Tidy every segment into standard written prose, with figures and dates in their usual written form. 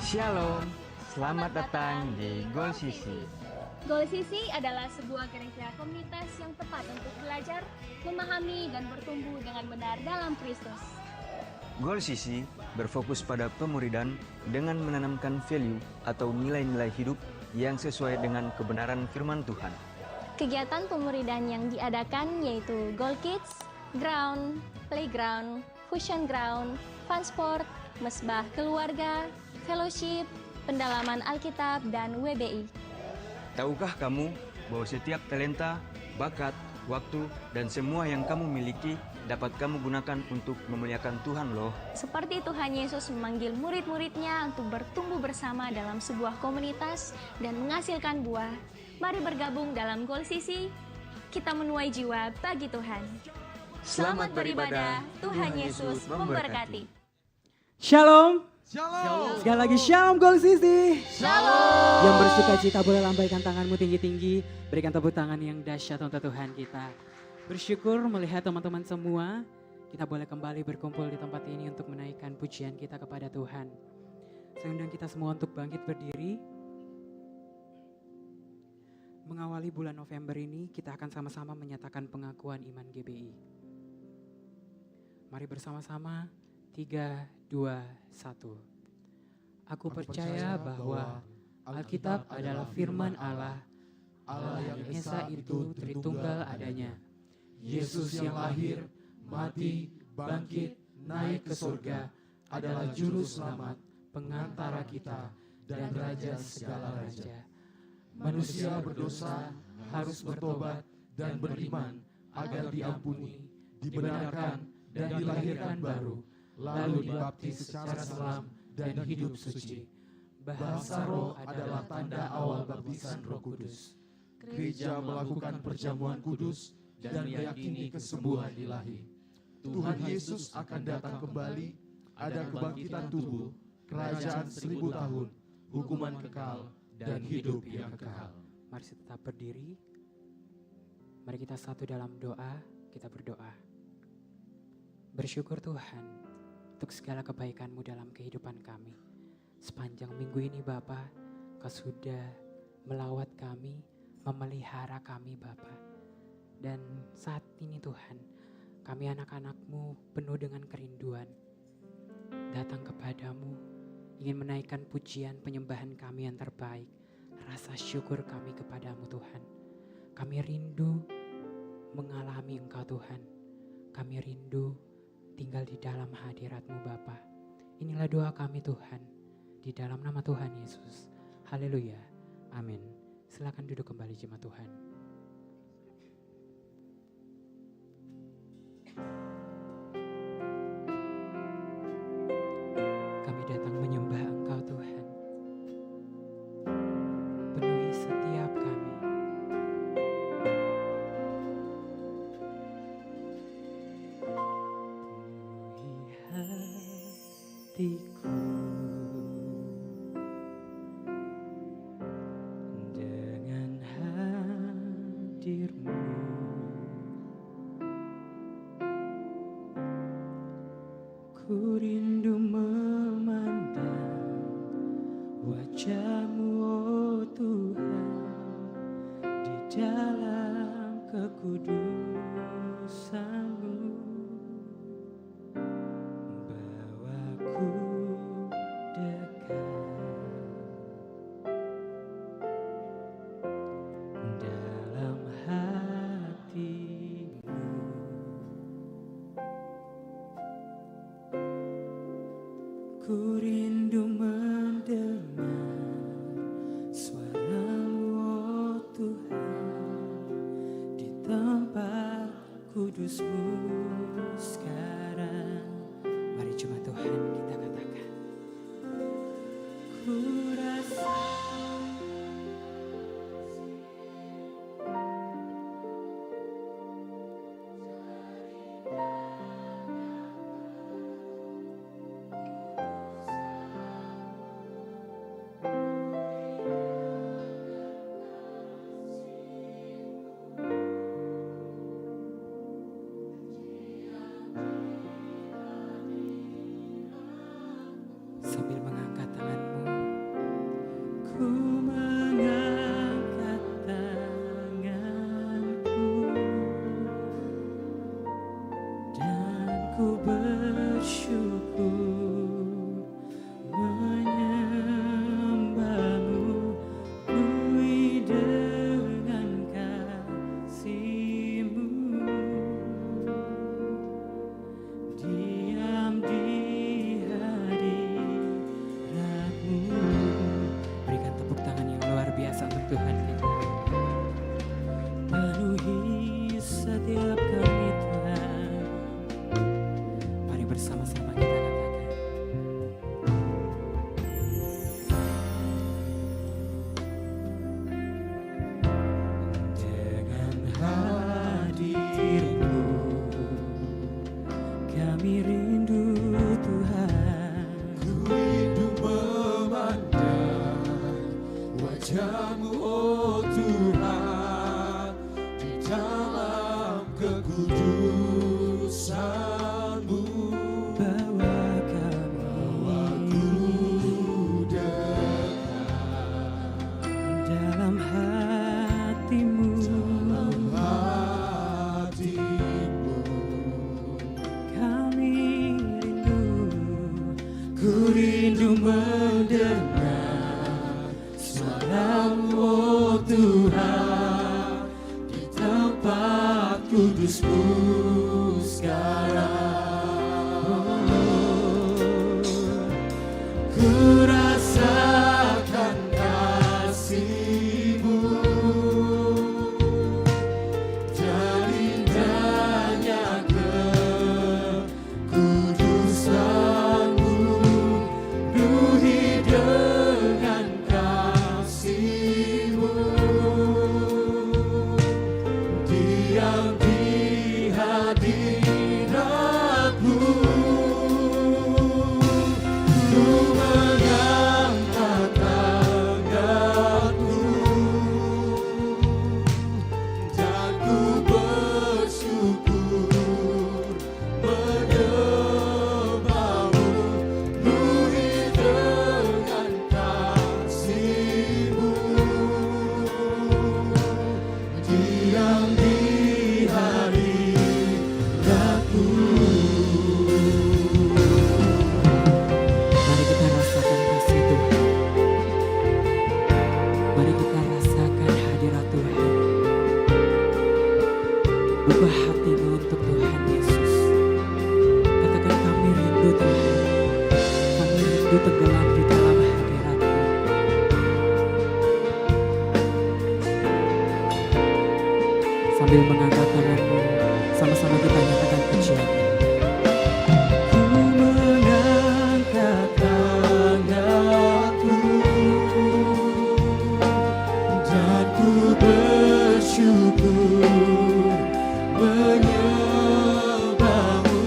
Shalom, selamat datang di Goal Sisi. Goal Sisi adalah sebuah gereja komunitas yang tepat untuk belajar, memahami, dan bertumbuh dengan benar dalam Kristus. Goal Sisi berfokus pada pemuridan dengan menanamkan value atau nilai-nilai hidup yang sesuai dengan kebenaran firman Tuhan. Kegiatan pemuridan yang diadakan yaitu Goal Kids, Ground, Playground, Fusion Ground, Fun Sport, Mesbah Keluarga, Fellowship, pendalaman Alkitab, dan WBI. Tahukah kamu bahwa setiap talenta, bakat, waktu, dan semua yang kamu miliki dapat kamu gunakan untuk memuliakan Tuhan loh. Seperti Tuhan Yesus memanggil murid-muridnya untuk bertumbuh bersama dalam sebuah komunitas dan menghasilkan buah. Mari bergabung dalam Goal Sisi, kita menuai jiwa bagi Tuhan. Selamat beribadah, Tuhan Yesus memberkati. Shalom. Shalom. Sekali lagi shalom Goal Sisi. Shalom. Yang bersuka cita boleh lambaikan tanganmu tinggi-tinggi. Berikan tepuk tangan yang dahsyat untuk Tuhan kita. Bersyukur melihat teman-teman semua. Kita boleh kembali berkumpul di tempat ini untuk menaikkan pujian kita kepada Tuhan. Saya undang kita semua untuk bangkit berdiri. Mengawali bulan November ini kita akan sama-sama menyatakan pengakuan iman GBI. Mari bersama-sama. 3, 2, 1. Aku percaya bahwa Alkitab adalah firman Allah, Allah yang Esa itu Tritunggal adanya. Yesus yang lahir, mati, bangkit, naik ke surga adalah juru selamat, pengantara kita, dan raja segala raja. Manusia berdosa harus bertobat dan beriman agar diampuni, dibenarkan, dan dilahirkan baru, lalu dibaptis secara selam dan hidup suci. Bahasa roh adalah tanda awal baptisan Roh Kudus. Gereja melakukan perjamuan kudus dan meyakini kesembuhan ilahi. Tuhan Yesus akan datang kembali, ada kebangkitan tubuh, kerajaan 1000 tahun, hukuman kekal, dan hidup yang kekal. Mari tetap berdiri. Mari kita satu dalam doa, kita berdoa. Bersyukur Tuhan untuk segala kebaikan-Mu dalam kehidupan kami. Sepanjang minggu ini Bapa, Kau sudah melawat kami, memelihara kami Bapa. Dan saat ini Tuhan, kami anak-anak-Mu penuh dengan kerinduan. Datang kepadamu, ingin menaikkan pujian penyembahan kami yang terbaik. Rasa syukur kami kepadamu Tuhan. Kami rindu mengalami Engkau Tuhan. Kami rindu tinggal di dalam hadirat-Mu Bapa. Inilah doa kami Tuhan, di dalam nama Tuhan Yesus. Haleluya, amin. Silakan duduk kembali jemaat Tuhan. Kami datang menyembah Engkau Tuhan. Penuhi setiap kami. Hatiku dengan hadir-Mu, ku rindu memandang wajah-Mu oh Tuhan, di dalam kekudusan-Mu. Bawaku dekat dalam hati-Mu. Ku rindu mendengar suara-Mu oh Tuhan, di tempat kudus-Mu sekarang. Mari jemaat Tuhan kita katakan. Ku rasa Aku bersyukur menyembahmu, penuhi dengan kasih-Mu. Diam di hadirat-Mu. Berikan tepuk tangan yang luar biasa untuk Tuhan kita. Penuhi setiap kami Tuhan. Mari bersama-sama kita katakan. Dengan hadir-Mu kami rindu Tuhan. Ku rindu memandang wajah-Mu, oh Tuhan, di dalam kekudusan-Mu. Bawa kami dalam hati-Mu. Hati-Mu, Kami rindu. ku rindu mendengar suara-Mu, oh Tuhan, di tempat kudus-Mu sekarang. Ku rasakan kasih-Mu dan indahnya kekudusan-Mu, penuhi dengan kasih-Mu. Diam di hadirat-Mu, ku mengangkat tanganku dan ku bersyukur menyembah-Mu, penuhi dengan kasih-Mu. Diam di hadirat-Mu. Mari kita rasakan kasih Tuhan. Mari kita rasakan hadirat Tuhan. Buka hatimu untuk Tuhan Yesus. Katakan, kami rindu Tuhan. Kami rindu tenggelam di dalam hadirat-Mu. Sambil mengangkat tanganmu, sama-sama kita nyatakan pujian. Ku mengangkat tanganku dan ku bersyukur menyembah-Mu,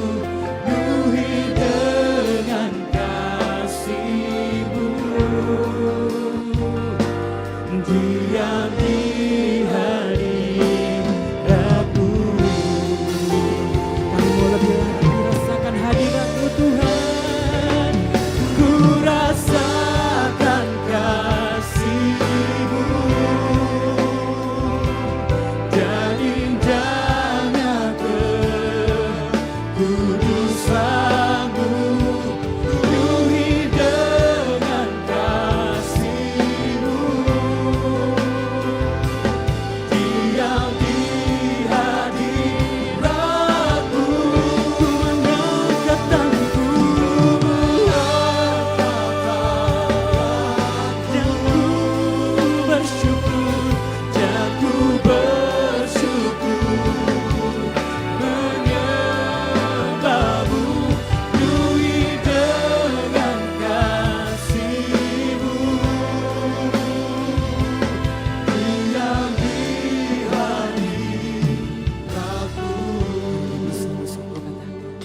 penuhi dengan kasih-Mu. Diam di hadirat-Mu. Kami mau lebih lagi rasakan hadirat-Mu Tuhan. Ku rasakan kasih-Mu dan indahnya kekudusan-Mu, penuhi dengan kasih-Mu. Diam di hadirat-Mu, ku mengangkat tanganku, dan ku bersyukur, menyembah-Mu, penuhi dengan kasih-Mu. Diam di hadirat-Mu. Sungguh-sungguh katakan.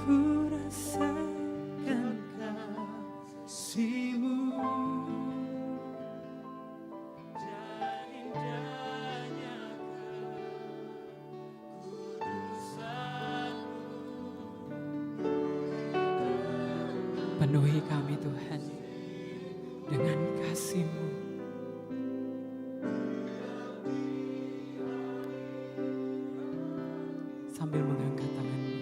Ku rasakan kasih-Mu dan indahnya kekudusan-Mu. Penuhi kami Tuhan dengan kasih-Mu. Sambil mengangkat tanganmu,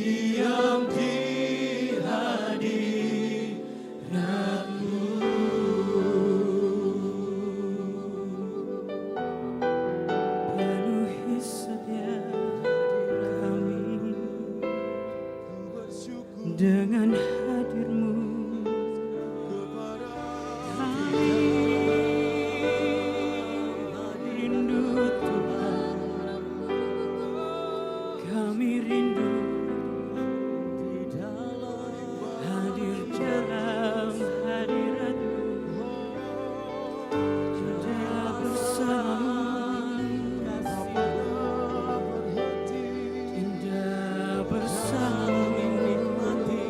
diam di hadirat-Mu. Penuhi setiap kami dengan hadir-Mu. Kami rindu Tuhan, kami rindu hadir dalam hadirat-Mu. Ada bersama-Mu, indah bersama-Mu, nikmati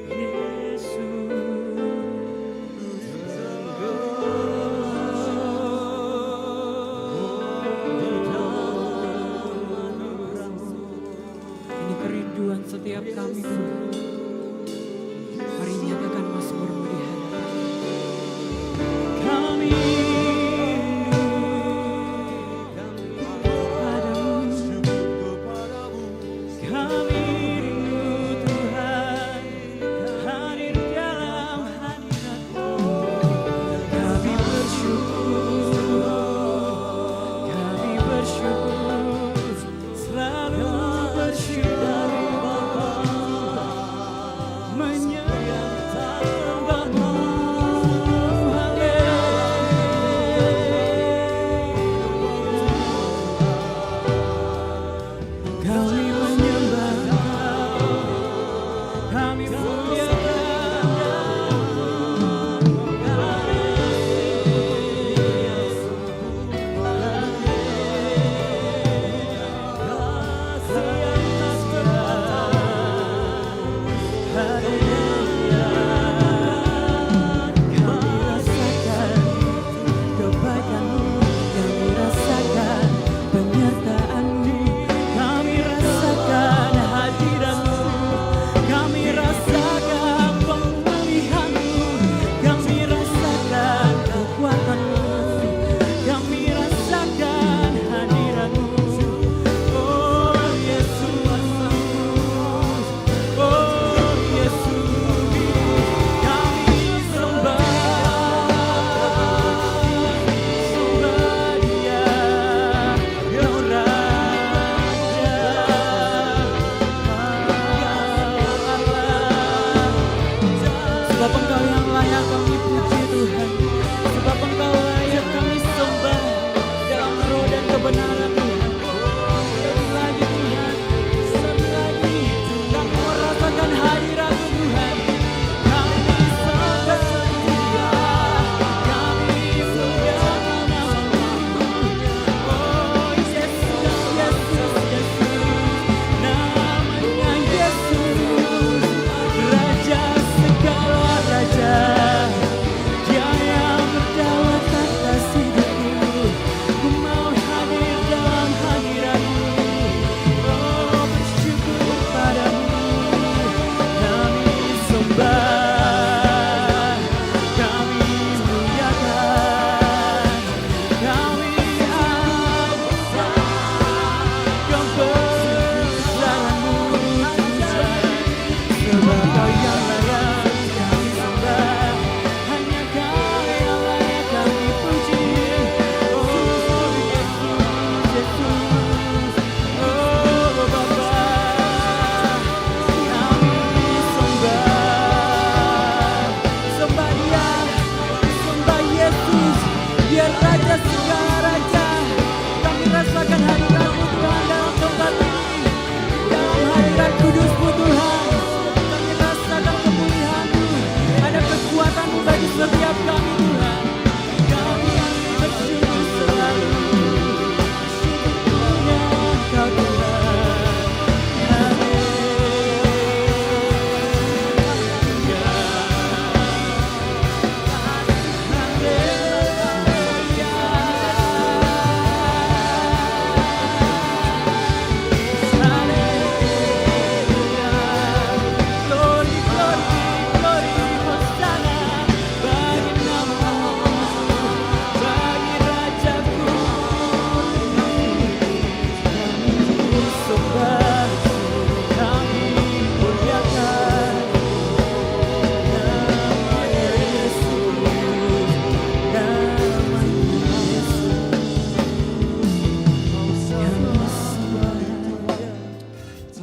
Yesus. Ini kerinduan setiap kami, Tuhan. Mari nyatakan mazmur-Mu di hadapan kami. Kami rindu Tuhan, hadir dalam hadirat-Mu. Kami bersyukur, selalu bersyukur, menyembah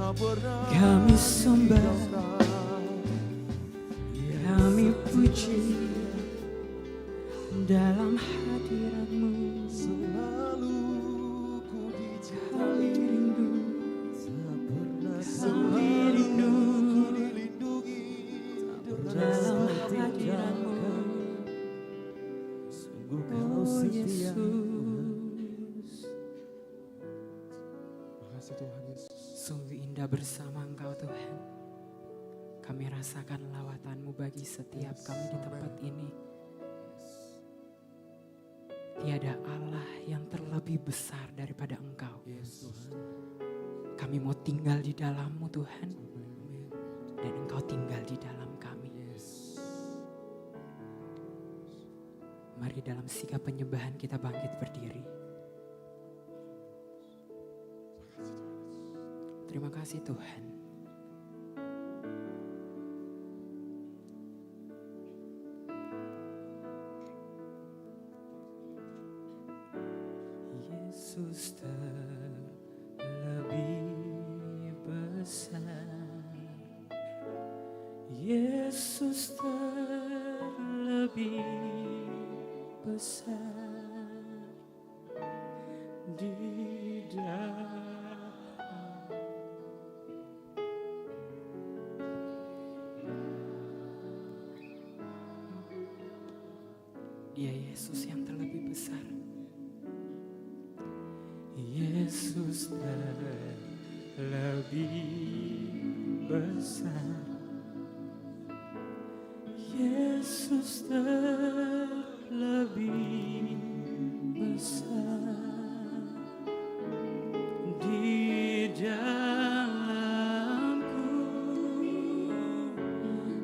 Kami sembah, kami puji dalam hadirat-Mu. Kami rindu, kami rindu dalam hadirat-Mu. Oh Yesus, Makasih Tuhan Yesus. Sungguh indah bersama Engkau Tuhan. Kami rasakan lawatan-Mu bagi setiap kami di tempat ini. Tiada Allah yang terlebih besar daripada Engkau. Kami mau tinggal di dalam-Mu Tuhan. Dan Engkau tinggal di dalam kami. Mari dalam sikap penyembahan kita bangkit berdiri. Terima kasih Tuhan. Yesus terlebih besar, Yesus terlebih besar di dalam. Dia Yesus yang terlebih besar. Yesus terlebih besar, Yesus terlebih besar di dalamku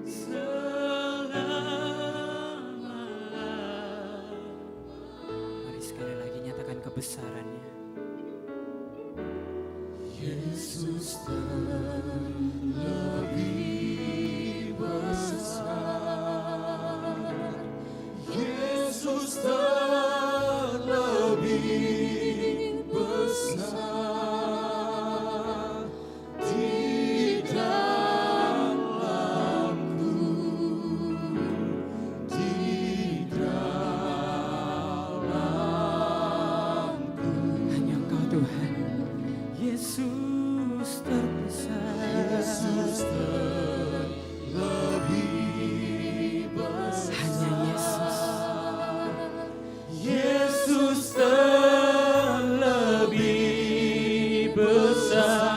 selamanya. Mari sekali lagi nyatakan kebesarannya. Yesus terlebih besar, Yesus terlebih besar di dalamku, di dalamku. Hanya Engkau Tuhan. Yesus terbesar, Yesus terlebih besar. Hanya Yesus. Yesus terlebih besar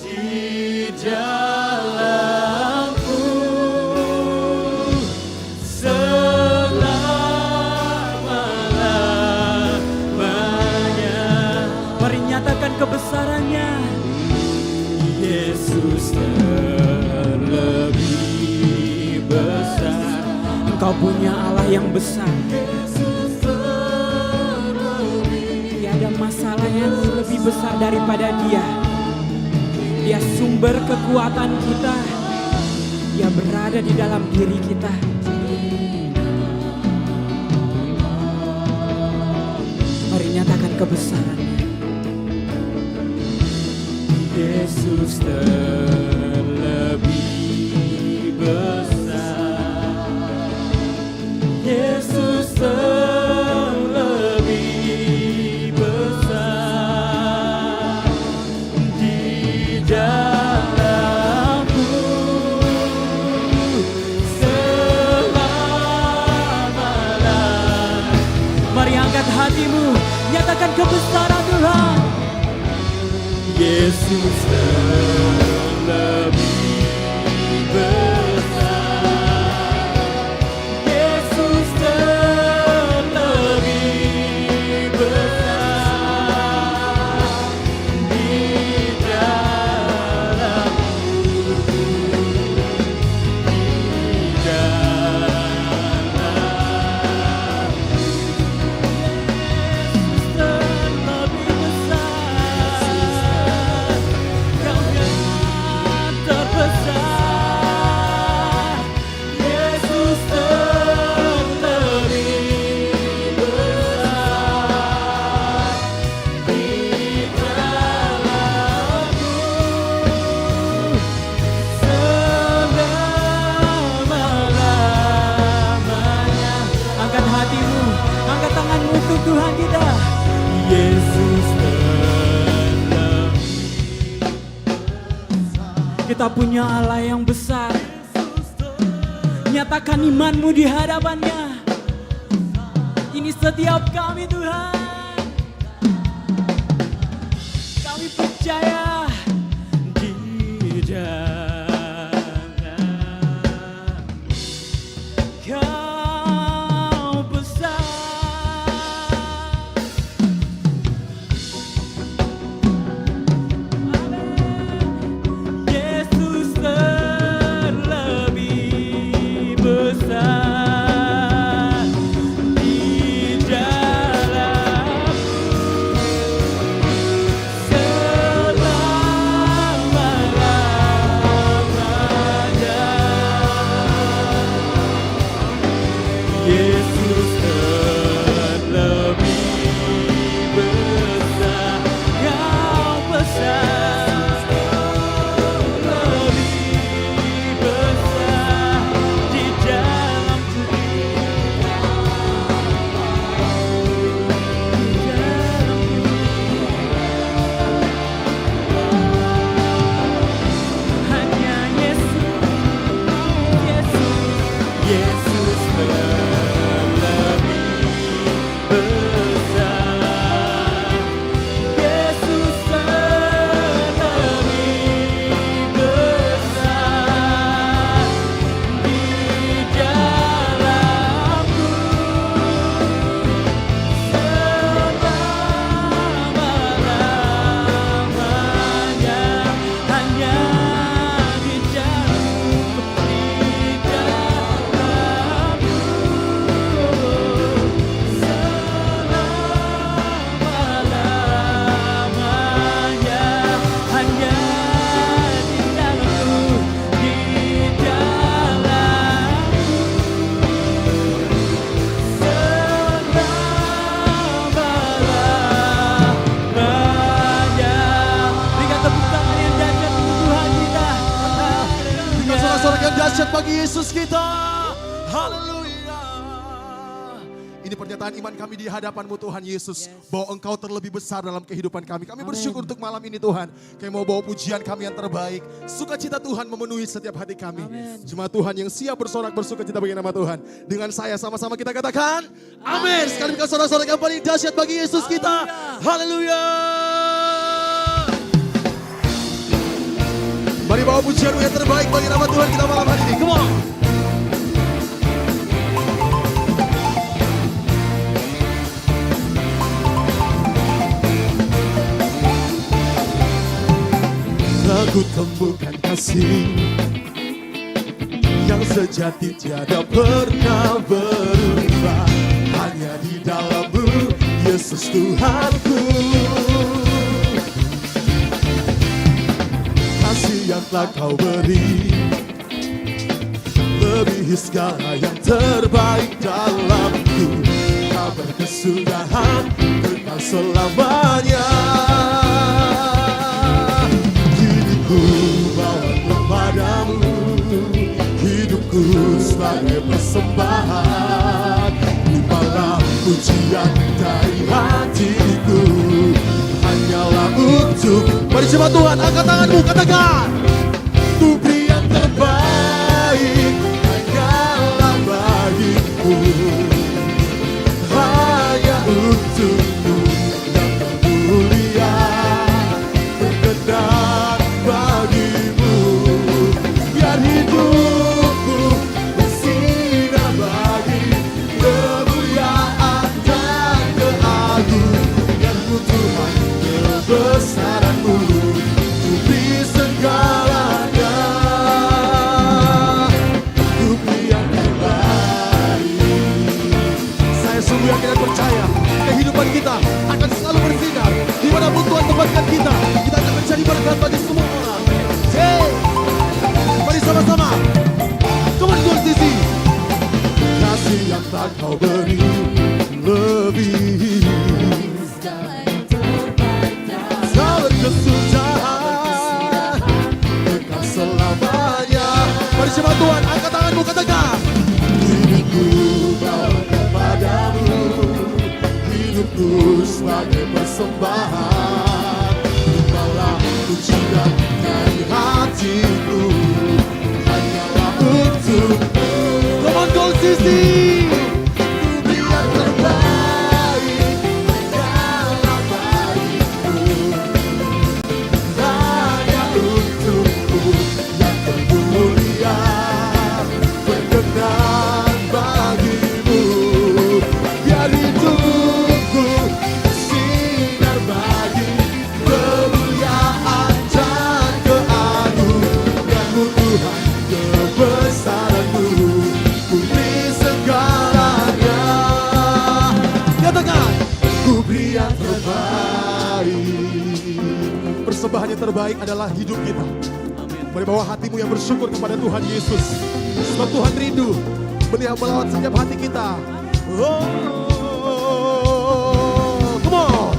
di dalamku selama-lamanya. Mari nyatakan kebesarannya. Yesus terlebih besar. Engkau punya Allah yang besar. Tiada masalah yang lebih besar daripada Dia. Dia sumber kekuatan kita. Dia berada di dalam diri kita. Mari nyatakan kebesarannya. Yesus terlebih besar, Yesus terlebih besar di dalamku selama-lamanya. Mari angkat hatimu, nyatakan kebesaran Tuhan. Yesus terlebih besar, Yesus terlebih besar di dalamku, di dalamku. Yesus terlebih besar. kita punya Allah yang besar. Nyatakan imanmu di hadapannya. Ini setiap kami Tuhan. Kami percaya di dalam Kau besar. Yesus terlebih besar di dalam selama-lamanya. Yesus terlebih besar, Kau besar, lebih besar di dalamku, di dalamku. Hanya Yesus, Yesus terlebih besar. Yesus terlebih besar di dalamku selama-lamanya. Hanya di dalamku, di dalamku selama-lamanya. Hanya di dalamku, di selama-lamanya. Berikan tepuk tangan yang dahsyat untuk Tuhan kita. Berikan sorak-sorak yang dahsyat bagi Yesus kita. Haleluya. Ini pernyataan iman kami di hadapan-Mu Tuhan Yesus. Bahwa Engkau terlebih besar dalam kehidupan kami. Kami bersyukur untuk malam ini Tuhan. Kami mau bawa pujian kami yang terbaik. Sukacita Tuhan memenuhi setiap hati kami. Jemaat Tuhan yang siap bersorak bersukacita bagi nama Tuhan. Dengan saya sama-sama kita katakan amin. Sekali berikan sorak-sorak yang paling dahsyat bagi Yesus kita. Haleluya. Mari bawa pujian yang terbaik bagi nama Tuhan kita malam hari ini. Come on. Aku temukan kasih yang sejati tiada pernah berubah. Hanya di dalam-Mu, Yesus Tuhanku. Kasih yang telah Kau beri melebihi segala yang terbaik dalamku. Kau berkesudahan kekal selamanya. Hidupku bawa kepadamu, hidupku sebagai persembahan. Limpahlah pujian dari hatiku, hanyalah untuk. Mari jemaat Tuhan, angkat tanganmu, katakan untuk beri yang terbaik, hanyalah bagiku, hanya untukmu yang termulia, berkenan bagimu. Biar hidupku bersinar bagi kemuliaan dan keagungan-Mu Tuhan, kebesaran-Mu beri segalanya. Untuk beri yang terbaik. Saya sungguh yakin dan percaya kehidupan kita akan selalu bersinar. Dimanapun Tuhan tempatkan kita, kita akan menjadi berkat bagi semua orang. Hey, mari sama-sama. Come on, Sisi. Kasih yang tak Kau beri lebih Kau berkesudahan kekal selamanya. Mari jemaat Tuhan, angkat tanganmu, katakan hidupku bawa kepadamu, hidupku sebagai persembahan. Limpahlah pujian dari hatiku, persembahan yang terbaik adalah hidup kita. Mari bawa hatimu yang bersyukur kepada Tuhan Yesus. Sebab Tuhan rindu melihat melawat setiap hati kita. Oh, come on.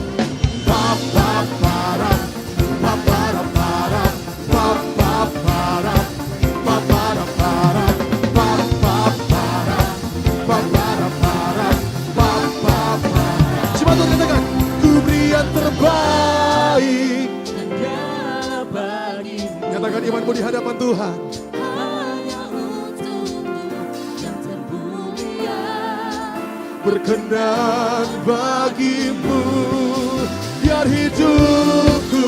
Coba tuh katakan, ku beri yang terbaik. Katakan imanmu di hadapan Tuhan. Berkenan bagimu, biar hidupku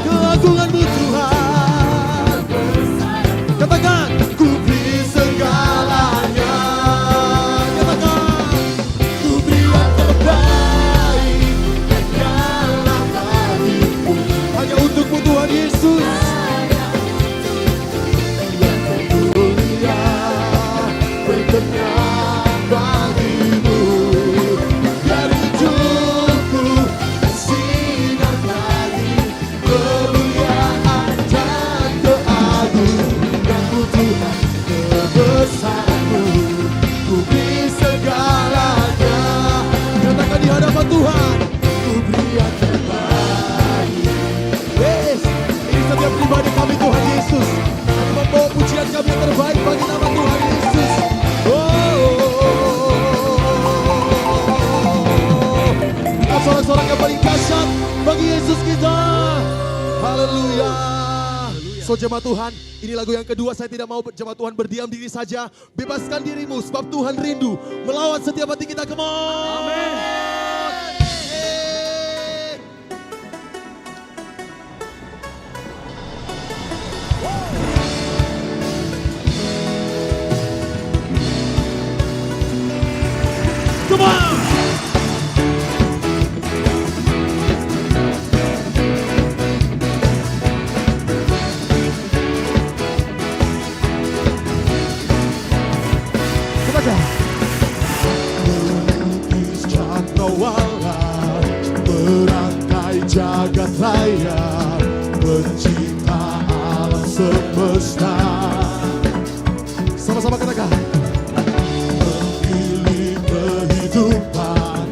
keagunganmu Tuhan. Katakan, ku beri segalanya. Katakan, ku beri yang terbaik dalam hatiku. Hanya untukmu Tuhan Yesus. Berkenan bagimu, biar hidupku sinar lagi kemuliaan dan keagunganmu Tuhan, kebesaranmu. Ku beri segalanya. Katakan di hadapan Tuhan, ku beri yang terbaik. Yes, ini setiap pribadi kami Tuhan Yesus. Kami membawa pujian kami yang terbaik bagi nama Tuhan Yesus. Sorak-sorak yang paling dahsyat bagi Yesus kita. Haleluya. So jemaat Tuhan, ini lagu yang kedua. Saya tidak mau jemaat Tuhan berdiam diri saja. Bebaskan dirimu sebab Tuhan rindu melawat setiap hati kita. Come on. Amen. Come on. Melukis cakrawala, merangkai jagat raya, pencipta alam semesta. Sama-sama katakan. Memilih kehidupan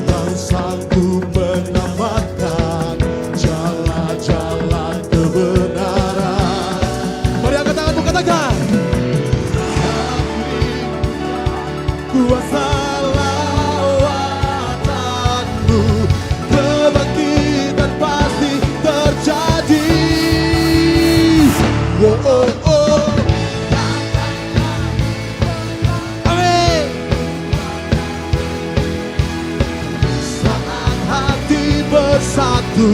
yang sanggup menamatkan jalan-jalan kebenaran. Mari angkat tanganmu, katakan. Kuasa lawatanmu, kebangkitan pasti terjadi. Oh, oh, oh. Amin. Saat hati bersatu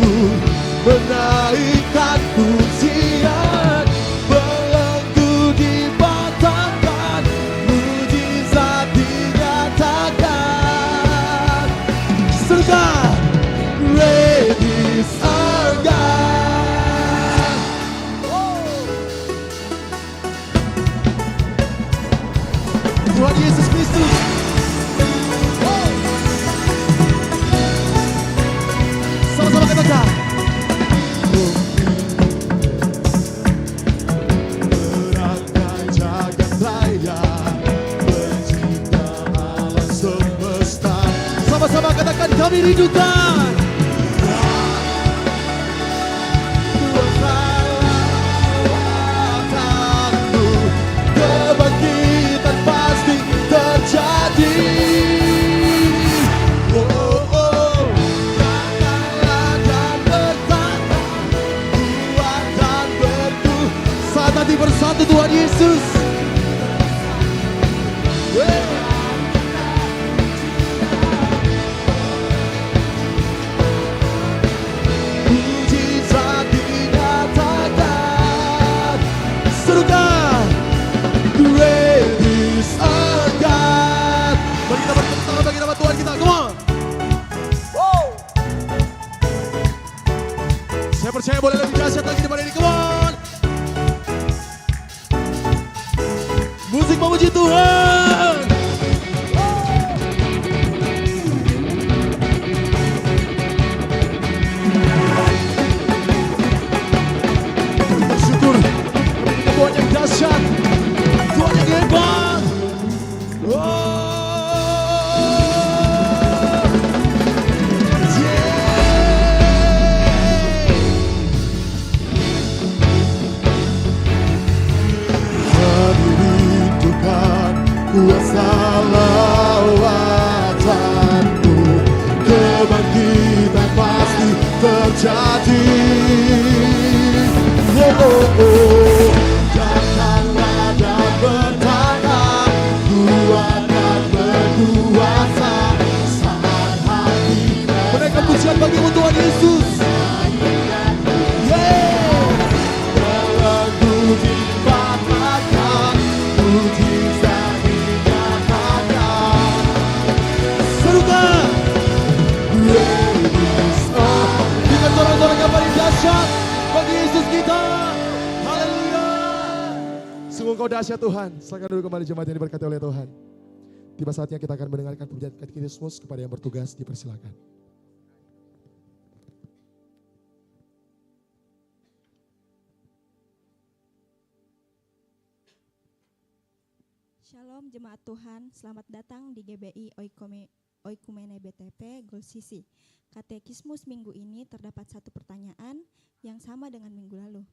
menaikkan pujian, belenggu dibatangkan, mujizat dinyatakan. Surga, great is our God. Tuhan Yesus Kristus. Sama-sama katakan. Merangkai jagat raya, pencipta alam semesta. Sama-sama katakan, kami rindukan. Kuasa lawatanmu, kebangkitan pasti terjadi. Oh, oh, oh. Katalah dan berkata, kuat dan bertuh. Saat hati bersatu Tuhan Yesus. Mujizat dinyatakan. Serukan, great is our God. Mari kita bertepuk tangan bagi nama Tuhan kita. Come on. Saya percaya boleh lebih dahsyat lagi daripada ini. Come on. Musik memuji Tuhan. Engkau dahsyat Tuhan. Silakan duduk kembali jemaat yang diberkati oleh Tuhan. Tiba saatnya kita akan mendengarkan pembacaan katekismus. Kepada yang bertugas dipersilakan. Shalom jemaat Tuhan, selamat datang di GBI Oikumene BTP Golsisi. Katekismus minggu ini terdapat satu pertanyaan yang sama dengan minggu lalu.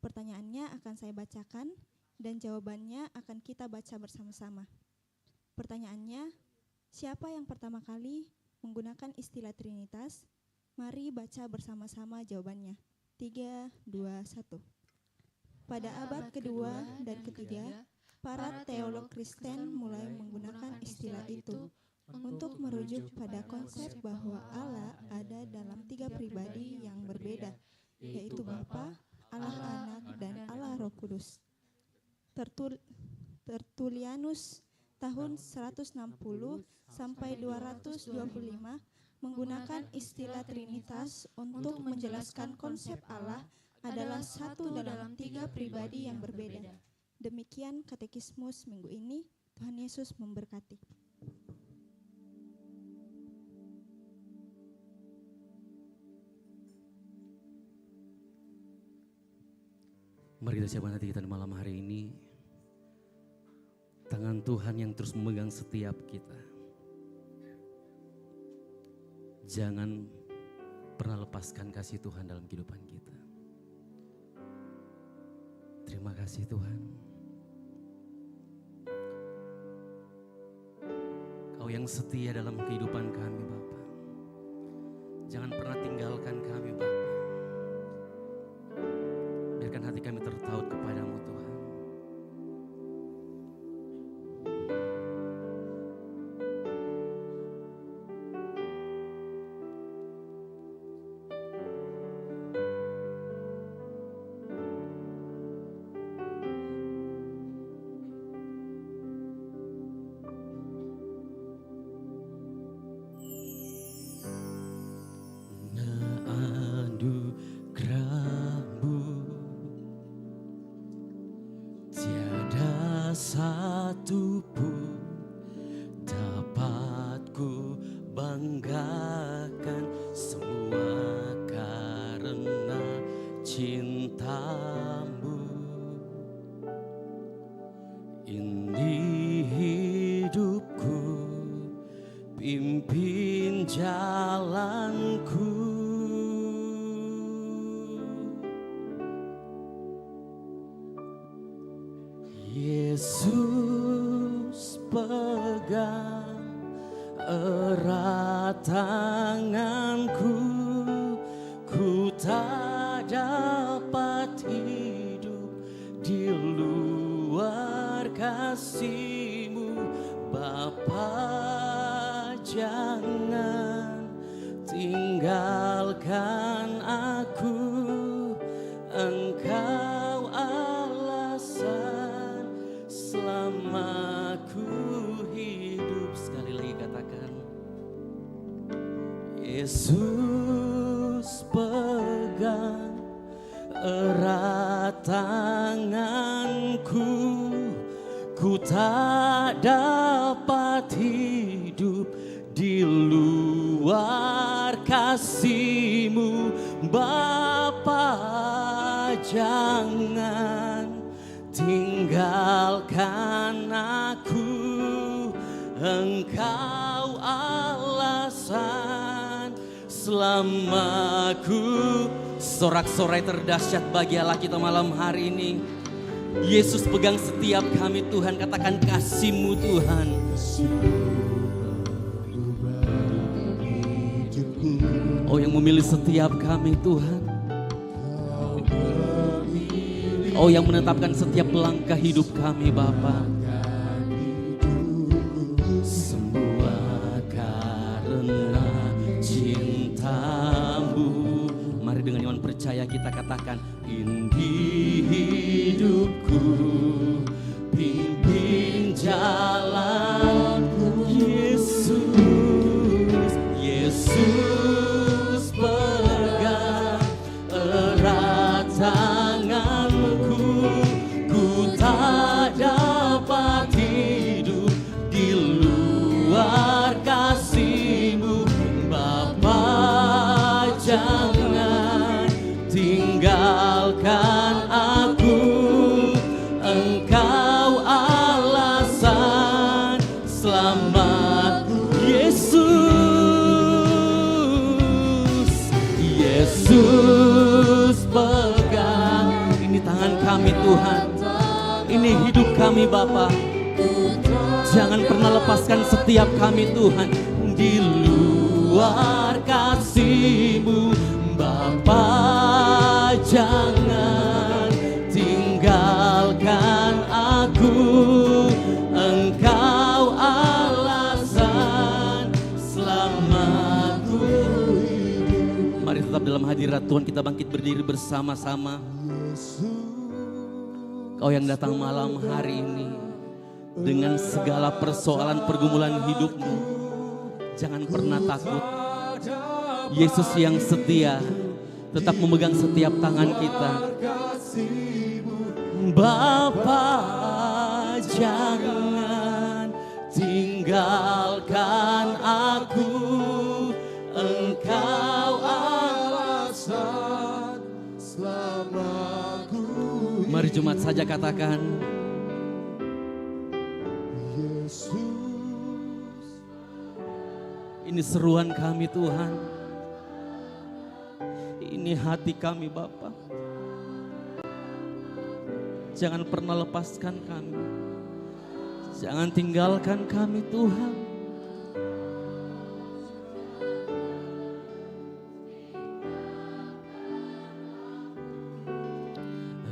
Pertanyaannya akan saya bacakan dan jawabannya akan kita baca bersama-sama. Pertanyaannya, siapa yang pertama kali menggunakan istilah Trinitas? Mari baca bersama-sama jawabannya. 3, 2, 1. Pada abad kedua dan ketiga, para teolog Kristen mulai menggunakan istilah itu untuk merujuk pada konsep bahwa Allah ada dalam 3 pribadi yang berbeda, yaitu Bapa, Allah Anak, dan Allah Roh Kudus. Tertullianus tahun 160 sampai 225 menggunakan istilah Trinitas untuk menjelaskan konsep Allah adalah satu dalam 3 pribadi yang berbeda. Demikian katekismus minggu ini. Tuhan Yesus memberkati. Mari kita siapkan hati kita di malam hari ini. Tangan Tuhan yang terus memegang setiap kita. Jangan pernah lepaskan kasih Tuhan dalam kehidupan kita. Terima kasih Tuhan. Kau yang setia dalam kehidupan kami Bapa. Jangan pernah tinggalkan kami Bapa. Biarkan hati kami tertaut kepadamu Tuhan. Satu pun dapat ku banggakan, semua karena cintamu. Ini hidupku, pimpin jalanku. Yesus pegang erat tanganku, ku tak dapat hidup di luar kasih-Mu. Bapa, jangan tinggalkan aku, Engkau alasan selama ku hidup. Sekali lagi katakan, Yesus pegang erat tanganku, ku tak dapat hidup di luar kasih-Mu. Bapa, jangan tinggalkan aku, Engkau alasan selama ku. Sorak-sorai terdahsyat bagi Allah kita malam hari ini. Yesus pegang setiap kami Tuhan. Katakan kasih-Mu Tuhan. Oh yang memilih setiap kami Tuhan. Oh yang menetapkan setiap langkah hidup kami Bapa. Semua karena cinta-Mu. Mari dengan iman percaya kita katakan, ini hidupku, pimpin jalanku. Yesus, Yesus pegang erat tanganku, ku tak ini hidup kami Bapa. Jangan pernah lepaskan setiap kami Tuhan. Di luar kasih-Mu Bapa, jangan tinggalkan aku. Engkau alasan selamatku. Mari tetap dalam hadirat Tuhan, kita bangkit berdiri bersama-sama. Kau yang datang malam hari ini dengan segala persoalan pergumulan hidupmu, jangan pernah takut. Yesus yang setia tetap memegang setiap tangan kita. Bapa, jangan tinggalkan aku. Engkau alasan selamatku. Mari Jumat saja katakan, Yesus. Ini seruan kami Tuhan. Ini hati kami Bapa. Jangan pernah lepaskan kami. Jangan tinggalkan kami Tuhan.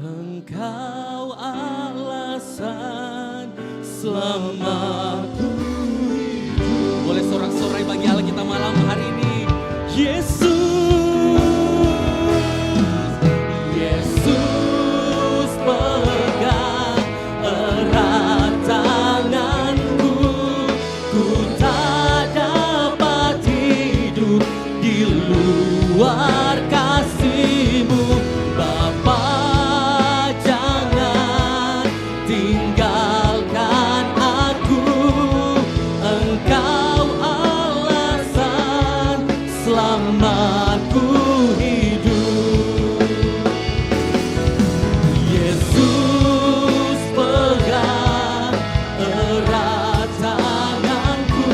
Engkau alasan selamatku. Boleh sorak-sorai bagi Allah kita malam hari ini. Yesus, Yesus pegang erat tanganku. Ku tak dapat hidup di luar kasih-Mu Bapa. Jangan tinggalkan aku. Engkau alasan selamatku hidup. Yesus pegang erat tanganku.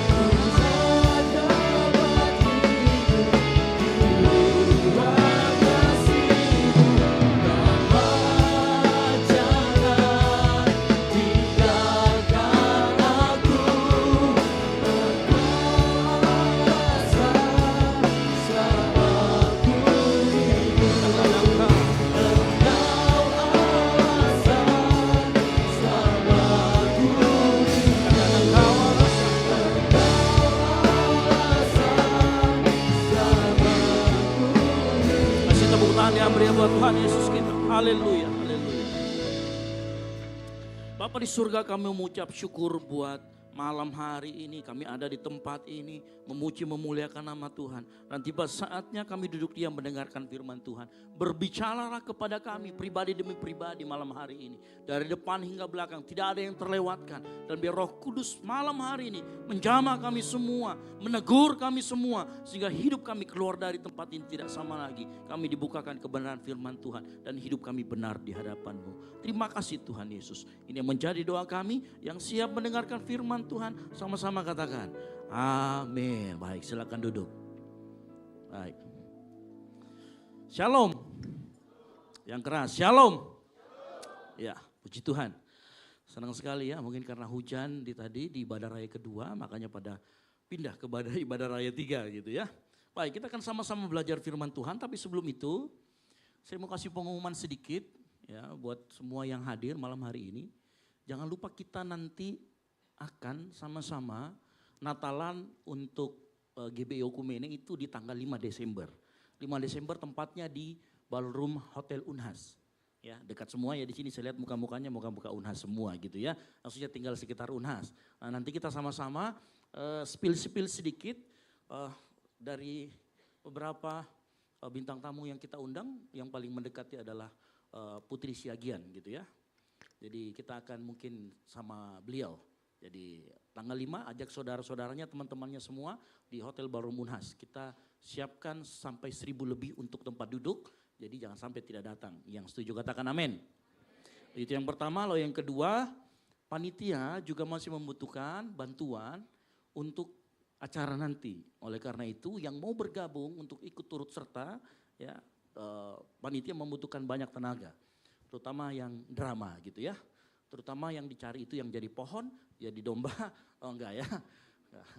Ku tak dapat hidup di luar kasih-Mu Bapa. Jangan tinggalkan aku. Kasih tepuk tangan yang meriah buat Tuhan Yesus kita. Haleluya, haleluya. Bapa di surga, kami mengucap syukur buat malam hari ini. Kami ada di tempat ini memuji memuliakan nama Tuhan. Dan tiba saatnya kami duduk diam mendengarkan firman Tuhan. Berbicaralah kepada kami pribadi demi pribadi malam hari ini. Dari depan hingga belakang tidak ada yang terlewatkan. Dan biar Roh Kudus malam hari ini menjamah kami semua, menegur kami semua. Sehingga hidup kami keluar dari tempat ini tidak sama lagi. Kami dibukakan kebenaran firman Tuhan dan hidup kami benar di hadapan-Mu. Terima kasih Tuhan Yesus. Ini yang menjadi doa kami yang siap mendengarkan firman Tuhan. Sama-sama katakan amin. Baik, silakan duduk. Baik. Shalom. Yang keras, shalom. Ya, puji Tuhan. Senang sekali ya, mungkin karena hujan tadi di ibadah raya kedua, makanya pada pindah ke ibadah raya 3 gitu ya. Baik, kita akan sama-sama belajar firman Tuhan, tapi sebelum itu saya mau kasih pengumuman sedikit ya buat semua yang hadir malam hari ini. Jangan lupa kita nanti akan sama-sama Natalan untuk GBI Oikumene itu di tanggal 5 Desember. 5 Desember tempatnya di Ballroom Hotel Unhas. Ya, dekat semua ya di sini saya lihat muka-mukanya muka-muka Unhas semua gitu ya. Maksudnya tinggal sekitar Unhas. Nah, nanti kita sama-sama spill sedikit dari beberapa bintang tamu yang kita undang. Yang paling mendekati adalah Putri Siagian gitu ya. Jadi kita akan mungkin sama beliau. Jadi tanggal 5 ajak saudara-saudaranya, teman-temannya semua di Hotel Ballroom Unhas. Kita siapkan sampai 1.000 lebih untuk tempat duduk. Jadi jangan sampai tidak datang. Yang setuju katakan amin. Itu yang pertama. Lalu yang kedua, panitia juga masih membutuhkan bantuan untuk acara nanti. Oleh karena itu yang mau bergabung untuk ikut turut serta ya panitia membutuhkan banyak tenaga. terutama yang drama gitu ya. Terutama yang dicari itu yang jadi pohon, jadi domba, oh enggak ya,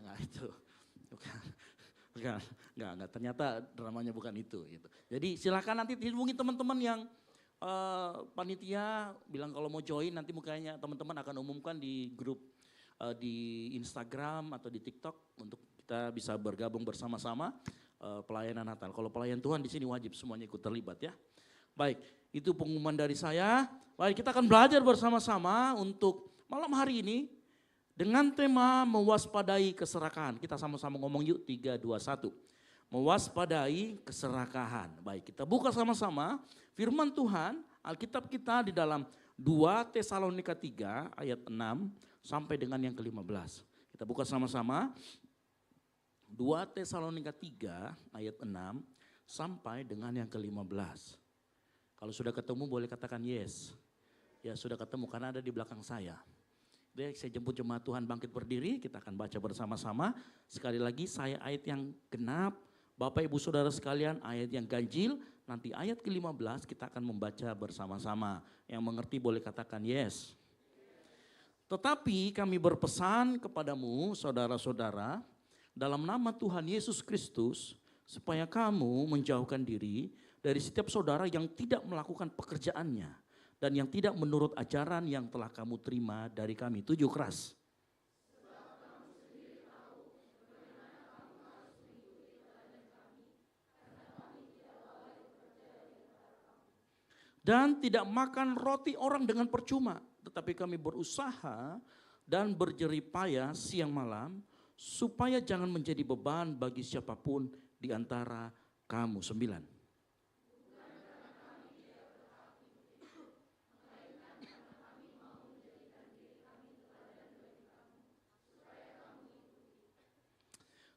enggak itu. Enggak, ternyata dramanya bukan itu. Gitu. Jadi silakan nanti hubungi teman-teman yang panitia bilang kalau mau join nanti mukanya teman-teman akan umumkan di grup di Instagram atau di TikTok untuk kita bisa bergabung bersama-sama pelayanan Natal. Kalau pelayan Tuhan di sini wajib semuanya ikut terlibat ya. Baik, itu pengumuman dari saya. Baik, kita akan belajar bersama-sama untuk malam hari ini dengan tema mewaspadai keserakahan. Kita sama-sama ngomong yuk 3, 2, 1. Mewaspadai keserakahan. Baik, kita buka sama-sama firman Tuhan, Alkitab kita di dalam 2 Tesalonika 3 ayat 6 sampai dengan yang ke-15. Kita buka sama-sama 2 Tesalonika 3 ayat 6 sampai dengan yang ke-15. Kalau sudah ketemu boleh katakan yes. Ya sudah ketemu karena ada di belakang saya. Baik, saya jemput jemaat Tuhan bangkit berdiri, kita akan baca bersama-sama. Sekali lagi saya ayat yang genap, Bapak Ibu Saudara sekalian ayat yang ganjil, nanti ayat ke-15 kita akan membaca bersama-sama. Yang mengerti boleh katakan yes. Tetapi kami berpesan kepadamu saudara-saudara, dalam nama Tuhan Yesus Kristus, supaya kamu menjauhkan diri dari setiap saudara yang tidak melakukan pekerjaannya dan yang tidak menurut ajaran yang telah kamu terima dari kami. Tujuh keras. Dan tidak makan roti orang dengan percuma, tetapi kami berusaha dan berjeripaya siang malam supaya jangan menjadi beban bagi siapapun di antara kamu. 9.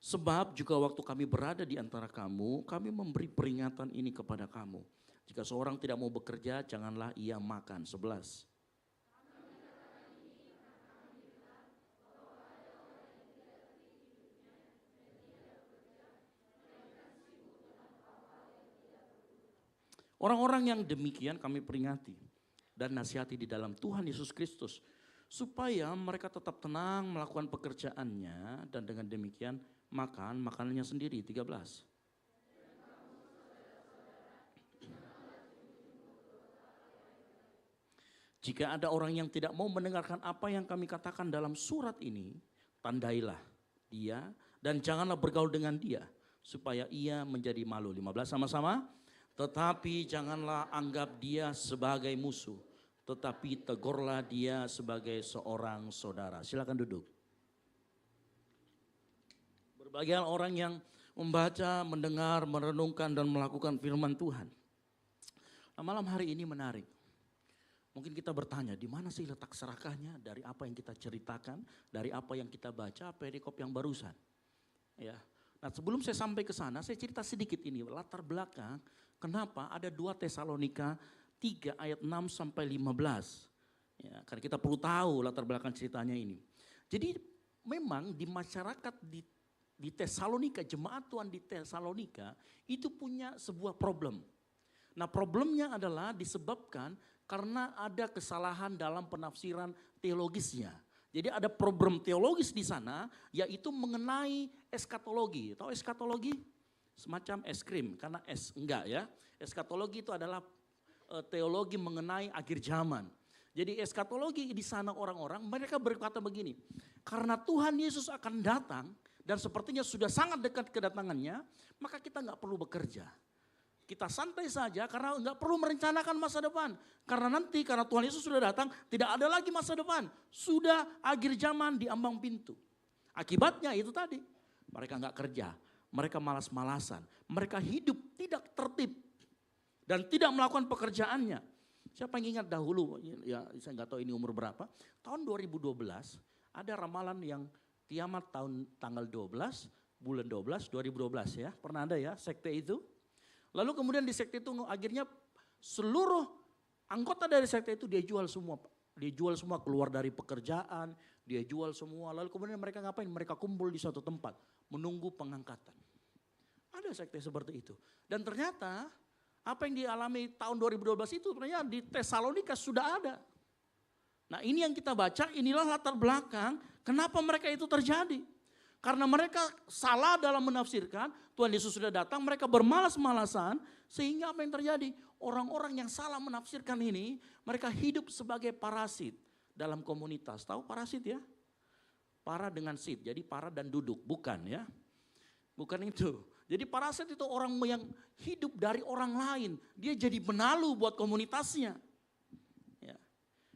Sebab juga waktu kami berada di antara kamu, kami memberi peringatan ini kepada kamu. Jika seorang tidak mau bekerja, janganlah ia makan. 11. Orang-orang yang demikian kami peringati dan nasihati di dalam Tuhan Yesus Kristus, supaya mereka tetap tenang melakukan pekerjaannya dan dengan demikian makan makanannya sendiri. 13. Jika ada orang yang tidak mau mendengarkan apa yang kami katakan dalam surat ini, tandailah dia dan janganlah bergaul dengan dia supaya ia menjadi malu. 15 sama-sama. Tetapi janganlah anggap dia sebagai musuh, tetapi tegurlah dia sebagai seorang saudara. Silakan duduk. Berbagai orang yang membaca, mendengar, merenungkan dan melakukan firman Tuhan. Nah, malam hari ini menarik. Mungkin kita bertanya, di mana sih letak serakahnya dari apa yang kita ceritakan, dari apa yang kita baca, perikop yang barusan. Ya. Nah, sebelum saya sampai ke sana, saya cerita sedikit ini latar belakang kenapa ada 2 Tesalonika 3 ayat 6 sampai 15. Ya, karena kita perlu tahu latar belakang ceritanya ini. Jadi memang di masyarakat di Tesalonika, jemaat Tuhan di Tesalonika itu punya sebuah problem. Nah, problemnya adalah disebabkan karena ada kesalahan dalam penafsiran teologisnya. Jadi ada problem teologis di sana, yaitu mengenai eskatologi. Tahu eskatologi? Semacam es krim, karena es enggak ya. Eskatologi itu adalah teologi mengenai akhir zaman. Jadi eskatologi di sana orang-orang mereka berkata begini, karena Tuhan Yesus akan datang dan sepertinya sudah sangat dekat kedatangannya, maka kita enggak perlu bekerja. Kita santai saja karena enggak perlu merencanakan masa depan. Karena nanti karena Tuhan Yesus sudah datang, tidak ada lagi masa depan. Sudah akhir zaman di ambang pintu. Akibatnya itu tadi, mereka enggak kerja, mereka malas-malasan, mereka hidup tidak tertib dan tidak melakukan pekerjaannya. Siapa yang ingat dahulu, ya saya enggak tahu ini umur berapa, tahun 2012 ada ramalan yang kiamat tanggal 12, bulan 12, 2012 ya. Pernah ada ya sekte itu? Lalu kemudian di sekte itu akhirnya seluruh anggota dari sekte itu dia jual semua. Dia jual semua, keluar dari pekerjaan, dia jual semua. Lalu kemudian mereka ngapain? Mereka kumpul di suatu tempat menunggu pengangkatan. Ada sekte seperti itu. Dan ternyata Apa yang dialami tahun 2012 itu sebenarnya di Tesalonika sudah ada. Nah ini yang kita baca, inilah latar belakang kenapa mereka itu terjadi. Karena mereka salah dalam menafsirkan, Tuhan Yesus sudah datang, mereka bermalas-malasan, sehingga apa yang terjadi? Orang-orang yang salah menafsirkan ini, mereka hidup sebagai parasit dalam komunitas. Tahu parasit ya? Para dengan sit, jadi para dan duduk, bukan ya. Bukan itu. Jadi parasit itu orang yang hidup dari orang lain. Dia jadi benalu buat komunitasnya. Ya.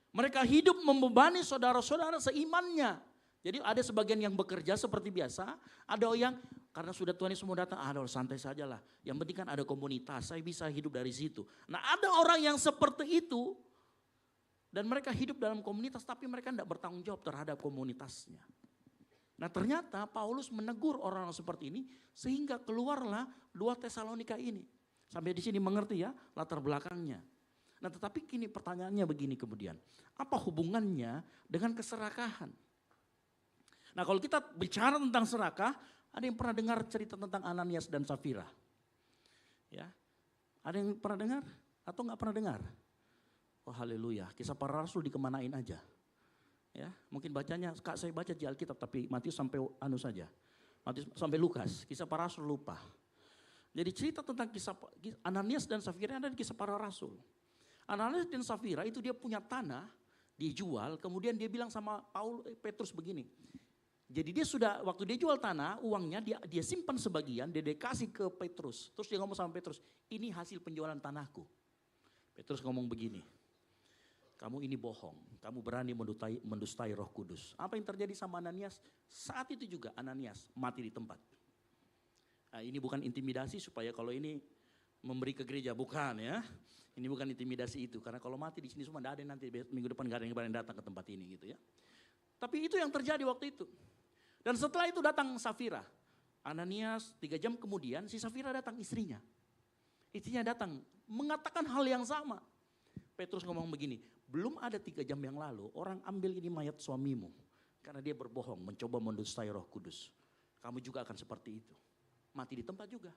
Mereka hidup membebani saudara-saudara seimannya. Jadi ada sebagian yang bekerja seperti biasa. Ada yang karena sudah Tuhan Yesus mau datang, santai saja lah. Yang penting kan ada komunitas, saya bisa hidup dari situ. Nah ada orang yang seperti itu. Dan mereka hidup dalam komunitas tapi mereka tidak bertanggung jawab terhadap komunitasnya. Nah ternyata Paulus menegur orang-orang seperti ini sehingga keluarlah 2 Tesalonika ini. Sampai di sini mengerti ya latar belakangnya. Nah tetapi kini pertanyaannya begini kemudian. Apa hubungannya dengan keserakahan? Nah kalau kita bicara tentang serakah, ada yang pernah dengar cerita tentang Ananias dan Safira? Ya, ada yang pernah dengar atau nggak pernah dengar? Oh haleluya, kisah para rasul dikemanain aja. Ya, mungkin bacanya, Kak saya baca di Alkitab tapi Matius sampai saja. Matius sampai Lukas, kisah para rasul lupa. Jadi cerita tentang kisah Ananias dan Safira ada di kisah para rasul. Ananias dan Safira itu dia punya tanah, dijual, kemudian dia bilang sama Petrus begini. Jadi dia sudah, waktu dia jual tanah, uangnya dia simpan sebagian, dia kasih ke Petrus. Terus dia ngomong sama Petrus, ini hasil penjualan tanahku. Petrus ngomong begini, kamu ini bohong, kamu berani mendustai Roh Kudus. Apa yang terjadi sama Ananias? Saat itu juga Ananias mati di tempat. Nah, ini bukan intimidasi supaya kalau ini memberi ke gereja, bukan ya. Ini bukan intimidasi itu, karena kalau mati di sini semua tidak ada yang nanti minggu depan gak ada yang berani datang ke tempat ini gitu ya. Tapi itu yang terjadi waktu itu. Dan setelah itu datang Safira. Ananias 3 jam kemudian si Safira datang istrinya. Istrinya datang mengatakan hal yang sama. Petrus ngomong begini, belum ada 3 jam yang lalu orang ambil ini mayat suamimu. Karena dia berbohong, mencoba mendustai Roh Kudus. Kamu juga akan seperti itu. Mati di tempat juga,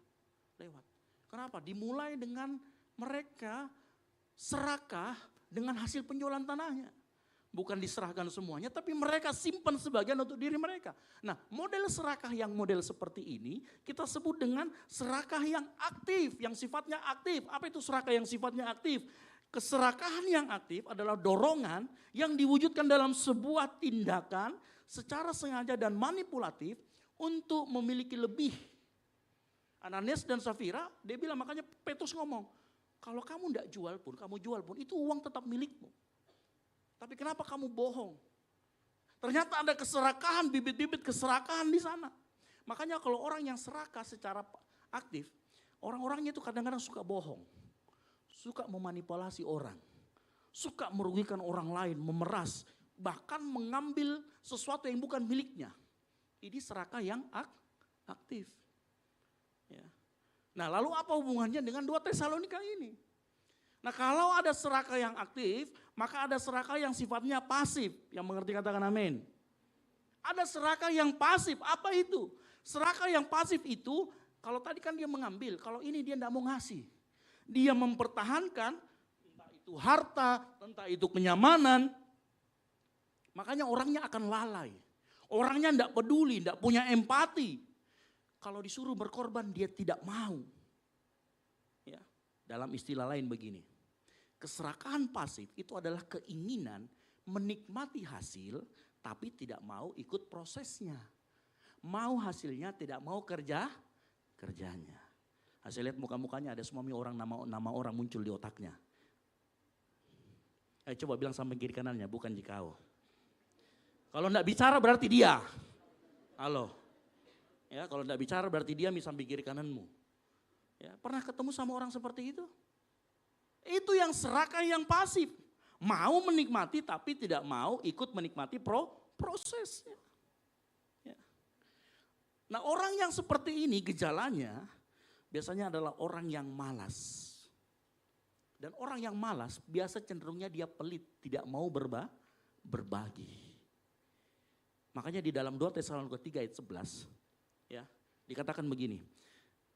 lewat. Kenapa? Dimulai dengan mereka serakah dengan hasil penjualan tanahnya. Bukan diserahkan semuanya, tapi mereka simpan sebagian untuk diri mereka. Nah, model serakah yang model seperti ini, kita sebut dengan serakah yang aktif, yang sifatnya aktif. Apa itu serakah yang sifatnya aktif? Keserakahan yang aktif adalah dorongan yang diwujudkan dalam sebuah tindakan secara sengaja dan manipulatif untuk memiliki lebih. Ananias dan Safira, dia bilang, makanya Petrus ngomong, kalau kamu tidak jual pun, kamu jual pun, itu uang tetap milikmu. Tapi kenapa kamu bohong? Ternyata ada keserakahan, bibit-bibit keserakahan di sana. Makanya kalau orang yang serakah secara aktif, orang-orangnya itu kadang-kadang suka bohong. Suka memanipulasi orang. Suka merugikan orang lain, memeras. Bahkan mengambil sesuatu yang bukan miliknya. Ini serakah yang aktif. Ya. Nah lalu apa hubungannya dengan 2 Tesalonika ini? Nah kalau ada serakah yang aktif, maka ada serakah yang sifatnya pasif. Yang mengerti katakan amin. Ada serakah yang pasif, apa itu? Serakah yang pasif itu, kalau tadi kan dia mengambil, kalau ini dia tidak mau ngasih. Dia mempertahankan, entah itu harta, entah itu kenyamanan. Makanya orangnya akan lalai. Orangnya tidak peduli, tidak punya empati. Kalau disuruh berkorban dia tidak mau. Ya, dalam istilah lain begini. Keserakahan pasif itu adalah keinginan menikmati hasil tapi tidak mau ikut prosesnya. Mau hasilnya tidak mau kerjanya. Saya lihat muka-mukanya ada semua orang nama orang muncul di otaknya. Coba bilang sama kiri kanannya, bukan jikau. Kalau enggak bicara berarti dia. Halo. Ya, kalau enggak bicara berarti dia sampai kiri kananmu. Ya, pernah ketemu sama orang seperti itu? Itu yang serakah yang pasif. Mau menikmati tapi tidak mau ikut menikmati prosesnya. Ya. Nah orang yang seperti ini gejalanya biasanya adalah orang yang malas. Dan orang yang malas biasa cenderungnya dia pelit, tidak mau berbagi. Makanya di dalam 2 Tesalonika 3 ayat 11 ya, dikatakan begini.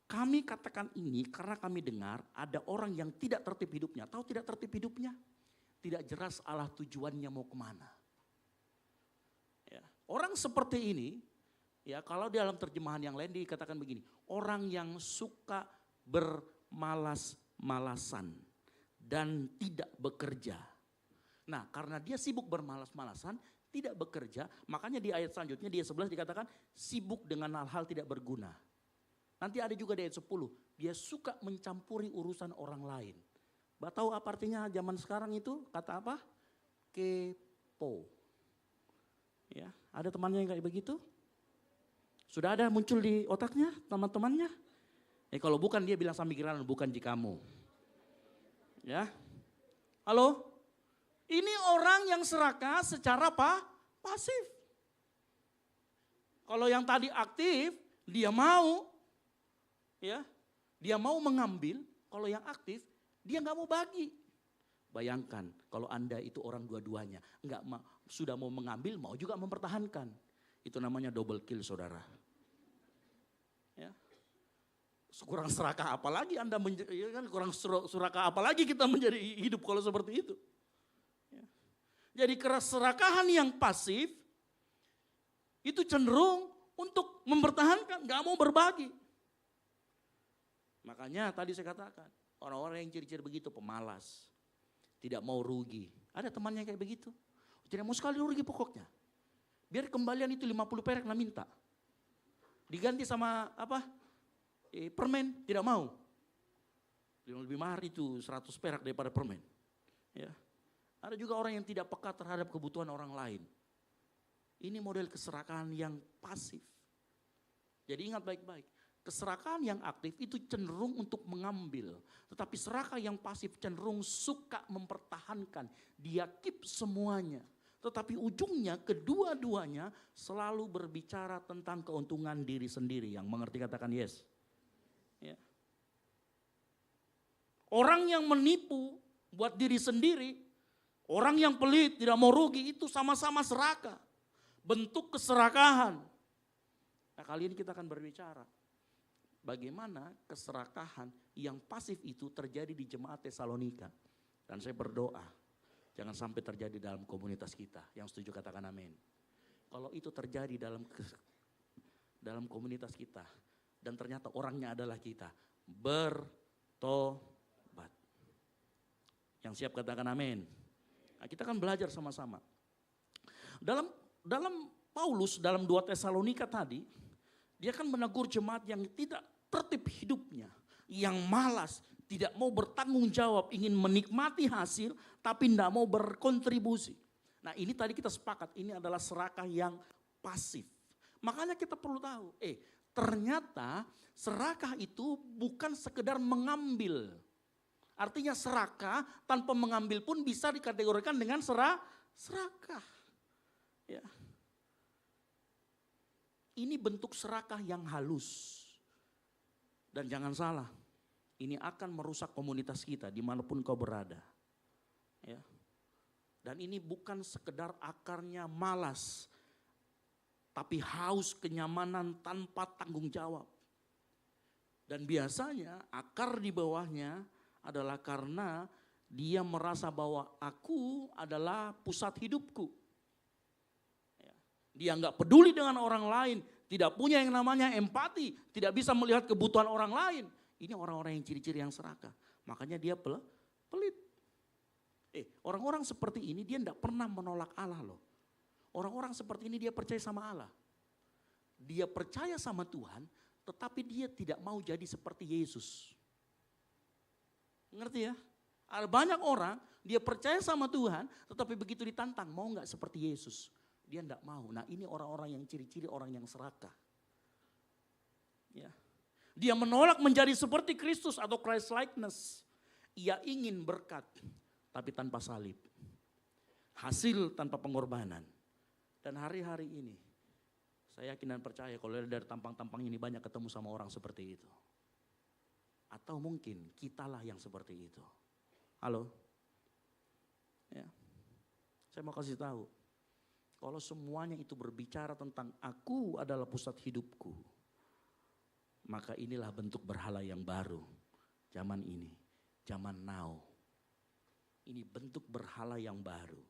Kami katakan ini karena kami dengar ada orang yang tidak tertib hidupnya. Tahu tidak tertib hidupnya? Tidak jelas Allah tujuannya mau kemana. Ya, orang seperti ini, ya kalau di dalam terjemahan yang lain dikatakan begini, orang yang suka bermalas-malasan dan tidak bekerja. Nah, karena dia sibuk bermalas-malasan, tidak bekerja, makanya di ayat selanjutnya di ayat 11 dikatakan sibuk dengan hal-hal tidak berguna. Nanti ada juga di ayat 10, dia suka mencampuri urusan orang lain. Mbak tahu apa artinya zaman sekarang itu? Kata apa? Kepo. Ya, ada temannya yang kayak begitu? Sudah ada muncul di otaknya teman-temannya? Kalau bukan dia bilang sambikiran, bukan jikamu. Ya, halo? Ini orang yang serakah secara pasif. Kalau yang tadi aktif, dia mau, ya, dia mau mengambil. Kalau yang aktif, dia nggak mau bagi. Bayangkan kalau Anda itu orang dua-duanya, sudah mau mengambil, mau juga mempertahankan. Itu namanya double kill, saudara. Ya. Kurang serakah apalagi Anda, ya kan, kurang serakah apalagi kita menjadi hidup kalau seperti itu. Ya. Jadi keserakahan yang pasif itu cenderung untuk mempertahankan, nggak mau berbagi. Makanya tadi saya katakan, orang-orang yang ciri-ciri begitu pemalas, tidak mau rugi. Ada temannya kayak begitu, tidak mau sekali rugi pokoknya. Biar kembalian itu 50 perak lah minta. Diganti sama apa? Permen, tidak mau. Lebih mahal itu 100 perak daripada permen. Ya. Ada juga orang yang tidak peka terhadap kebutuhan orang lain. Ini model keserakahan yang pasif. Jadi ingat baik-baik. Keserakahan yang aktif itu cenderung untuk mengambil. Tetapi serakah yang pasif cenderung suka mempertahankan. Dia keep semuanya. Tetapi ujungnya kedua-duanya selalu berbicara tentang keuntungan diri sendiri. Yang mengerti katakan yes. Ya. Orang yang menipu buat diri sendiri, orang yang pelit tidak mau rugi itu sama-sama serakah. Bentuk keserakahan. Nah, kali ini kita akan berbicara bagaimana keserakahan yang pasif itu terjadi di jemaat Tesalonika. Dan saya berdoa, jangan sampai terjadi dalam komunitas kita. Yang setuju katakan amin. Kalau itu terjadi dalam komunitas kita, dan ternyata orangnya adalah kita, bertobat. Yang siap katakan amin. Nah, kita akan belajar sama-sama. Dalam Paulus, dalam 2 Tesalonika tadi, dia kan menegur jemaat yang tidak tertib hidupnya, yang malas, tidak mau bertanggung jawab, ingin menikmati hasil, tapi tidak mau berkontribusi. Nah ini tadi kita sepakat, ini adalah serakah yang pasif. Makanya kita perlu tahu, ternyata serakah itu bukan sekedar mengambil. Artinya serakah tanpa mengambil pun bisa dikategorikan dengan serakah. Ya. Ini bentuk serakah yang halus. Dan jangan salah, ini akan merusak komunitas kita dimanapun kau berada. Ya. Dan ini bukan sekedar akarnya malas, tapi haus kenyamanan tanpa tanggung jawab. Dan biasanya akar di bawahnya adalah karena dia merasa bahwa aku adalah pusat hidupku. Ya. Dia nggak peduli dengan orang lain, tidak punya yang namanya empati, tidak bisa melihat kebutuhan orang lain. Ini orang-orang yang ciri-ciri yang serakah. Makanya dia pelit. Orang-orang seperti ini dia tidak pernah menolak Allah loh. Orang-orang seperti ini dia percaya sama Allah. Dia percaya sama Tuhan, tetapi dia tidak mau jadi seperti Yesus. Ngerti ya? Ada banyak orang dia percaya sama Tuhan, tetapi begitu ditantang mau nggak seperti Yesus. Dia tidak mau. Nah ini orang-orang yang ciri-ciri orang yang serakah. Ya. Dia menolak menjadi seperti Kristus atau Christ likeness. Ia ingin berkat tapi tanpa salib. Hasil tanpa pengorbanan. Dan hari-hari ini saya yakin dan percaya kalau dari tampang-tampang ini banyak ketemu sama orang seperti itu. Atau mungkin kitalah yang seperti itu. Halo? Ya. Saya mau kasih tahu. Kalau semuanya itu berbicara tentang aku adalah pusat hidupku. Maka inilah bentuk berhala yang baru. Zaman ini, zaman now. Ini bentuk berhala yang baru.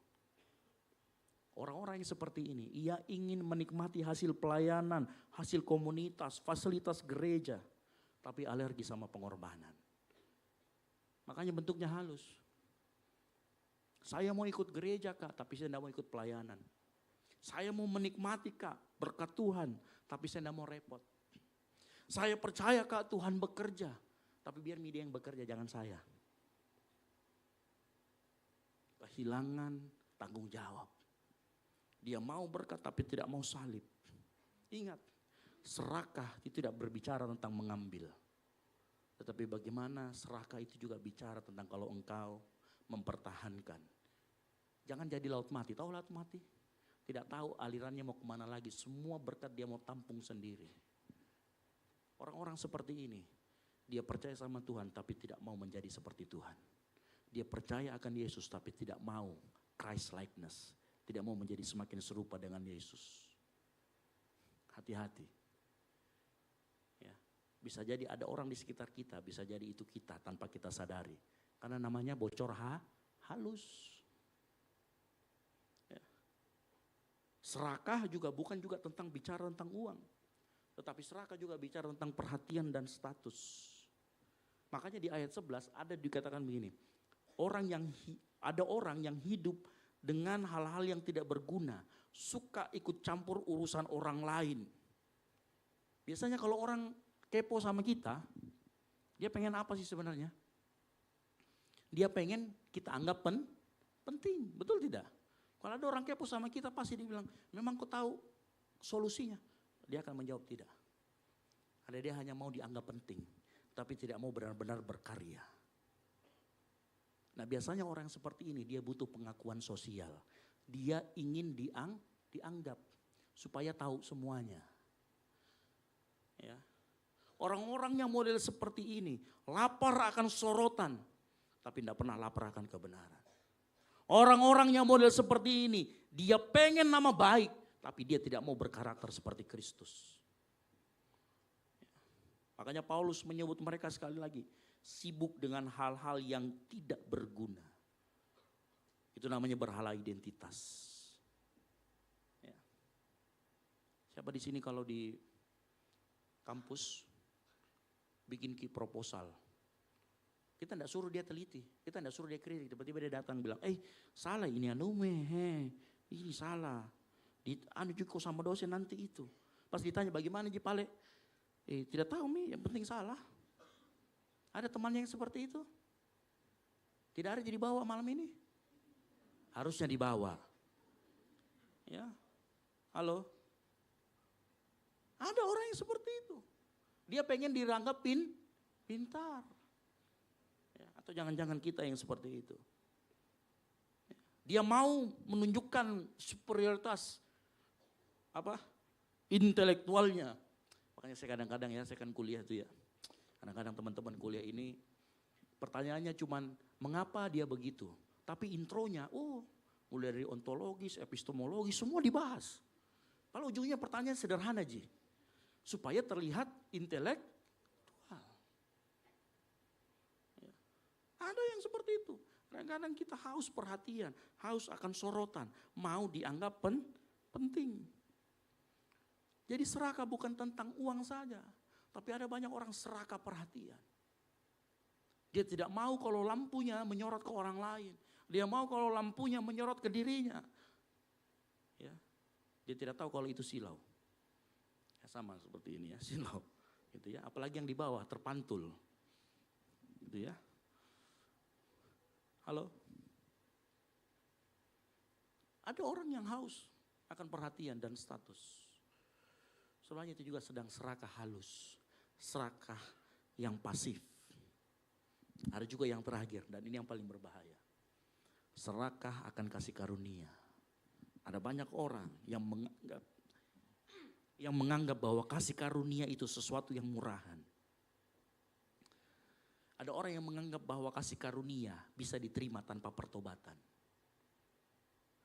Orang-orang yang seperti ini, ia ingin menikmati hasil pelayanan, hasil komunitas, fasilitas gereja. Tapi alergi sama pengorbanan. Makanya bentuknya halus. Saya mau ikut gereja Kak, tapi saya tidak mau ikut pelayanan. Saya mau menikmati Kak, berkat Tuhan, tapi saya tidak mau repot. Saya percaya Kak Tuhan bekerja, tapi biar media yang bekerja, jangan saya. Kehilangan tanggung jawab. Dia mau berkat tapi tidak mau salib. Ingat, serakah itu tidak berbicara tentang mengambil. Tetapi bagaimana serakah itu juga bicara tentang kalau engkau mempertahankan. Jangan jadi laut mati, tahu laut mati? Tidak tahu alirannya mau kemana lagi, semua berkat dia mau tampung sendiri. Orang-orang seperti ini, dia percaya sama Tuhan tapi tidak mau menjadi seperti Tuhan. Dia percaya akan Yesus tapi tidak mau Christ likeness. Tidak mau menjadi semakin serupa dengan Yesus. Hati-hati. Ya, bisa jadi ada orang di sekitar kita, bisa jadi itu kita tanpa kita sadari. Karena namanya bocor halus. Ya. Serakah juga bukan juga tentang bicara tentang uang. Tetapi serakah juga bicara tentang perhatian dan status. Makanya di ayat 11 ada dikatakan begini. Ada orang yang hidup dengan hal-hal yang tidak berguna, suka ikut campur urusan orang lain. Biasanya kalau orang kepo sama kita, dia pengen apa sih sebenarnya? Dia pengen kita anggap penting, betul tidak? Kalau ada orang kepo sama kita pasti dia bilang, memang kau tahu solusinya? Dia akan menjawab tidak. Karena dia hanya mau dianggap penting, tapi tidak mau benar-benar berkarya. Nah biasanya orang seperti ini dia butuh pengakuan sosial. Dia ingin dianggap supaya tahu semuanya. Ya. Orang-orang yang model seperti ini lapar akan sorotan tapi tidak pernah lapar akan kebenaran. Orang-orang yang model seperti ini dia pengen nama baik tapi dia tidak mau berkarakter seperti Kristus. Makanya Paulus menyebut mereka sekali lagi, sibuk dengan hal-hal yang tidak berguna. Itu namanya berhala identitas. Ya. Siapa di sini kalau di kampus bikin proposal, kita tidak suruh dia teliti, kita tidak suruh dia kritik, tiba-tiba dia datang bilang, salah ini ini salah. Anu juga sama dosen nanti itu. Pas ditanya bagaimana Jipale, tidak tahu yang penting salah. Ada temannya yang seperti itu? Tidak ada jadi bawa malam ini? Harusnya dibawa. Ya, halo? Ada orang yang seperti itu. Dia pengen dianggap pintar. Ya, atau jangan-jangan kita yang seperti itu. Dia mau menunjukkan superioritas intelektualnya. Makanya saya kadang-kadang saya kan kuliah itu ya. Kadang-kadang teman-teman kuliah ini pertanyaannya cuman mengapa dia begitu. Tapi intronya, mulai dari ontologis, epistemologis, semua dibahas. Kalau ujungnya pertanyaan sederhana Ji. Supaya terlihat intelektual. Ya. Ada yang seperti itu. Kadang-kadang kita haus perhatian, haus akan sorotan, mau dianggap penting. Jadi serakah bukan tentang uang saja, tapi ada banyak orang serakah perhatian. Dia tidak mau kalau lampunya menyorot ke orang lain. Dia mau kalau lampunya menyorot ke dirinya. Ya. Dia tidak tahu kalau itu silau. Ya, sama seperti ini ya, silau. Gitu ya. Apalagi yang di bawah terpantul. Gitu ya. Halo? Ada orang yang haus akan perhatian dan status. Sebenarnya itu juga sedang serakah halus, serakah yang pasif. Ada juga yang terakhir dan ini yang paling berbahaya. Serakah akan kasih karunia. Ada banyak orang yang menganggap bahwa kasih karunia itu sesuatu yang murahan. Ada orang yang menganggap bahwa kasih karunia bisa diterima tanpa pertobatan.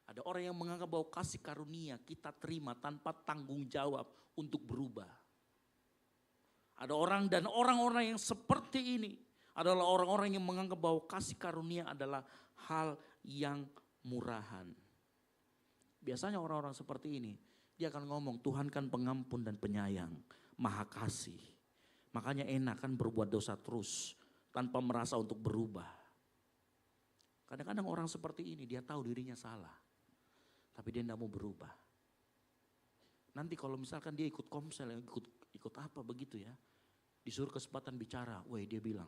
Ada orang yang menganggap bahwa kasih karunia kita terima tanpa tanggung jawab untuk berubah. Ada orang dan orang-orang yang seperti ini adalah orang-orang yang menganggap bahwa kasih karunia adalah hal yang murahan. Biasanya orang-orang seperti ini, dia akan ngomong, Tuhan kan pengampun dan penyayang, maha kasih. Makanya enak kan berbuat dosa terus, tanpa merasa untuk berubah. Kadang-kadang orang seperti ini, dia tahu dirinya salah, tapi dia tidak mau berubah. Nanti kalau misalkan dia ikut komsel, ikut apa begitu ya, disuruh kesempatan bicara, dia bilang,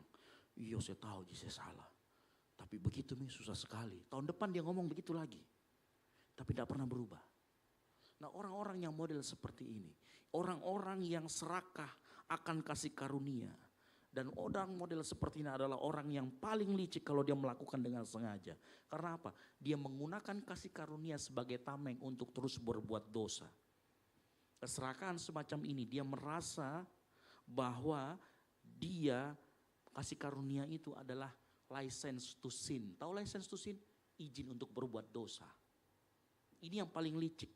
iya saya tahu saya salah. Tapi begitu susah sekali. Tahun depan dia ngomong begitu lagi. Tapi tidak pernah berubah. Nah orang-orang yang model seperti ini. Orang-orang yang serakah akan kasih karunia. Dan orang model seperti ini adalah orang yang paling licik kalau dia melakukan dengan sengaja. Karena apa? Dia menggunakan kasih karunia sebagai tameng untuk terus berbuat dosa. Keserakahan semacam ini dia merasa bahwa dia kasih karunia itu adalah license to sin. Tahu license to sin? Izin untuk berbuat dosa. Ini yang paling licik.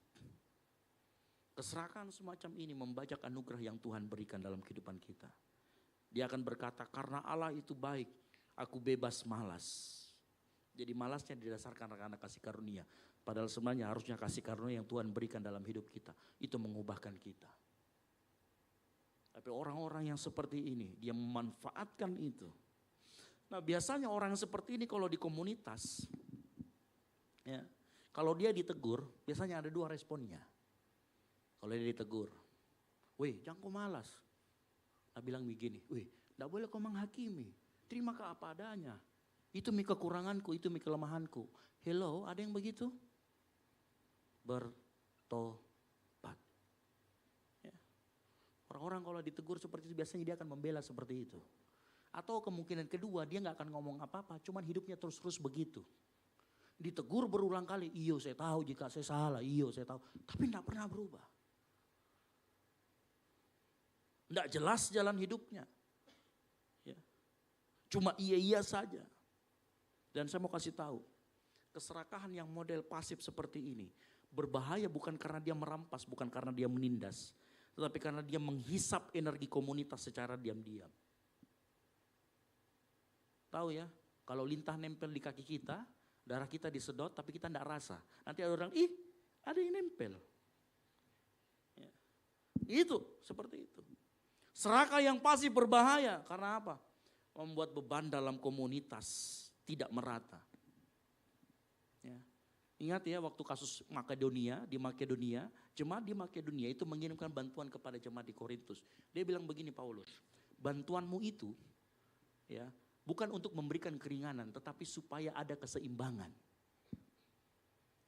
Keserakahan semacam ini membajak anugerah yang Tuhan berikan dalam kehidupan kita. Dia akan berkata, karena Allah itu baik, aku bebas malas. Jadi malasnya didasarkan karena kasih karunia. Padahal sebenarnya harusnya kasih karunia yang Tuhan berikan dalam hidup kita. Itu mengubahkan kita. Tapi orang-orang yang seperti ini, dia memanfaatkan itu. Nah biasanya orang seperti ini kalau di komunitas, ya, kalau dia ditegur, biasanya ada dua responnya. Kalau dia ditegur, jangan kau malas. Dia bilang begini, tidak boleh kau menghakimi, terima ke apa adanya. Itu kekuranganku, itu kelemahanku. Hello, ada yang begitu? Bertobat. Ya. Orang-orang kalau ditegur seperti itu biasanya dia akan membela seperti itu. Atau kemungkinan kedua dia nggak akan ngomong apa-apa, cuman hidupnya terus-terus begitu. Ditegur berulang kali, iyo saya tahu jika saya salah, iyo saya tahu. Tapi tidak pernah berubah. Tidak jelas jalan hidupnya. Ya. Cuma iya saja. Dan saya mau kasih tahu, keserakahan yang model pasif seperti ini berbahaya bukan karena dia merampas, bukan karena dia menindas. Tetapi karena dia menghisap energi komunitas secara diam-diam. Tahu ya, kalau lintah nempel di kaki kita, darah kita disedot tapi kita tidak rasa. Nanti ada orang, ada yang nempel. Ya. Itu, seperti itu. Serakah yang pasif berbahaya, karena apa? Membuat beban dalam komunitas tidak merata. Ya. Ingat ya waktu kasus Makedonia, di Makedonia, jemaat di Makedonia itu mengirimkan bantuan kepada jemaat di Korintus. Dia bilang begini Paulus, bantuanmu itu ya bukan untuk memberikan keringanan, tetapi supaya ada keseimbangan.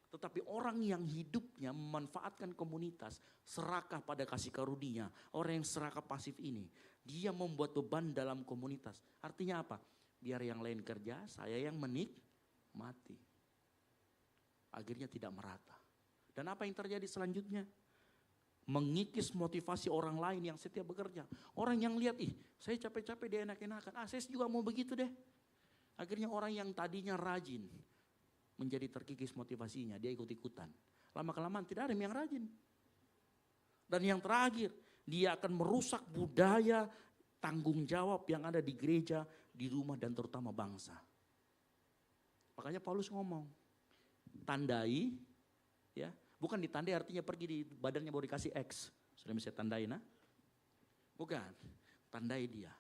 Tetapi orang yang hidupnya memanfaatkan komunitas, serakah pada kasih karunia, orang yang serakah pasif ini, dia membuat beban dalam komunitas. Artinya apa? Biar yang lain kerja, saya yang menikmati. Akhirnya tidak merata. Dan apa yang terjadi selanjutnya? Mengikis motivasi orang lain yang setia bekerja. Orang yang lihat, saya capek-capek dia enak-enakan. Saya juga mau begitu deh. Akhirnya orang yang tadinya rajin menjadi terkikis motivasinya, dia ikut-ikutan. Lama-kelamaan tidak ada yang rajin. Dan yang terakhir, dia akan merusak budaya tanggung jawab yang ada di gereja, di rumah dan terutama bangsa. Makanya Paulus ngomong, tandai, ya, bukan ditandai artinya pergi di badannya baru dikasih X. Sudah bisa tandai, nah? Bukan, tandai dia.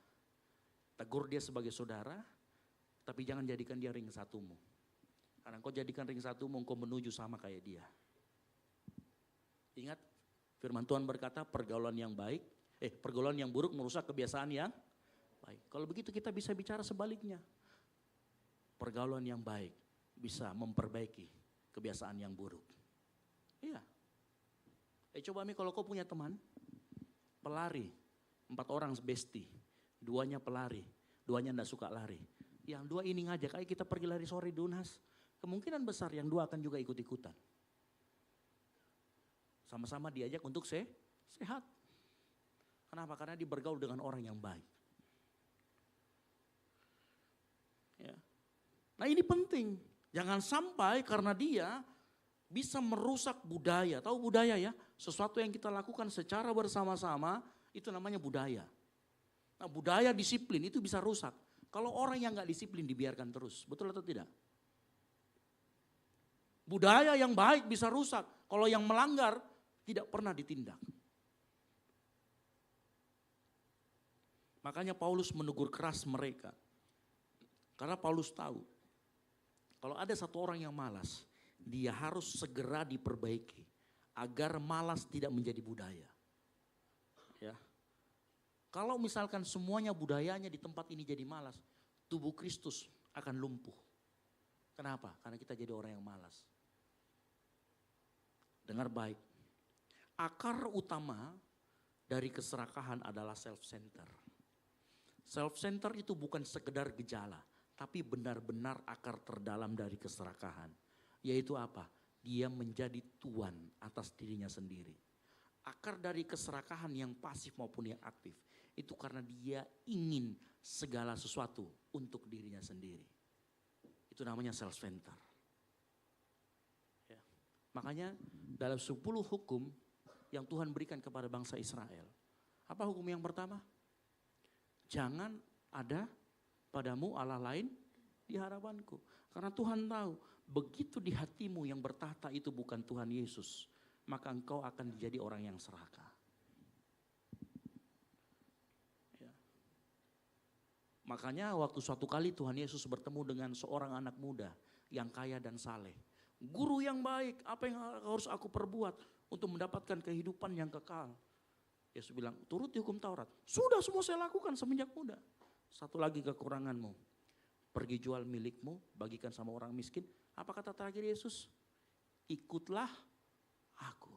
Tegur dia sebagai saudara, tapi jangan jadikan dia ring satumu. Karena kau jadikan ring satumu, kau menuju sama kayak dia. Ingat, firman Tuhan berkata pergaulan yang baik, pergaulan yang buruk merusak kebiasaan yang baik. Kalau begitu kita bisa bicara sebaliknya. Pergaulan yang baik bisa memperbaiki kebiasaan yang buruk. Iya. Coba kalau kau punya teman, pelari, 4 orang bestie, 2-nya pelari, 2-nya enggak suka lari. Yang 2 ini ngajak, ayo kita pergi lari sore di Unhas. Kemungkinan besar yang 2 akan juga ikut-ikutan. Sama-sama diajak untuk sehat. Kenapa? Karena dia bergaul dengan orang yang baik. Ya. Nah ini penting. Jangan sampai karena dia bisa merusak budaya. Tahu budaya ya? Sesuatu yang kita lakukan secara bersama-sama itu namanya budaya. Nah, budaya disiplin itu bisa rusak. Kalau orang yang nggak disiplin dibiarkan terus, betul atau tidak? Budaya yang baik bisa rusak. Kalau yang melanggar tidak pernah ditindak. Makanya Paulus menegur keras mereka. Karena Paulus tahu, kalau ada satu orang yang malas, dia harus segera diperbaiki. Agar malas tidak menjadi budaya. Ya. Kalau misalkan semuanya budayanya di tempat ini jadi malas, tubuh Kristus akan lumpuh. Kenapa? Karena kita jadi orang yang malas. Dengar baik, akar utama dari keserakahan adalah self-center. Self-center itu bukan sekedar gejala, tapi benar-benar akar terdalam dari keserakahan. Yaitu apa? Dia menjadi tuan atas dirinya sendiri. Akar dari keserakahan yang pasif maupun yang aktif, itu karena dia ingin segala sesuatu untuk dirinya sendiri. Itu namanya self-center. Ya. Makanya dalam 10 hukum yang Tuhan berikan kepada bangsa Israel. Apa hukum yang pertama? Jangan ada padamu Allah lain di hadapanku. Karena Tuhan tahu, begitu di hatimu yang bertahta itu bukan Tuhan Yesus, maka engkau akan menjadi orang yang serakah. Ya. Makanya waktu suatu kali Tuhan Yesus bertemu dengan seorang anak muda yang kaya dan saleh. Guru yang baik, apa yang harus aku perbuat untuk mendapatkan kehidupan yang kekal? Yesus bilang, turuti hukum Taurat. Sudah semua saya lakukan semenjak muda. Satu lagi kekuranganmu. Pergi jual milikmu, bagikan sama orang miskin. Apa kata terakhir Yesus? Ikutlah aku.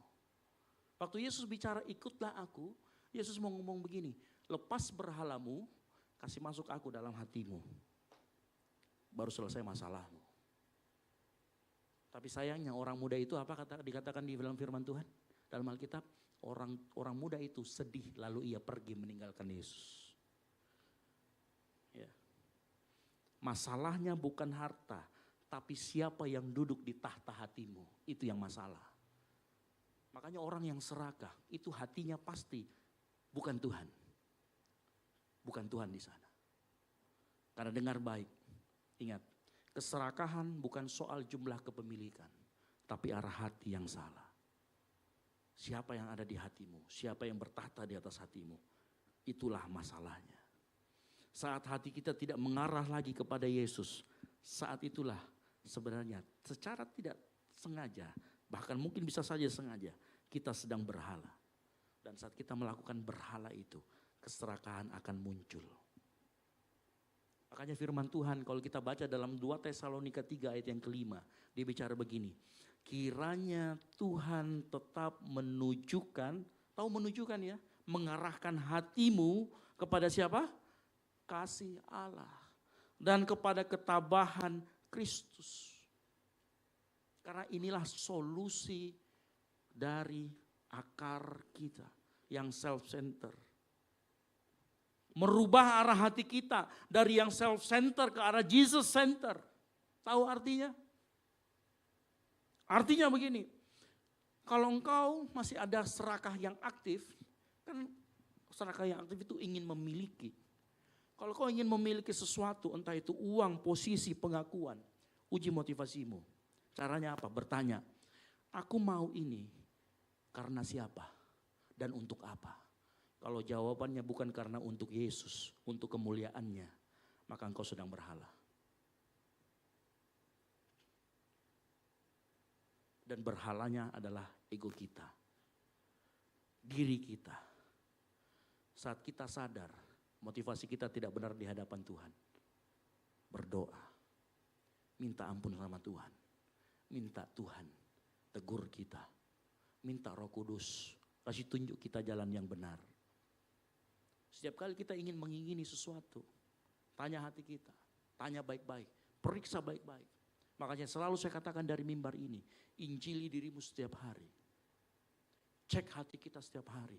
Waktu Yesus bicara ikutlah aku, Yesus mau ngomong begini, lepas berhalamu, kasih masuk aku dalam hatimu. Baru selesai masalahmu. Tapi sayangnya orang muda itu apa dikatakan di dalam firman Tuhan? Dalam Alkitab, orang muda itu sedih lalu ia pergi meninggalkan Yesus. Ya. Masalahnya bukan harta, tapi siapa yang duduk di tahta hatimu, itu yang masalah. Makanya orang yang serakah, itu hatinya pasti bukan Tuhan. Bukan Tuhan di sana. Karena dengar baik, ingat, keserakahan bukan soal jumlah kepemilikan, tapi arah hati yang salah. Siapa yang ada di hatimu, siapa yang bertahta di atas hatimu, itulah masalahnya. Saat hati kita tidak mengarah lagi kepada Yesus, saat itulah sebenarnya secara tidak sengaja, bahkan mungkin bisa saja sengaja, kita sedang berhala. Dan saat kita melakukan berhala itu, keserakahan akan muncul. Makanya firman Tuhan kalau kita baca dalam 2 Tesalonika 3 ayat yang kelima, dia bicara begini, kiranya Tuhan tetap menunjukkan, tahu menunjukkan ya, mengarahkan hatimu kepada siapa? Kasih Allah dan kepada ketabahan Kristus. Karena inilah solusi dari akar kita yang self-center. Merubah arah hati kita dari yang self-center ke arah Jesus-center. Tahu artinya? Artinya begini, kalau engkau masih ada serakah yang aktif, kan serakah yang aktif itu ingin memiliki. Kalau kau ingin memiliki sesuatu, entah itu uang, posisi, pengakuan, uji motivasimu. Caranya apa? Bertanya, aku mau ini karena siapa dan untuk apa? Kalau jawabannya bukan karena untuk Yesus, untuk kemuliaannya, maka engkau sedang berhala. Dan berhalanya adalah ego kita, diri kita. Saat kita sadar, motivasi kita tidak benar di hadapan Tuhan. Berdoa, minta ampun sama Tuhan, minta Tuhan tegur kita, minta Roh Kudus kasih tunjuk kita jalan yang benar. Setiap kali kita ingin mengingini sesuatu, tanya hati kita, tanya baik-baik, periksa baik-baik. Makanya selalu saya katakan dari mimbar ini, injili dirimu setiap hari. Cek hati kita setiap hari.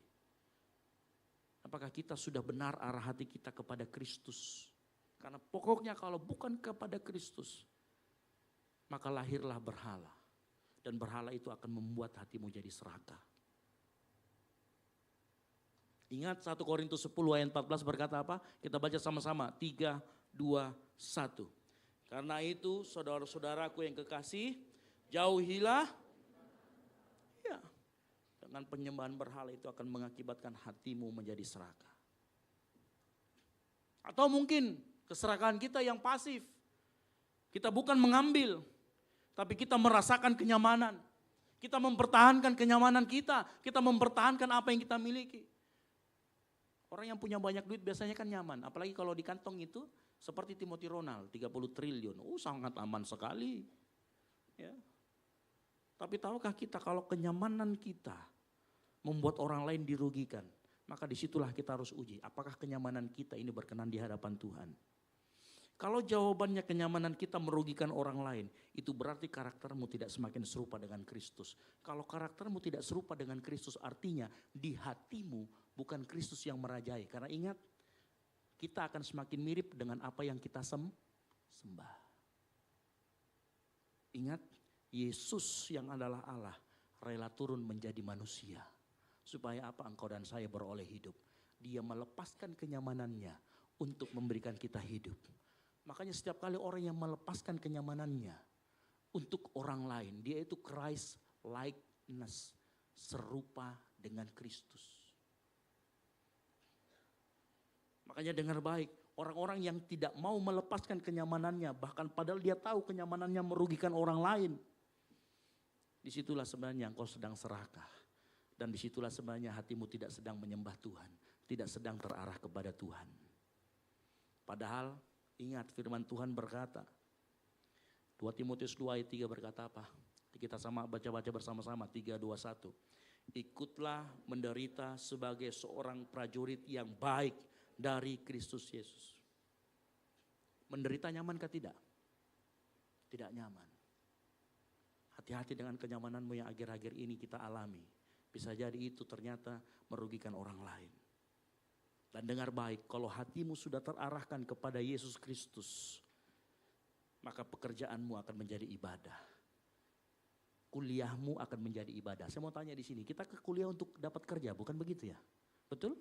Apakah kita sudah benar arah hati kita kepada Kristus? Karena pokoknya kalau bukan kepada Kristus, maka lahirlah berhala. Dan berhala itu akan membuat hatimu jadi serakah. Ingat 1 Korintus 10 ayat 14 berkata apa? Kita baca sama-sama. 3, 2, 1. Karena itu saudara-saudaraku yang kekasih, jauhilah. Ya, dengan penyembahan berhala itu akan mengakibatkan hatimu menjadi serakah. Atau mungkin keserakahan kita yang pasif. Kita bukan mengambil, tapi kita merasakan kenyamanan. Kita mempertahankan kenyamanan kita. Kita mempertahankan apa yang kita miliki. Orang yang punya banyak duit biasanya kan nyaman. Apalagi kalau di kantong itu seperti Timothy Ronald, 30 triliun. Sangat aman sekali. Ya. Tapi tahukah kita kalau kenyamanan kita membuat orang lain dirugikan. Maka disitulah kita harus uji. Apakah kenyamanan kita ini berkenan di hadapan Tuhan. Kalau jawabannya kenyamanan kita merugikan orang lain, itu berarti karaktermu tidak semakin serupa dengan Kristus. Kalau karaktermu tidak serupa dengan Kristus, artinya di hatimu bukan Kristus yang merajai. Karena ingat, kita akan semakin mirip dengan apa yang kita sembah. Ingat, Yesus yang adalah Allah rela turun menjadi manusia. Supaya apa? Engkau dan saya beroleh hidup. Dia melepaskan kenyamanannya untuk memberikan kita hidup. Makanya setiap kali orang yang melepaskan kenyamanannya untuk orang lain, dia itu Christ likeness, serupa dengan Kristus. Makanya dengar baik, orang-orang yang tidak mau melepaskan kenyamanannya, bahkan padahal dia tahu kenyamanannya merugikan orang lain. Disitulah sebenarnya engkau sedang serakah. Dan disitulah sebenarnya hatimu tidak sedang menyembah Tuhan, tidak sedang terarah kepada Tuhan. Padahal ingat firman Tuhan berkata, 2 Timotius 2 ayat 3 berkata apa? Kita sama baca-baca bersama-sama, 3, 2, 1. Ikutlah menderita sebagai seorang prajurit yang baik dari Kristus Yesus. Menderita nyaman kah tidak? Tidak nyaman. Hati-hati dengan kenyamananmu yang akhir-akhir ini kita alami. Bisa jadi itu ternyata merugikan orang lain. Dan dengar baik, kalau hatimu sudah terarahkan kepada Yesus Kristus, maka pekerjaanmu akan menjadi ibadah. Kuliahmu akan menjadi ibadah. Saya mau tanya di sini, kita ke kuliah untuk dapat kerja, bukan begitu ya? Betul?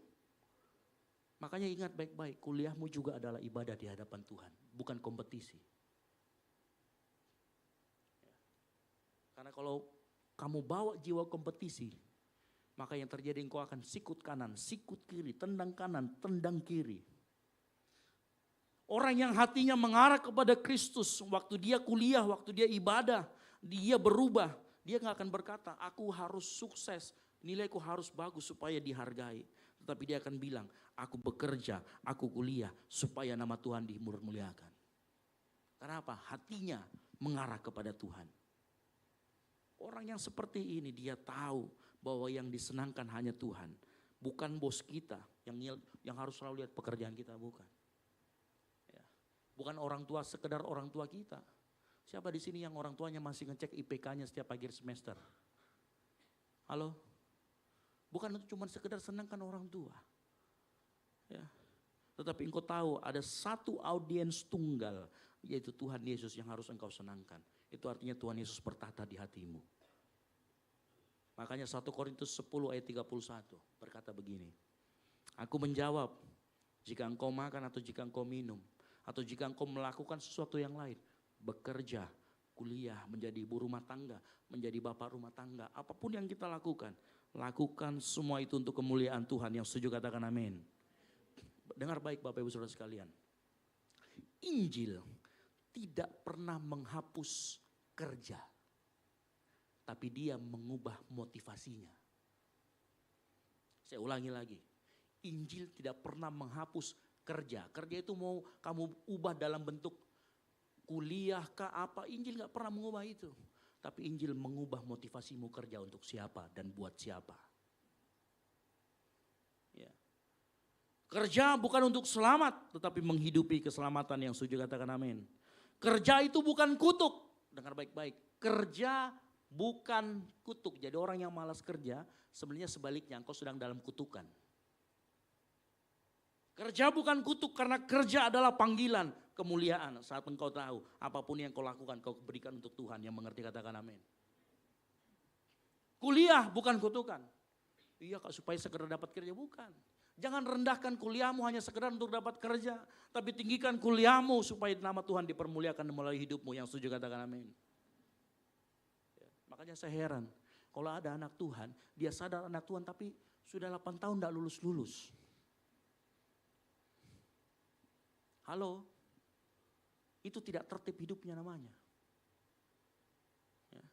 Makanya ingat baik-baik, kuliahmu juga adalah ibadah di hadapan Tuhan, bukan kompetisi. Karena kalau kamu bawa jiwa kompetisi, maka yang terjadi engkau akan sikut kanan, sikut kiri, tendang kanan, tendang kiri. Orang yang hatinya mengarah kepada Kristus, waktu dia kuliah, waktu dia ibadah, dia berubah. Dia gak akan berkata, aku harus sukses, nilaiku harus bagus supaya dihargai. Tetapi dia akan bilang, aku bekerja, aku kuliah, supaya nama Tuhan dimuliakan. Karena apa? Hatinya mengarah kepada Tuhan. Orang yang seperti ini dia tahu bahwa yang disenangkan hanya Tuhan. Bukan bos kita yang harus selalu lihat pekerjaan kita, bukan. Ya. Bukan orang tua, sekedar orang tua kita. Siapa di sini yang orang tuanya masih ngecek IPK-nya setiap akhir semester? Halo? Bukan itu cuma sekedar senangkan orang tua. Ya. Tetapi engkau tahu ada satu audiens tunggal, yaitu Tuhan Yesus yang harus engkau senangkan. Itu artinya Tuhan Yesus bertata di hatimu. Makanya 1 Korintus 10 ayat 31 berkata begini. Aku menjawab, jika engkau makan atau jika engkau minum, atau jika engkau melakukan sesuatu yang lain, bekerja, kuliah, menjadi ibu rumah tangga, menjadi bapak rumah tangga, apapun yang kita lakukan, lakukan semua itu untuk kemuliaan Tuhan. Yang setuju katakan amin. Dengar baik Bapak Ibu Saudara sekalian. Injil tidak pernah menghapus kerja. Tapi dia mengubah motivasinya. Saya ulangi lagi. Injil tidak pernah menghapus kerja. Kerja itu mau kamu ubah dalam bentuk kuliah kah apa. Injil gak pernah mengubah itu. Tapi Injil mengubah motivasimu kerja untuk siapa dan buat siapa. Ya. Kerja bukan untuk selamat, tetapi menghidupi keselamatan. Yang setuju katakan amin. Kerja itu bukan kutuk. Dengar baik-baik. Kerja bukan kutuk. Jadi orang yang malas kerja sebenarnya sebaliknya engkau sedang dalam kutukan. Kerja bukan kutuk karena kerja adalah panggilan kemuliaan. Saat engkau tahu apapun yang kau lakukan kau berikan untuk Tuhan. Yang mengerti katakan amin. Kuliah bukan kutukan. Iya kak supaya segera dapat kerja, bukan. Jangan rendahkan kuliahmu hanya sekedar untuk dapat kerja. Tapi tinggikan kuliahmu supaya nama Tuhan dipermuliakan melalui hidupmu. Yang setuju katakan amin. Ya, makanya saya heran. Kalau ada anak Tuhan, dia sadar anak Tuhan tapi sudah 8 tahun tidak lulus-lulus. Halo, itu tidak tertib hidupnya namanya. Ya.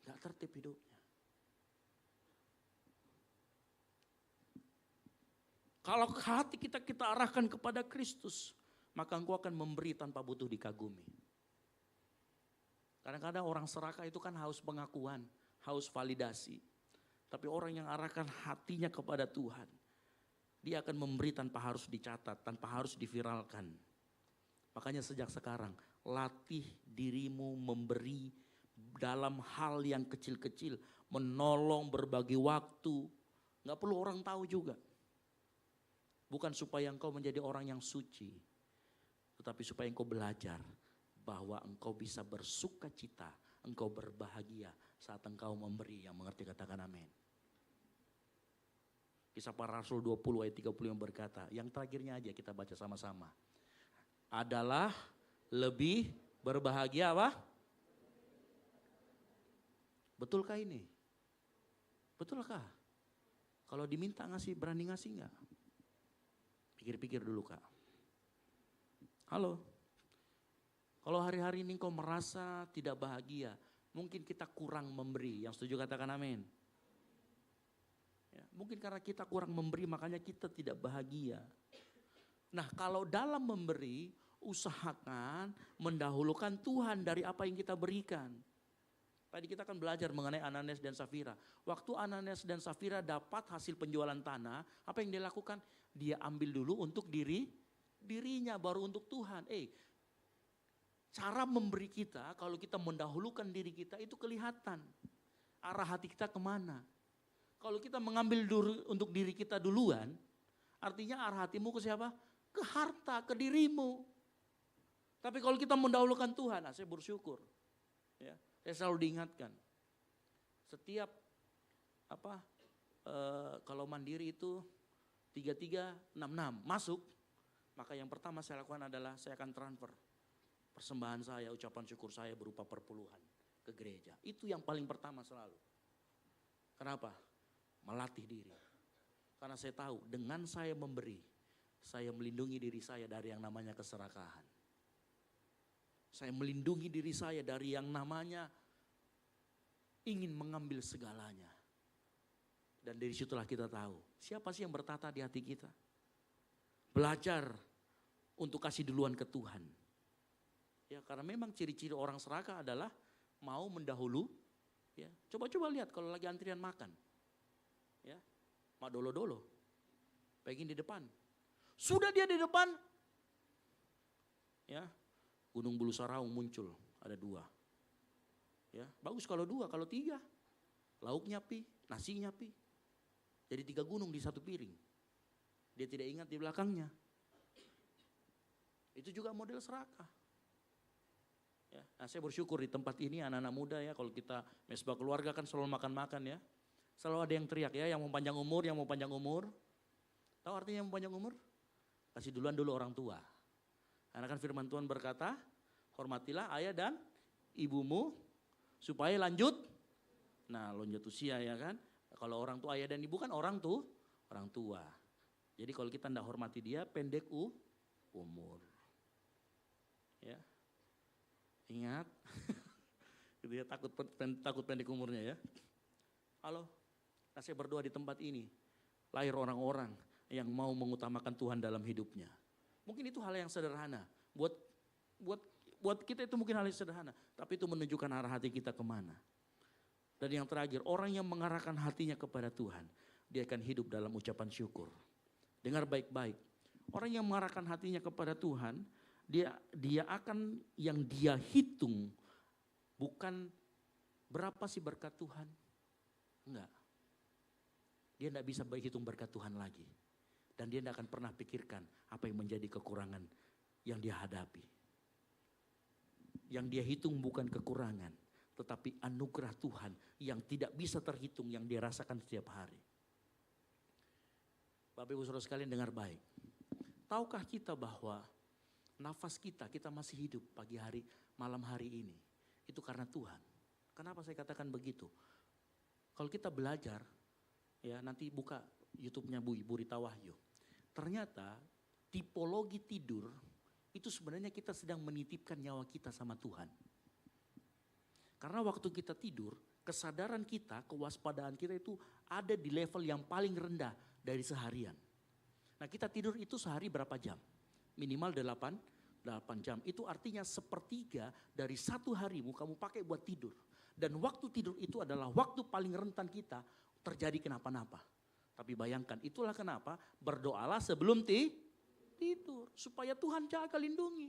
Tidak tertib hidupnya. Kalau hati kita arahkan kepada Kristus, maka engkau akan memberi tanpa butuh dikagumi. Kadang-kadang orang serakah itu kan haus pengakuan, haus validasi. Tapi orang yang arahkan hatinya kepada Tuhan, dia akan memberi tanpa harus dicatat, tanpa harus diviralkan. Makanya sejak sekarang, latih dirimu memberi dalam hal yang kecil-kecil. Menolong, berbagi waktu. Gak perlu orang tahu juga. Bukan supaya engkau menjadi orang yang suci, tetapi supaya engkau belajar bahwa engkau bisa bersuka cita, engkau berbahagia saat engkau memberi. Yang mengerti katakan amin. Kisah Para Rasul 20 ayat 30 yang berkata, yang terakhirnya aja kita baca sama-sama. Adalah lebih berbahagia apa? Betulkah ini? Betulkah? Kalau diminta ngasih, berani ngasih enggak? Pikir-pikir dulu Kak. Halo? Kalau hari-hari ini kau merasa tidak bahagia, mungkin kita kurang memberi. Yang setuju katakan amin. Ya, mungkin karena kita kurang memberi makanya kita tidak bahagia. Nah kalau dalam memberi, usahakan mendahulukan Tuhan dari apa yang kita berikan. Tadi kita akan belajar mengenai Ananias dan Safira. Waktu Ananias dan Safira dapat hasil penjualan tanah, apa yang dia lakukan? Dia ambil dulu untuk dirinya, baru untuk Tuhan. Cara memberi kita, kalau kita mendahulukan diri kita itu kelihatan. Arah hati kita kemana. Kalau kita mengambil untuk diri kita duluan, artinya arah hatimu ke siapa? Ke harta, ke dirimu. Tapi kalau kita mendahulukan Tuhan, saya bersyukur. Ya, saya selalu diingatkan. Setiap kalau mandiri itu 3366 masuk, maka yang pertama saya lakukan adalah saya akan transfer persembahan saya, ucapan syukur saya berupa perpuluhan ke gereja. Itu yang paling pertama selalu. Kenapa? Melatih diri. Karena saya tahu dengan saya memberi, saya melindungi diri saya dari yang namanya keserakahan. Saya melindungi diri saya dari yang namanya ingin mengambil segalanya. Dan dari situlah kita tahu, siapa sih yang bertata di hati kita? Belajar untuk kasih duluan ke Tuhan. Ya, karena memang ciri-ciri orang serakah adalah mau mendahulu. Ya, coba-coba lihat kalau lagi antrian makan. Ya, mak dolo-dolo, pengen di depan. Sudah dia di depan, ya, Gunung Bulu Saraung muncul, ada 2. Ya, bagus kalau 2, kalau 3, lauknya pi, nasinya pi. Jadi 3 gunung di satu piring. Dia tidak ingat di belakangnya. Itu juga model serakah. Ya, nah saya bersyukur di tempat ini anak-anak muda ya, kalau kita mesbah keluarga kan selalu makan-makan ya. Selalu ada yang teriak ya, yang mau panjang umur. Tahu artinya yang mau panjang umur? Kasih duluan dulu orang tua. Karena kan firman Tuhan berkata, hormatilah ayah dan ibumu supaya lanjut. Nah lanjut usia ya kan. Kalau orang tua ayah dan ibu kan orang tua. Jadi kalau kita tidak hormati dia, pendek umur. Ya. Ingat, gitu ya, takut pendek umurnya ya. Halo, nah saya berdoa di tempat ini, lahir orang-orang yang mau mengutamakan Tuhan dalam hidupnya. Mungkin itu hal yang sederhana, buat kita itu mungkin hal yang sederhana, tapi itu menunjukkan arah hati kita kemana. Dan yang terakhir, orang yang mengarahkan hatinya kepada Tuhan, dia akan hidup dalam ucapan syukur. Dengar baik-baik, orang yang mengarahkan hatinya kepada Tuhan, dia akan yang dia hitung bukan berapa sih berkat Tuhan. Enggak. Dia tidak bisa berhitung berkat Tuhan lagi. Dan dia tidak akan pernah pikirkan apa yang menjadi kekurangan yang dia hadapi. Yang dia hitung bukan kekurangan, tetapi anugerah Tuhan yang tidak bisa terhitung yang dia rasakan setiap hari. Bapak Ibu Saudara sekalian dengar baik. Tahukah kita bahwa nafas kita masih hidup pagi hari, malam hari ini. Itu karena Tuhan. Kenapa saya katakan begitu? Kalau kita belajar, ya nanti buka YouTube-nya Bu Rita Wahyu. Ternyata tipologi tidur itu sebenarnya kita sedang menitipkan nyawa kita sama Tuhan. Karena waktu kita tidur, kesadaran kita, kewaspadaan kita itu ada di level yang paling rendah dari seharian. Nah kita tidur itu sehari berapa jam? Minimal 8 jam. Itu artinya sepertiga dari satu harimu kamu pakai buat tidur. Dan waktu tidur itu adalah waktu paling rentan kita terjadi kenapa-napa. Tapi bayangkan, itulah kenapa berdoalah sebelum tidur. Supaya Tuhan jaga lindungi.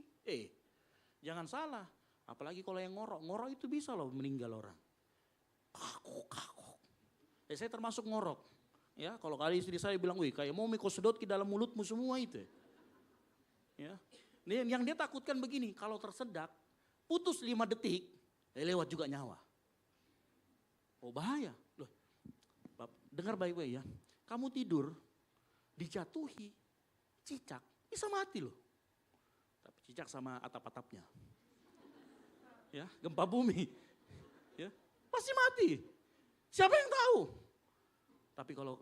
Jangan salah. Apalagi kalau yang ngorok itu bisa loh meninggal orang. Kakuk. Saya termasuk ngorok. Ya, kalau kali istri saya bilang, wih kayak mau kau sedot ke dalam mulutmu semua itu. Ya. Nih, yang dia takutkan begini, kalau tersedak, putus 5 detik, lewat juga nyawa. Oh bahaya. Loh, dengar baik-baik ya. Kamu tidur, dijatuhi, cicak, bisa mati loh. Tapi cicak sama atap-atapnya. Ya, gempa bumi. Ya, pasti mati. Siapa yang tahu? Tapi kalau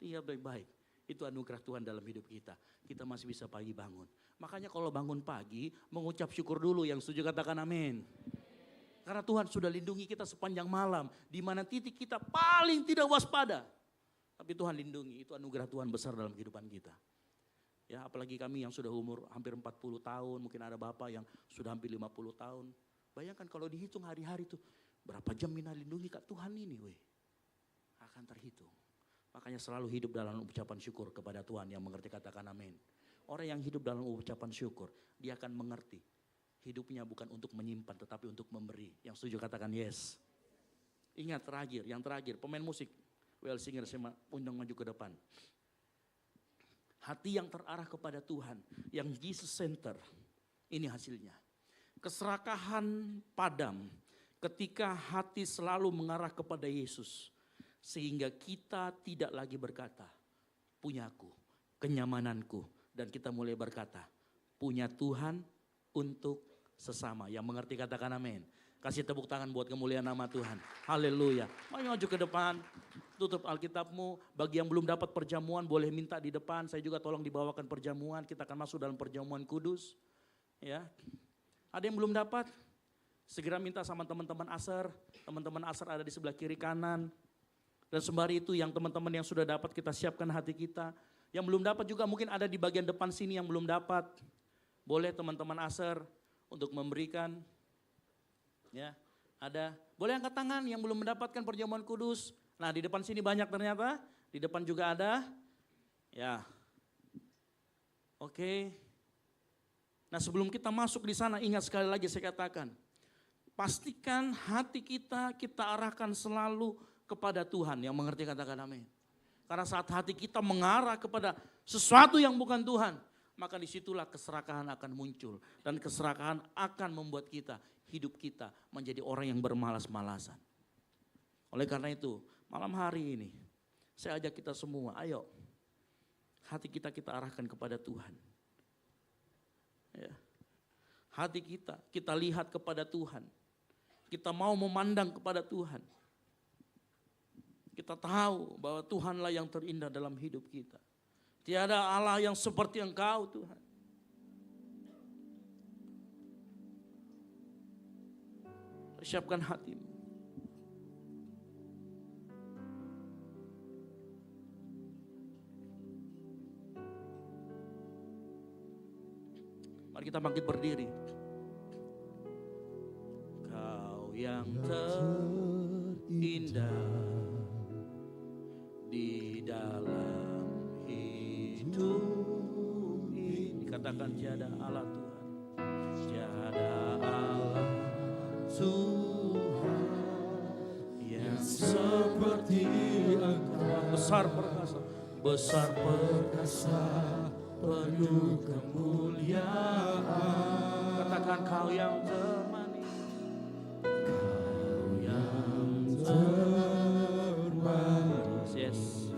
iya baik-baik, itu anugerah Tuhan dalam hidup kita. Kita masih bisa pagi bangun. Makanya kalau bangun pagi, mengucap syukur dulu, yang setuju katakan amin. Karena Tuhan sudah lindungi kita sepanjang malam, di mana titik kita paling tidak waspada. Tapi Tuhan lindungi, itu anugerah Tuhan besar dalam kehidupan kita. Ya, apalagi kami yang sudah umur hampir 40 tahun, mungkin ada bapak yang sudah hampir 50 tahun. Bayangkan kalau dihitung hari-hari itu, berapa jam Mina lindungi Kak Tuhan ini, weh. Akan terhitung. Makanya selalu hidup dalam ucapan syukur kepada Tuhan, yang mengerti katakan amin. Orang yang hidup dalam ucapan syukur, dia akan mengerti. Hidupnya bukan untuk menyimpan, tetapi untuk memberi. Yang setuju katakan yes. Ingat yang terakhir, pemain musik, well singer, saya undang maju ke depan. Hati yang terarah kepada Tuhan, yang Jesus center, ini hasilnya. Keserakahan padam ketika hati selalu mengarah kepada Yesus. Sehingga kita tidak lagi berkata, punyaku, kenyamananku. Dan kita mulai berkata, punya Tuhan untuk sesama. Yang mengerti katakan amin. Kasih tepuk tangan buat kemuliaan nama Tuhan. Haleluya. Maju ke depan, tutup Alkitabmu. Bagi yang belum dapat perjamuan boleh minta di depan. Saya juga tolong dibawakan perjamuan. Kita akan masuk dalam perjamuan kudus. Ya. Ada yang belum dapat? Segera minta sama teman-teman Asar. Teman-teman Asar ada di sebelah kiri kanan. Dan sembari itu yang teman-teman yang sudah dapat kita siapkan hati kita. Yang belum dapat juga mungkin ada di bagian depan sini yang belum dapat. Boleh teman-teman Asar untuk memberikan. Ya, ada. Boleh angkat tangan yang belum mendapatkan perjamuan kudus. Nah di depan sini banyak ternyata. Di depan juga ada. Ya. Oke. Nah sebelum kita masuk di sana, ingat sekali lagi saya katakan. Pastikan hati kita arahkan selalu kepada Tuhan, yang mengerti katakan amin. Karena saat hati kita mengarah kepada sesuatu yang bukan Tuhan, maka disitulah keserakahan akan muncul. Dan keserakahan akan membuat hidup kita menjadi orang yang bermalas-malasan. Oleh karena itu, malam hari ini, saya ajak kita semua, ayo hati kita arahkan kepada Tuhan. Ya. Hati kita lihat kepada Tuhan. Kita mau memandang kepada Tuhan. Kita tahu bahwa Tuhanlah yang terindah dalam hidup kita. Tiada Allah yang seperti Engkau Tuhan. Persiapkan hatimu. Mari kita bangkit berdiri. Kau yang terindah di dalam hidup ini. Katakan tiada Allah Tuhan. Tiada Allah Tuhan yang seperti Engkau. Besar perkasa, penuh kemuliaan. Katakan kau yang termanis. Kau yang termanis. Yes.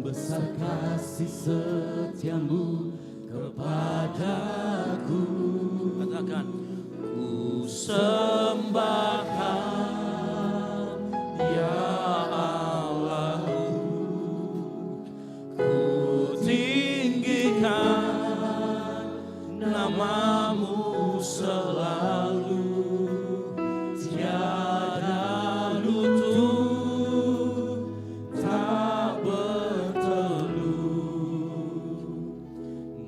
besar kasih setiamu kepadaku. Katakan, ku sembahkan ya Allahku, ku tinggikan namamu selalu, tiada lutut tak bertelut,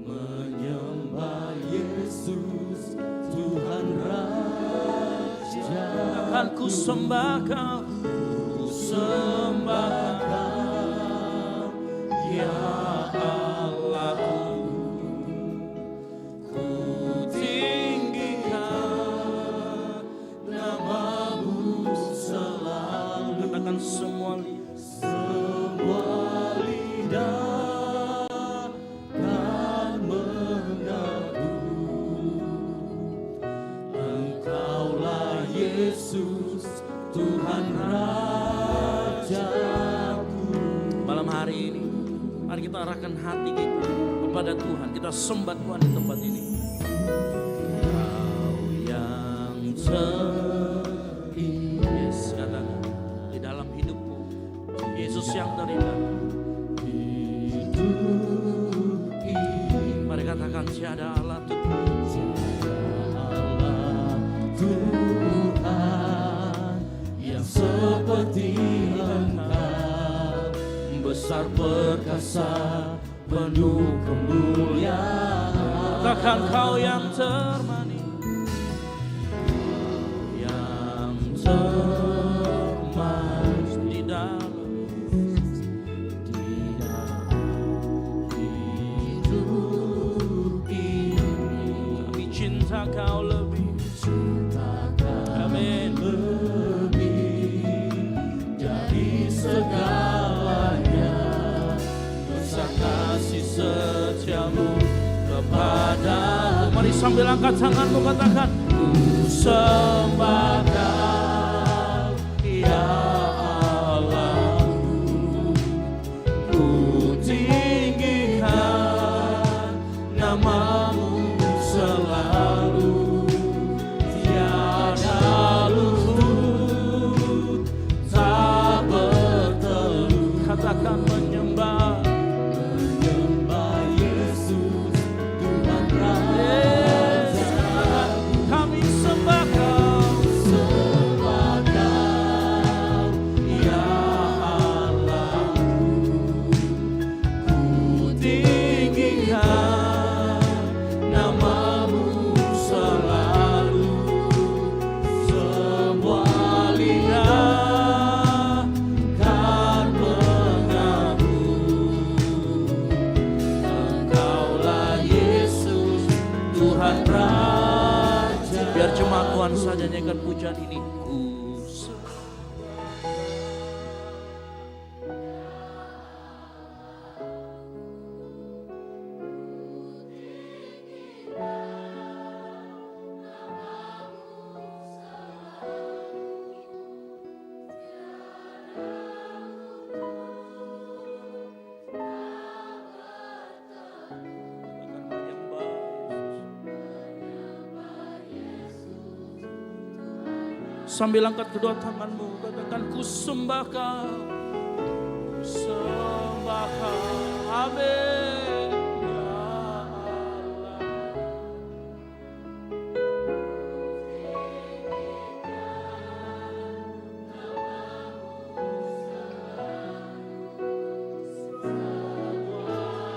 menyembah Yesus Tuhan Raja. Akan ku sembahkan, ku sembahkan ya Allahku, ku tinggikan namamu selalu. Katakan semua lidah kan mengaku, Engkaulah Yesus Tuhan Rajaku. Malam hari ini, mari kita arahkan hati kita kepada Tuhan. Kita sembah Tuhan di tempat ini. Kau yang terindah, katakan, di dalam hidupmu, Yesus yang terindah. Mari katakan, tiada Allah Tuhan yang seperti Engkau, besar perkasa penuh kemuliaan. Katakan, Kau yang termanis, yang termanis di dalam hidup ini. Kami cinta Kau lebih, amin, lebih dari segalanya. Besar kasih setiamu kepadaku. Mari sambil angkat tanganmu katakan, ku sembahkan ya Allahku, ku tinggikan namamu selalu, tiada lutut tak bertelut. Katakan, menyembah Yesus Tuhan Raja. Kami sembah Kau, sembahkan ya Allahku, ku tinggikan namamu selalu, semua lidah kan mengaku, Engkaulah Yesus Tuhan Raja. Biar jemaat Tuhan saja nyanyikan pujian ini. Ku sambil angkat kedua tanganmu, katakan, ku sembah Kau, ku sembah Kau, amin ya Allah.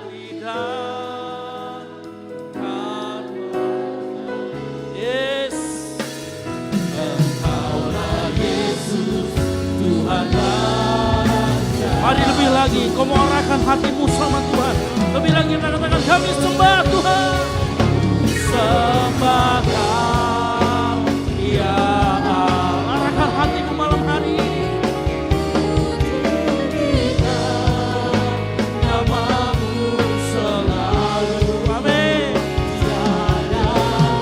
Lidah kan yes, Engkaulah Yesus Tuhan Raja. Mari lebih lagi, kau mau arahkan hatimu sama Tuhan. Lebih lagi kita katakan, kami sembah Tuhan. Sembah Kau ya Allah. Arahkan hatimu malam hari ini. Namamu selalu, amin. Tiada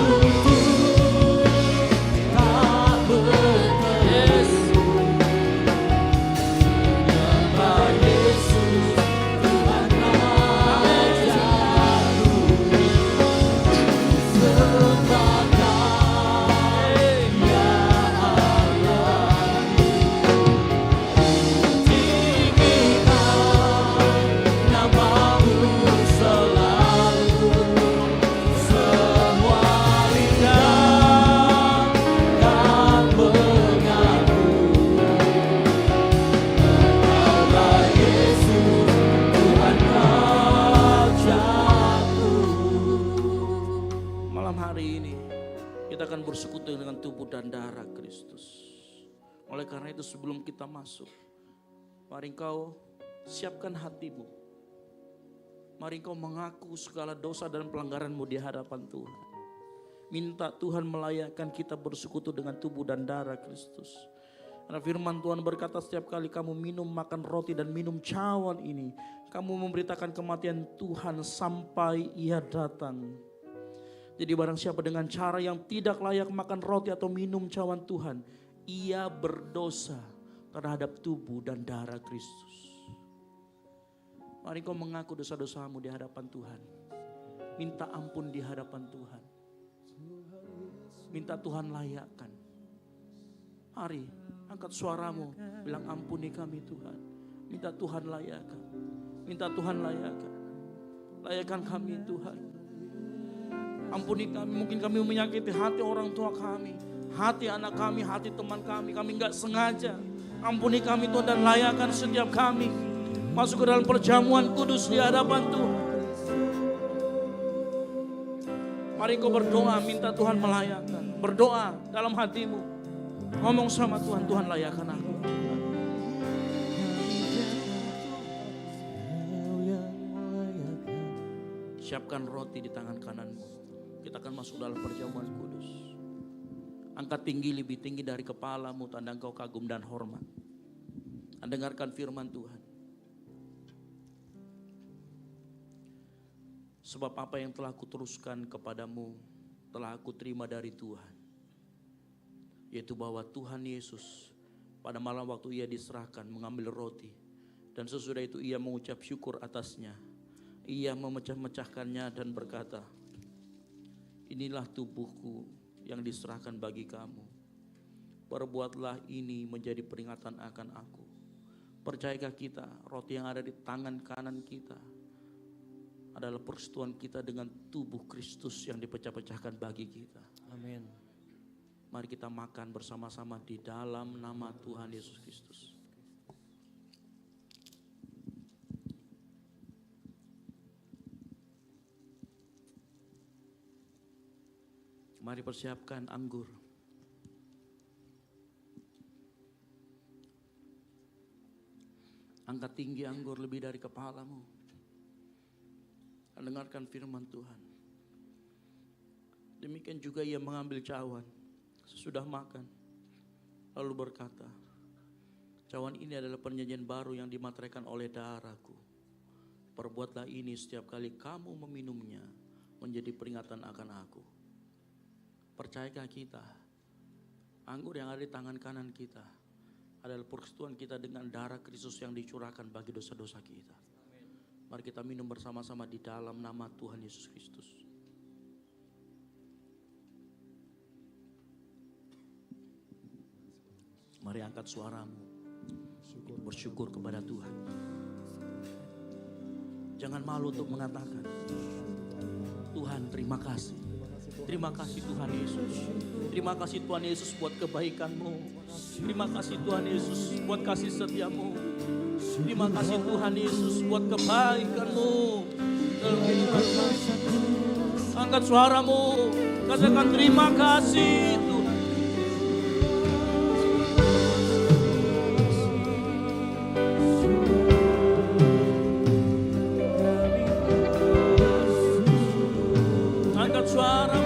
lutut tak bertelut. Yes. Menyembah Yesus dengan tubuh dan darah Kristus. Oleh karena itu sebelum kita masuk, mari engkau siapkan hatimu. Mari engkau mengaku segala dosa dan pelanggaranmu di hadapan Tuhan. Minta Tuhan melayakkan kita bersekutu dengan tubuh dan darah Kristus. Karena firman Tuhan berkata setiap kali kamu minum, makan roti dan minum cawan ini, kamu memberitakan kematian Tuhan sampai Ia datang. Jadi barang siapa dengan cara yang tidak layak makan roti atau minum cawan Tuhan, ia berdosa terhadap tubuh dan darah Kristus. Mari kau mengaku dosa-dosamu di hadapan Tuhan. Minta ampun di hadapan Tuhan. Minta Tuhan layakkan. Mari angkat suaramu, bilang ampuni kami Tuhan. Minta Tuhan layakkan. Minta Tuhan layakkan. Layakkan kami Tuhan. Ampuni kami, mungkin kami menyakiti hati orang tua kami, hati anak kami, hati teman kami enggak sengaja. Ampuni kami Tuhan dan layakkan setiap kami masuk ke dalam perjamuan kudus di hadapan Tuhan. Mari kau berdoa, minta Tuhan melayakkan. Berdoa dalam hatimu, ngomong sama Tuhan, Tuhan layakkan aku. Siapkan roti di tangan kananmu. Kita akan masuk dalam perjamuan kudus. Angkat tinggi, lebih tinggi dari kepalamu, tanda engkau kagum dan hormat. Dengarkan firman Tuhan. Sebab apa yang telah kuteruskan kepadamu, telah aku terima dari Tuhan. Yaitu bahwa Tuhan Yesus pada malam waktu Ia diserahkan mengambil roti. Dan sesudah itu Ia mengucap syukur atasnya. Ia memecah-mecahkannya dan berkata, inilah tubuhku yang diserahkan bagi kamu. Perbuatlah ini menjadi peringatan akan aku. Percayakah kita roti yang ada di tangan kanan kita adalah persekutuan kita dengan tubuh Kristus yang dipecah-pecahkan bagi kita. Amin. Mari kita makan bersama-sama di dalam nama Tuhan Yesus Kristus. Mari persiapkan anggur. Angkat tinggi anggur lebih dari kepalamu. Dengarkan firman Tuhan. Demikian juga Ia mengambil cawan sesudah makan. Lalu berkata, cawan ini adalah perjanjian baru yang dimateraikan oleh darahku. Perbuatlah ini setiap kali kamu meminumnya menjadi peringatan akan aku. Percayakah kita, anggur yang ada di tangan kanan kita adalah persekutuan kita dengan darah Kristus yang dicurahkan bagi dosa-dosa kita. Mari kita minum bersama-sama di dalam nama Tuhan Yesus Kristus. Mari angkat suaramu, bersyukur kepada Tuhan. Jangan malu untuk mengatakan, Tuhan terima kasih. Terima kasih Tuhan Yesus. Terima kasih Tuhan Yesus buat kebaikan-Mu. Terima kasih Tuhan Yesus buat kasih setia-Mu. Terima kasih Tuhan Yesus buat kebaikan-Mu dalam kehidupan kami. Angkat suaramu, katakan terima kasih Tuhan. Angkat suaramu.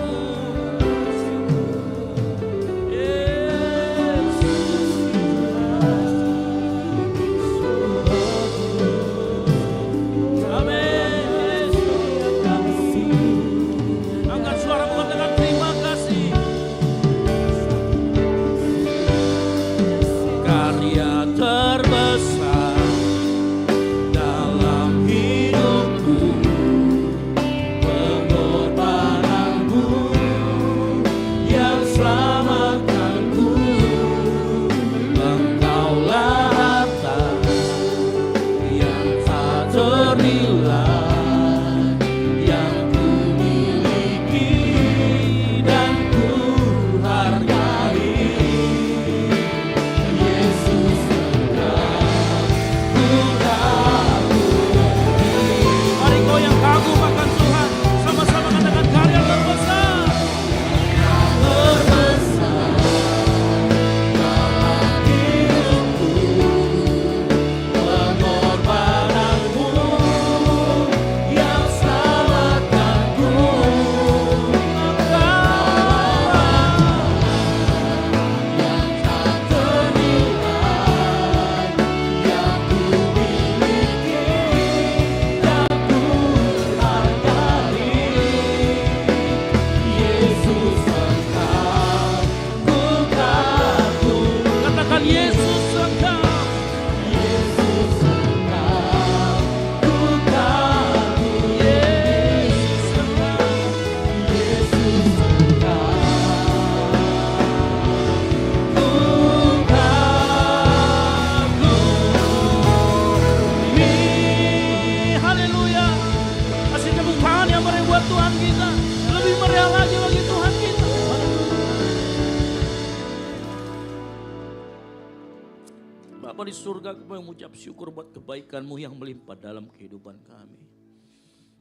di surga, kami mengucap syukur buat kebaikan-Mu yang melimpah dalam kehidupan kami.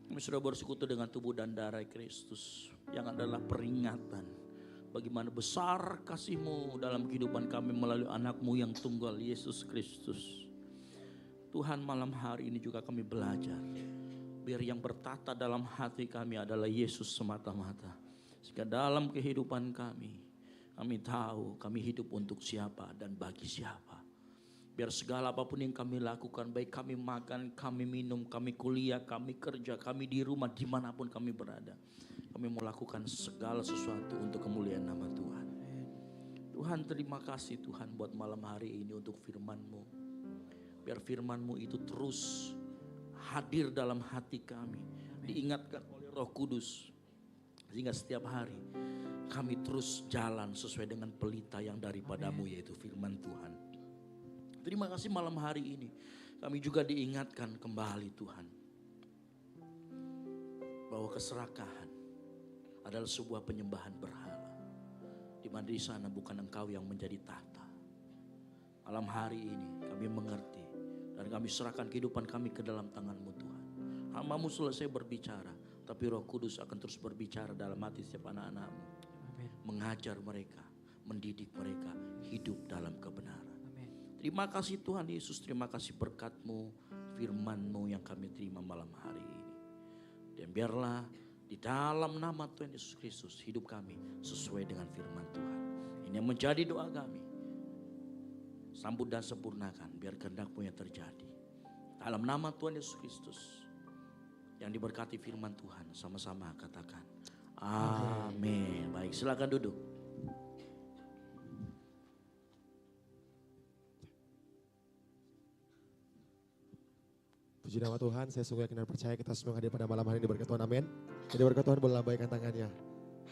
Kami sudah bersekutu dengan tubuh dan darah Kristus yang adalah peringatan bagaimana besar kasih-Mu dalam kehidupan kami melalui anak-Mu yang tunggal, Yesus Kristus. Tuhan, malam hari ini juga kami belajar, biar yang bertata dalam hati kami adalah Yesus semata-mata. Sehingga dalam kehidupan kami tahu kami hidup untuk siapa dan bagi siapa. Biar segala apapun yang kami lakukan, baik kami makan, kami minum, kami kuliah, kami kerja, kami di rumah, dimanapun kami berada, kami melakukan segala sesuatu untuk kemuliaan nama Tuhan. Tuhan, terima kasih Tuhan buat malam hari ini untuk firman-Mu. Biar firman-Mu itu terus hadir dalam hati kami, diingatkan oleh Roh Kudus, sehingga setiap hari kami terus jalan sesuai dengan pelita yang daripada-Mu, yaitu firman Tuhan. Terima kasih malam hari ini kami juga diingatkan kembali Tuhan, bahwa keserakahan adalah sebuah penyembahan berhala, di mana di sana bukan Engkau yang menjadi tahta. Malam hari ini kami mengerti dan kami serahkan kehidupan kami ke dalam tangan-Mu Tuhan. Hamba-Mu selesai berbicara, tapi Roh Kudus akan terus berbicara dalam hati setiap anak-anak-Mu. Mengajar mereka, mendidik mereka hidup dalam kebenaran. Terima kasih Tuhan Yesus, terima kasih berkat-Mu, firman-Mu yang kami terima malam hari ini. Dan biarlah di dalam nama Tuhan Yesus Kristus hidup kami sesuai dengan firman Tuhan. Ini yang menjadi doa kami. Sambut dan sempurnakan biar kehendak-Mu yang terjadi. Dalam nama Tuhan Yesus Kristus yang diberkati firman Tuhan, sama-sama katakan amin. Baik, silakan duduk. Puji nama Tuhan, saya sungguh yakin dan percaya kita semua hadir pada malam hari ini berkat Tuhan, amin. Jadi berkat Tuhan boleh lambaikan tangannya.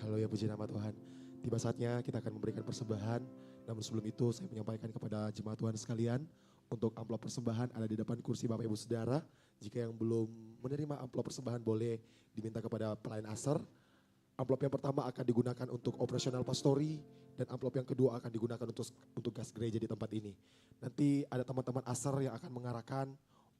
Haleluya, puji nama Tuhan. Tiba saatnya kita akan memberikan persembahan. Namun sebelum itu saya menyampaikan kepada jemaat Tuhan sekalian, untuk amplop persembahan ada di depan kursi Bapak Ibu Saudara. Jika yang belum menerima amplop persembahan boleh diminta kepada pelayan Asar. Amplop yang pertama akan digunakan untuk operasional pastori, dan amplop yang kedua akan digunakan untuk gas gereja di tempat ini. Nanti ada teman-teman Asar yang akan mengarahkan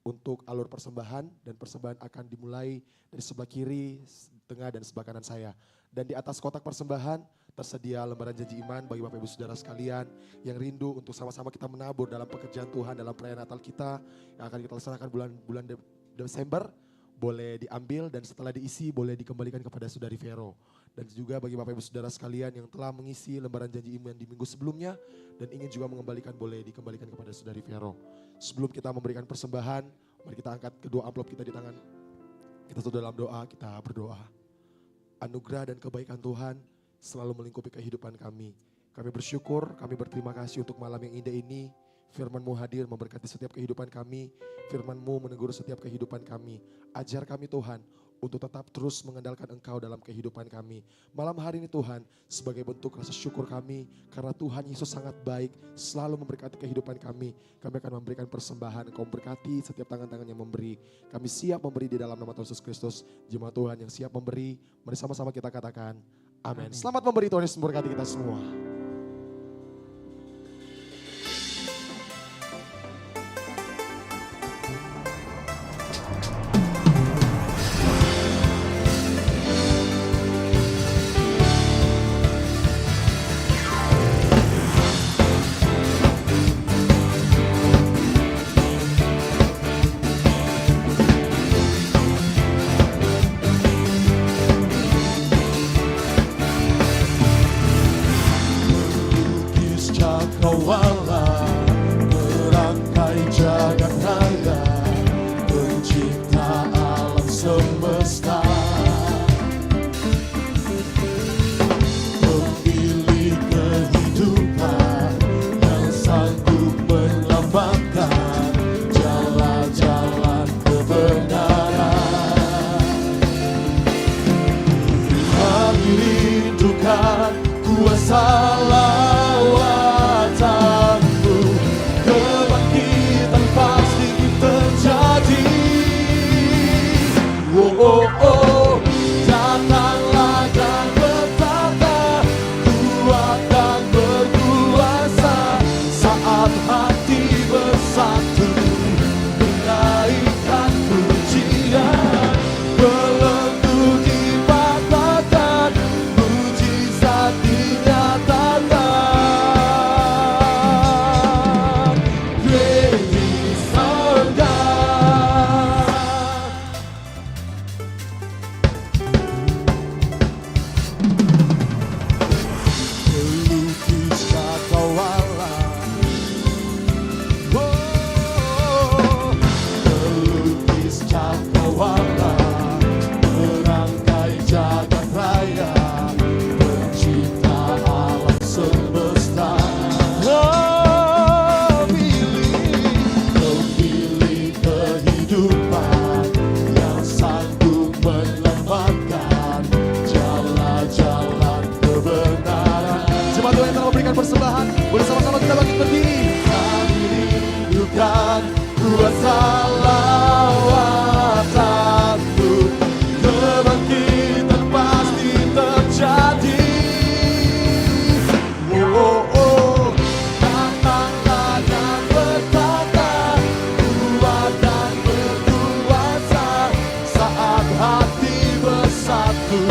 untuk alur persembahan, dan persembahan akan dimulai dari sebelah kiri, tengah dan sebelah kanan saya. Dan di atas kotak persembahan tersedia lembaran janji iman bagi Bapak Ibu Saudara sekalian yang rindu untuk sama-sama kita menabur dalam pekerjaan Tuhan dalam perayaan Natal kita yang akan kita laksanakan bulan Desember. Boleh diambil dan setelah diisi boleh dikembalikan kepada Saudari Vero. Dan juga bagi Bapak Ibu Saudara sekalian yang telah mengisi lembaran janji iman di minggu sebelumnya dan ingin juga mengembalikan, boleh dikembalikan kepada Saudari Vero. Sebelum kita memberikan persembahan, mari kita angkat kedua amplop kita di tangan. Kita tutup dalam doa, kita berdoa. Anugerah dan kebaikan Tuhan selalu melingkupi kehidupan kami. Kami bersyukur, kami berterima kasih untuk malam yang indah ini. Firman-Mu hadir memberkati setiap kehidupan kami. Firman-Mu menegur setiap kehidupan kami. Ajar kami Tuhan untuk tetap terus mengandalkan Engkau dalam kehidupan kami. Malam hari ini Tuhan, sebagai bentuk rasa syukur kami, karena Tuhan Yesus sangat baik, selalu memberkati kehidupan kami. Kami akan memberikan persembahan, Engkau memberkati setiap tangan-tangan yang memberi. Kami siap memberi di dalam nama Tuhan Yesus Kristus. Jemaat Tuhan yang siap memberi, mari sama-sama kita katakan amin. Selamat memberi, Tuhan Yesus memberkati kita semua. Hati besar salawatanku, kebangkitan pasti terjadi. Oh, oh, oh. Datanglah dan berkata, kuat dan berkuasa, saat hati bersatu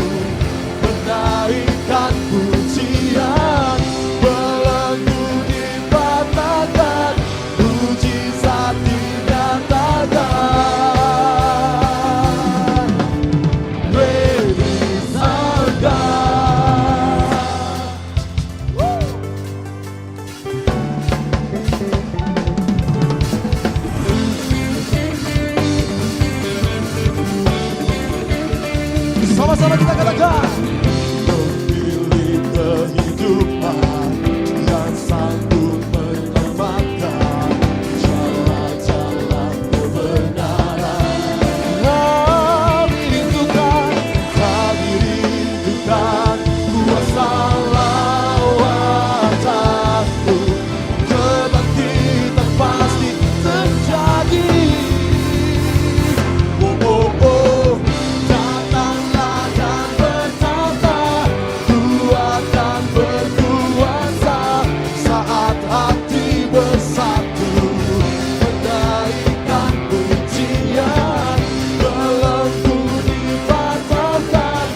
menaikkan pujian, belenggu dipatahkan, mujizat dinyatakan. Praise our God. Sama-sama kita katakan. Memilih kehidupan yang sanggup menyelamatkan, jalan-jalan kebenaran. Kami rindukan kuasa lawatanmu, kebangkitan pasti terjadi. Oh, oh, oh. Datanglah dan berkata, kuat dan berkuasa, saat hati bersatu menaikkan pujian, belenggu dipatahkan,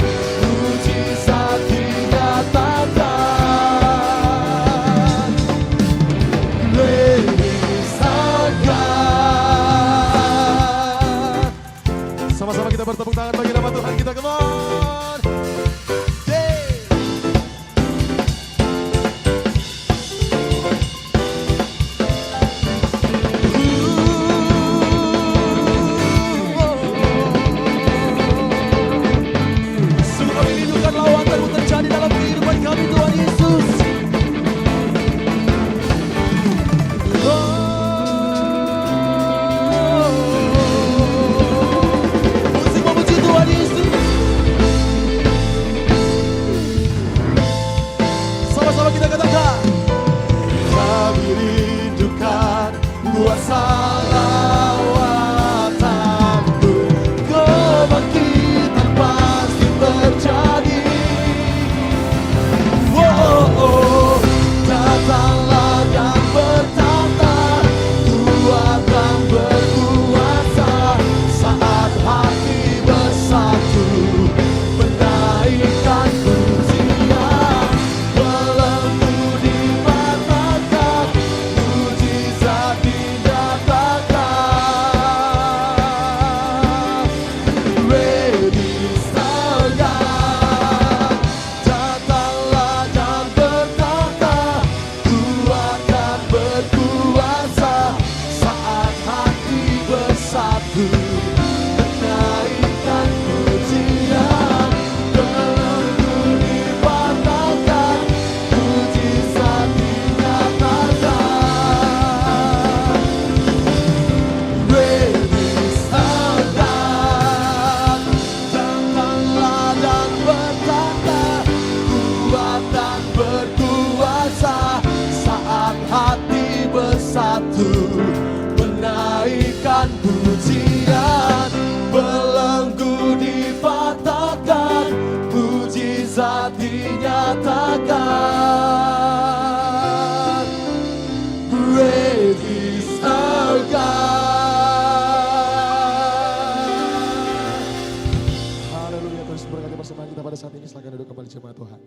mujizat dinyatakan. Praise our God. Sama-sama kita bertepuk tangan bagi nama Tuhan kita, come on. Yeah. Sungguh kami rindukan lawatan-Mu terjadi dalam kehidupan kami, Tuhan Yesus. Musik memuji Tuhan Yesus. Sama-sama kita katakan, kami rindukan kuasa lawatanmu, kebangkitan pasti terjadi. Oh, oh, oh. Datanglah dan bertata, kuat dan berkuasa, saat hati bersatu menaikkan pujian, belenggu dipatahkan, mujizat dinyatakan. Praise our God. Datanglah dan berkata, kuat dan berkuasa, saat hati bersatu menaikkan pujian, belenggu dipatahkan, mujizat dinyatakan. Praise our God. Datanglah dan berkata, kuat dan berkuasa, saat hati bersatu menaikkan pujian, belenggu dipatahkan, mujizat dinyatakan. Praise our God. Haleluya, terus berkati persembahan kita pada saat ini. Silakan duduk kembali jemaat Tuhan.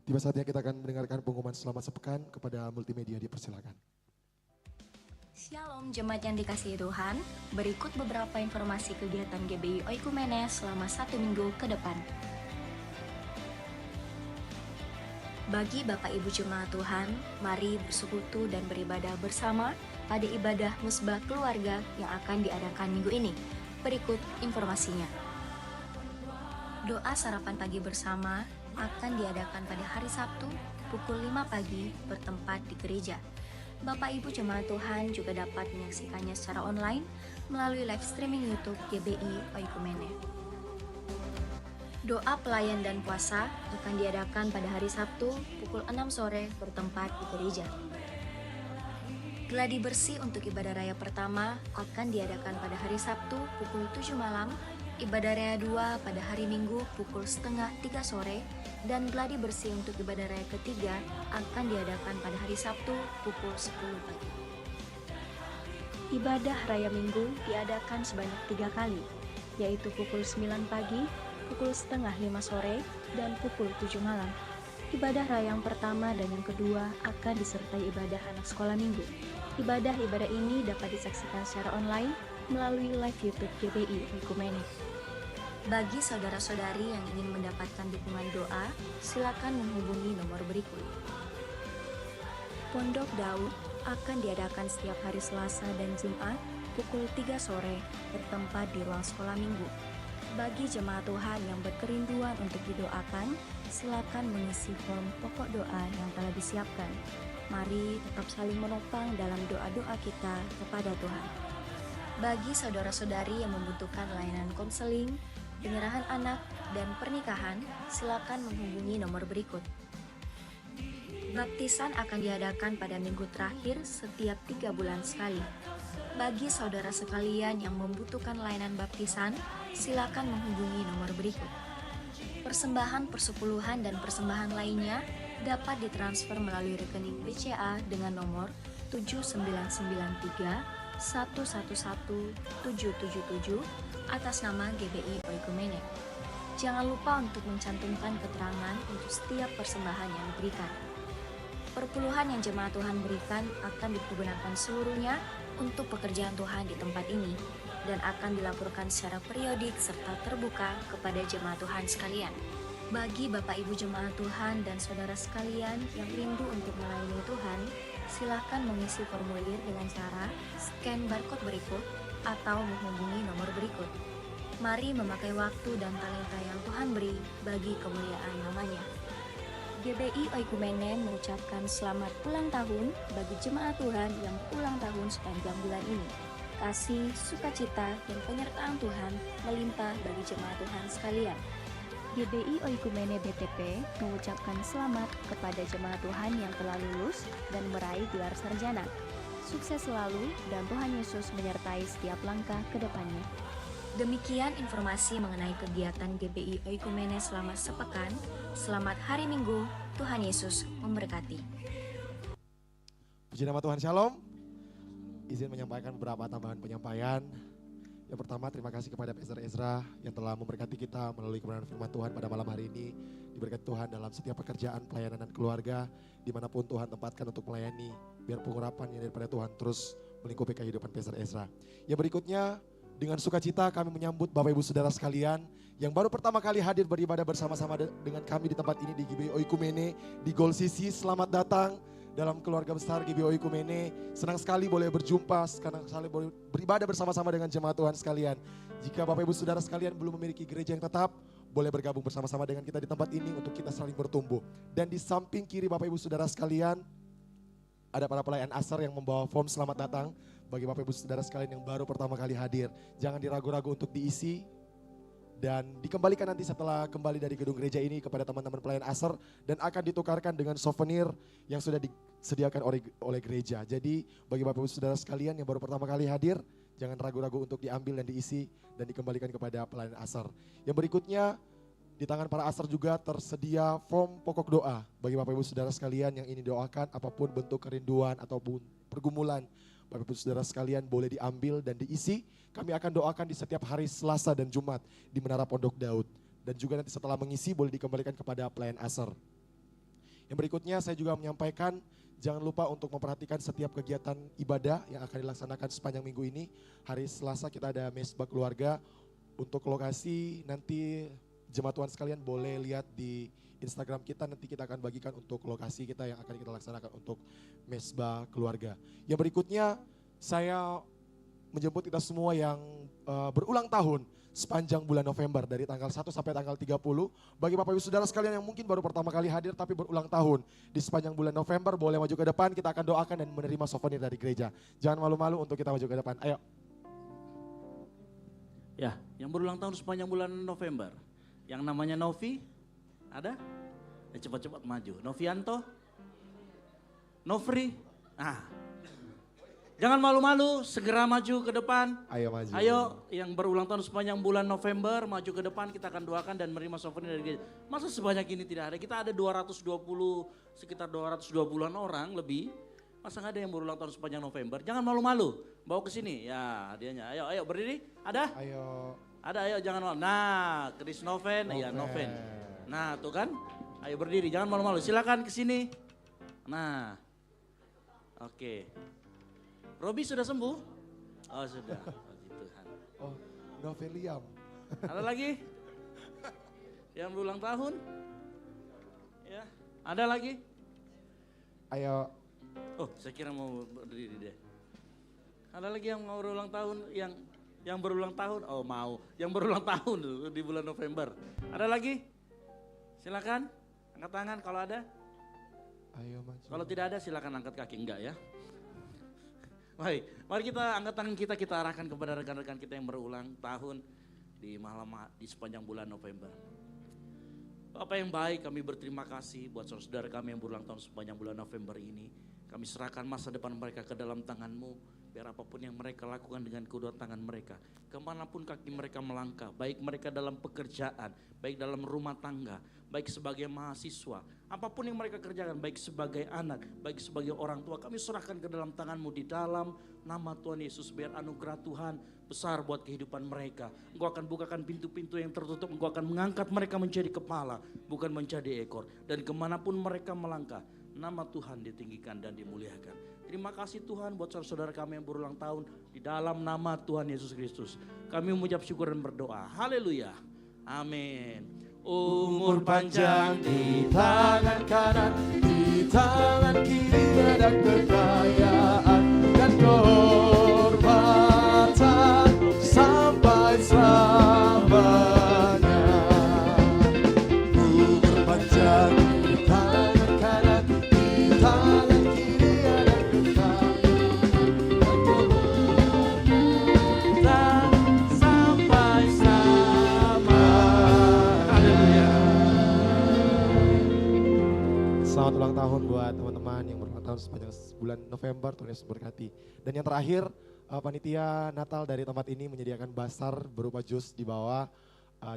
Tiba saatnya kita akan mendengarkan pengumuman selamat sepekan kepada multimedia, dipersilakan. Shalom jemaat yang dikasihi Tuhan, berikut beberapa informasi kegiatan GBI Oikumene selama 1 minggu ke depan. Bagi Bapak Ibu Jemaat Tuhan, mari bersekutu dan beribadah bersama pada ibadah musbah keluarga yang akan diadakan minggu ini. Berikut informasinya. Doa sarapan pagi bersama akan diadakan pada hari Sabtu pukul 5 pagi bertempat di gereja. Bapak Ibu Jemaat Tuhan juga dapat menyaksikannya secara online melalui live streaming YouTube GBI Oikumene. Doa pelayan dan puasa akan diadakan pada hari Sabtu pukul 6 sore bertempat di gereja. Gladi bersih untuk ibadah raya pertama akan diadakan pada hari Sabtu pukul 7 malam, ibadah raya 2 pada hari Minggu pukul setengah 3 sore, dan gladi bersih untuk ibadah raya ketiga akan diadakan pada hari Sabtu pukul 10 pagi. Ibadah raya Minggu diadakan sebanyak 3 kali, yaitu pukul 9 pagi, pukul setengah 5 sore, dan pukul 7 malam. Ibadah raya yang pertama dan yang kedua akan disertai ibadah anak sekolah minggu. Ibadah-ibadah ini dapat disaksikan secara online melalui live YouTube GBI Oikumene. Bagi saudara-saudari yang ingin mendapatkan dukungan doa, silakan menghubungi nomor berikut. Pondok Daud akan diadakan setiap hari Selasa dan Jumat pukul 3 sore bertempat di ruang sekolah minggu. Bagi jemaat Tuhan yang berkerinduan untuk didoakan, silakan mengisi form pokok doa yang telah disiapkan. Mari tetap saling menopang dalam doa-doa kita kepada Tuhan. Bagi saudara-saudari yang membutuhkan layanan konseling, penyerahan anak, dan pernikahan, silakan menghubungi nomor berikut. Baptisan akan diadakan pada minggu terakhir setiap 3 bulan sekali. Bagi saudara sekalian yang membutuhkan layanan baptisan, silakan menghubungi nomor berikut. Persembahan persepuluhan dan persembahan lainnya dapat ditransfer melalui rekening BCA dengan nomor 7993 111 777 atas nama GBI Oikumene. Jangan lupa untuk mencantumkan keterangan untuk setiap persembahan yang diberikan. Perpuluhan yang jemaat Tuhan berikan akan dipergunakan seluruhnya untuk pekerjaan Tuhan di tempat ini dan akan dilaporkan secara periodik serta terbuka kepada jemaat Tuhan sekalian. Bagi Bapak Ibu jemaat Tuhan dan saudara sekalian yang rindu untuk melayani Tuhan, silakan mengisi formulir dengan cara scan barcode berikut atau menghubungi nomor berikut. Mari memakai waktu dan talenta yang Tuhan beri bagi kemuliaan namanya. GBI Oikumene mengucapkan selamat ulang tahun bagi jemaat Tuhan yang ulang tahun sepanjang bulan ini. Kasih, sukacita, dan penyertaan Tuhan melimpah bagi jemaat Tuhan sekalian. GBI Oikumene BTP mengucapkan selamat kepada jemaat Tuhan yang telah lulus dan meraih gelar sarjana. Sukses selalu dan Tuhan Yesus menyertai setiap langkah ke depannya. Demikian informasi mengenai kegiatan GBI Oikumene selama sepekan. Selamat hari Minggu, Tuhan Yesus memberkati. Puji nama Tuhan, Shalom. Izin menyampaikan beberapa tambahan penyampaian. Yang pertama, terima kasih kepada Pastor Ezra yang telah memberkati kita melalui kebenaran firman Tuhan pada malam hari ini. Diberkati Tuhan dalam setiap pekerjaan, pelayanan, dan keluarga, dimanapun Tuhan tempatkan untuk melayani. Biar pengurapan yang daripada Tuhan terus melingkupi kehidupan Pastor Ezra. Yang berikutnya, dengan sukacita kami menyambut Bapak Ibu Saudara sekalian yang baru pertama kali hadir beribadah bersama-sama dengan kami di tempat ini di GBI Oikumene di Gold City. Selamat datang dalam keluarga besar GBI Oikumene. Senang sekali boleh berjumpa, senang sekali boleh beribadah bersama-sama dengan jemaat Tuhan sekalian. Jika Bapak Ibu Saudara sekalian belum memiliki gereja yang tetap, boleh bergabung bersama-sama dengan kita di tempat ini untuk kita saling bertumbuh. Dan di samping kiri Bapak Ibu Saudara sekalian, ada para pelayan asar yang membawa form selamat datang bagi Bapak Ibu Saudara sekalian yang baru pertama kali hadir. Jangan diragu-ragu untuk diisi dan dikembalikan nanti setelah kembali dari gedung gereja ini kepada teman-teman pelayan asar dan akan ditukarkan dengan souvenir yang sudah disediakan oleh gereja. Jadi bagi Bapak Ibu Saudara sekalian yang baru pertama kali hadir, jangan ragu-ragu untuk diambil dan diisi dan dikembalikan kepada pelayan asar. Yang berikutnya, di tangan para asar juga tersedia form pokok doa bagi Bapak Ibu Saudara sekalian yang ingin doakan apapun bentuk kerinduan ataupun pergumulan. Bapak Ibu Saudara sekalian boleh diambil dan diisi. Kami akan doakan di setiap hari Selasa dan Jumat di Menara Pondok Daud. Dan juga nanti setelah mengisi boleh dikembalikan kepada pelayan asar. Yang berikutnya saya juga menyampaikan jangan lupa untuk memperhatikan setiap kegiatan ibadah yang akan dilaksanakan sepanjang minggu ini. Hari Selasa kita ada mesbah keluarga. Untuk lokasi nanti jemaat Tuhan sekalian boleh lihat di Instagram kita, nanti kita akan bagikan untuk lokasi kita yang akan kita laksanakan untuk mesbah keluarga. Yang berikutnya saya menjemput kita semua yang berulang tahun sepanjang bulan November dari tanggal 1 sampai tanggal 30. Bagi Bapak Ibu Saudara sekalian yang mungkin baru pertama kali hadir tapi berulang tahun di sepanjang bulan November boleh maju ke depan, kita akan doakan dan menerima souvenir dari gereja. Jangan malu-malu untuk kita maju ke depan, ayo. Ya, yang berulang tahun sepanjang bulan November. Yang namanya Novi, ada? Ya, cepat-cepat maju. Novianto? Novri? Ah, Jangan malu-malu, segera maju ke depan. Ayo maju. Ayo yang berulang tahun sepanjang bulan November, maju ke depan, kita akan doakan dan menerima souvenir dari gereja. Masa sebanyak ini tidak ada? Kita ada sekitar 220-an orang lebih. Masa nggak ada yang berulang tahun sepanjang November? Jangan malu-malu, bawa ke sini. Ya hadiahnya, ayo berdiri, ada? Ayo. Ada, ayo jangan malu. Nah, Chris Noven, iya Noven. Nah tuh kan, ayo berdiri, jangan malu-malu. Silakan ke sini. Nah, oke. Robi sudah sembuh? Oh sudah, puji Tuhan. Oh, Noveliam. Ada lagi? Yang berulang tahun? Ya, ada lagi? Ayo. Oh, saya kira mau berdiri deh. Ada lagi yang mau berulang tahun? Yang berulang tahun? Oh mau, yang berulang tahun di bulan November. Ada lagi? Silakan, angkat tangan kalau ada. Ayo maju. Kalau tidak ada silakan angkat kaki, enggak ya. Baik, mari kita angkat tangan kita arahkan kepada rekan-rekan kita yang berulang tahun di sepanjang bulan November. Bapak yang baik, kami berterima kasih buat saudara kami yang berulang tahun sepanjang bulan November ini. Kami serahkan masa depan mereka ke dalam tangan-Mu, biar apapun yang mereka lakukan dengan kedua tangan mereka, kemanapun kaki mereka melangkah, baik mereka dalam pekerjaan, baik dalam rumah tangga, baik sebagai mahasiswa, apapun yang mereka kerjakan, baik sebagai anak, baik sebagai orang tua, kami serahkan ke dalam tangan-Mu di dalam nama Tuhan Yesus, biar anugerah Tuhan besar buat kehidupan mereka. Engkau akan bukakan pintu-pintu yang tertutup, Engkau akan mengangkat mereka menjadi kepala, bukan menjadi ekor. Dan kemanapun mereka melangkah, nama Tuhan ditinggikan dan dimuliakan. Terima kasih Tuhan buat saudara kami yang berulang tahun, di dalam nama Tuhan Yesus Kristus. Kami mengucap syukur dan berdoa. Haleluya. Amin. Umur panjang di tangan kanan, di tangan kiri ada kekayaan dan kehormatan sampai selamanya. Umur panjang di tangan kanan, di tangan kiri ada kekayaan sampai Haleluya. Selamat ulang tahun buat teman-teman yang berulang tahun sepanjang bulan November, Tuhan Yesus berkati. Dan yang terakhir, panitia Natal dari tempat ini menyediakan basar berupa jus di bawah.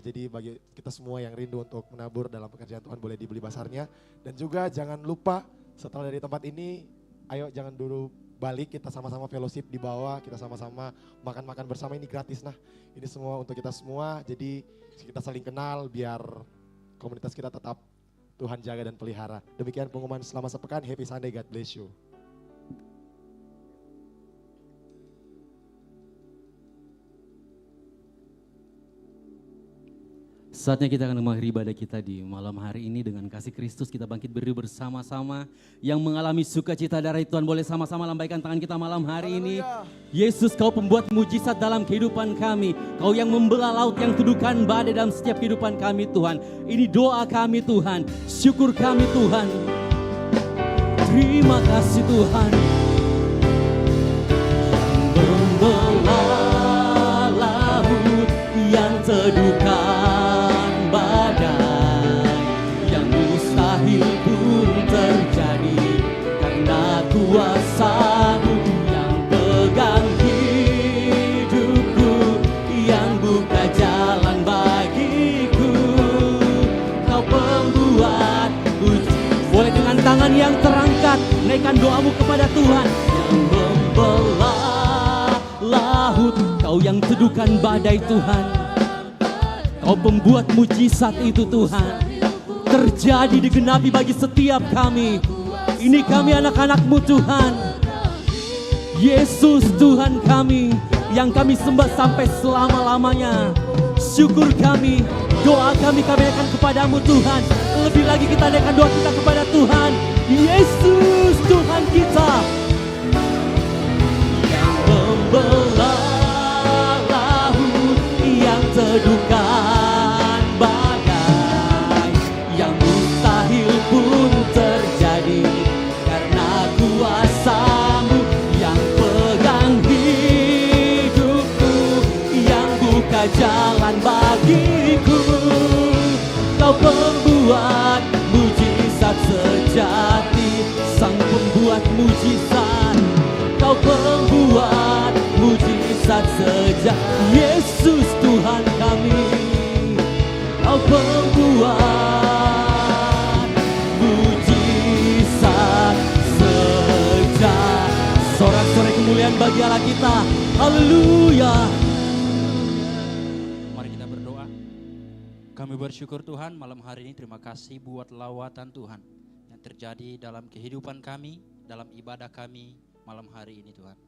Jadi bagi kita semua yang rindu untuk menabur dalam pekerjaan Tuhan boleh dibeli basarnya. Dan juga jangan lupa setelah dari tempat ini, ayo jangan dulu balik, kita sama-sama fellowship di bawah, kita sama-sama makan-makan bersama, ini gratis. Nah ini semua untuk kita semua, jadi kita saling kenal biar komunitas kita tetap Tuhan jaga dan pelihara. Demikian pengumuman selama sepekan. Happy Sunday, God bless you. Saatnya kita akan mengakhiri ibadah kita di malam hari ini dengan kasih Kristus. Kita bangkit berdiri bersama-sama. Yang mengalami sukacita darah Tuhan boleh sama-sama lambaikan tangan kita malam hari ini. Yesus, Kau pembuat mujizat dalam kehidupan kami. Kau yang membelah laut, yang tuduhkan badai dalam setiap kehidupan kami Tuhan. Ini doa kami Tuhan, syukur kami Tuhan. Terima kasih Tuhan. Yang membelah laut, yang teduhkan kuasa-Mu yang pegang hidupku, yang buka jalan bagiku. Kau pembuat mujizat. Boleh dengan tangan yang terangkat naikkan doamu kepada Tuhan. Yang membelah laut, Kau yang teduhkan badai Tuhan. Kau pembuat mujizat itu Tuhan, terjadi digenapi bagi setiap kami. Ini kami anak-anak-Mu Tuhan. Yesus Tuhan kami, yang kami sembah sampai selama-lamanya. Syukur kami, doa kami naikkan kepadamu Tuhan. Lebih lagi kita naikkan doa kita kepada Tuhan. Yesus Tuhan kita. Yang membelah laut, yang teduhkan badai, yang mustahil pun terjadi. Kuasa-Mu yang pegang hidupku, yang buka jalan bagiku. Kau pembuat mujizat sejati, Sang pembuat mujizat. Kau pembuat sukacita. Haleluya. Mari kita berdoa. Kami bersyukur Tuhan malam hari ini, terima kasih buat lawatan Tuhan yang terjadi dalam kehidupan kami, dalam ibadah kami malam hari ini Tuhan.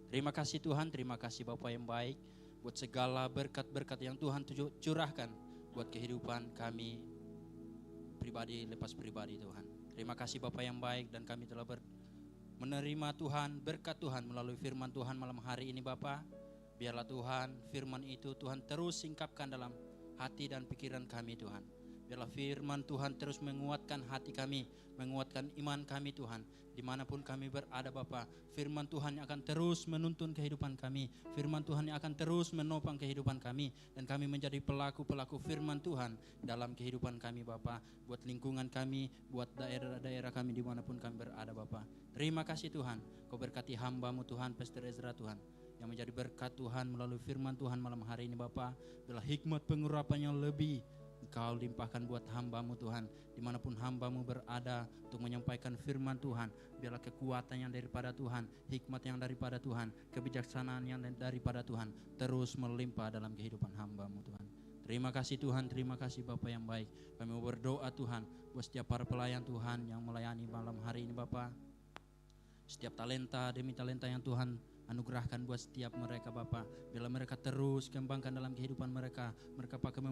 Terima kasih Tuhan, terima kasih Bapa yang baik buat segala berkat-berkat yang Tuhan curahkan buat kehidupan kami pribadi lepas pribadi Tuhan. Terima kasih Bapa yang baik, dan kami telah menerima Tuhan, berkat Tuhan melalui firman Tuhan malam hari ini Bapa. Biarlah Tuhan firman itu Tuhan terus singkapkan dalam hati dan pikiran kami Tuhan. Biarlah firman Tuhan terus menguatkan hati kami, menguatkan iman kami Tuhan. Dimanapun kami berada Bapa, firman Tuhan yang akan terus menuntun kehidupan kami. Firman Tuhan yang akan terus menopang kehidupan kami. Dan kami menjadi pelaku-pelaku firman Tuhan dalam kehidupan kami Bapa. Buat lingkungan kami, buat daerah-daerah kami dimanapun kami berada Bapa. Terima kasih Tuhan, Kau berkati hamba-Mu Tuhan, Pastor Ezra Tuhan, yang menjadi berkat Tuhan melalui firman Tuhan malam hari ini Bapa. Biarlah hikmat pengurapan yang lebih Engkau limpahkan buat hamba-Mu Tuhan, dimanapun hamba-Mu berada untuk menyampaikan firman Tuhan. Biarlah kekuatan yang daripada Tuhan, hikmat yang daripada Tuhan, kebijaksanaan yang daripada Tuhan terus melimpah dalam kehidupan hamba-Mu Tuhan. Terima kasih Tuhan, terima kasih Bapa yang baik. Kami mau berdoa Tuhan buat setiap para pelayan Tuhan yang melayani malam hari ini Bapa. Setiap talenta demi talenta yang Tuhan anugerahkan buat setiap mereka Bapa. Bila mereka terus kembangkan dalam kehidupan mereka, mereka pakai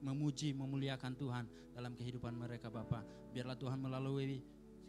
memuji, memuliakan Tuhan dalam kehidupan mereka Bapa. Biarlah Tuhan melalui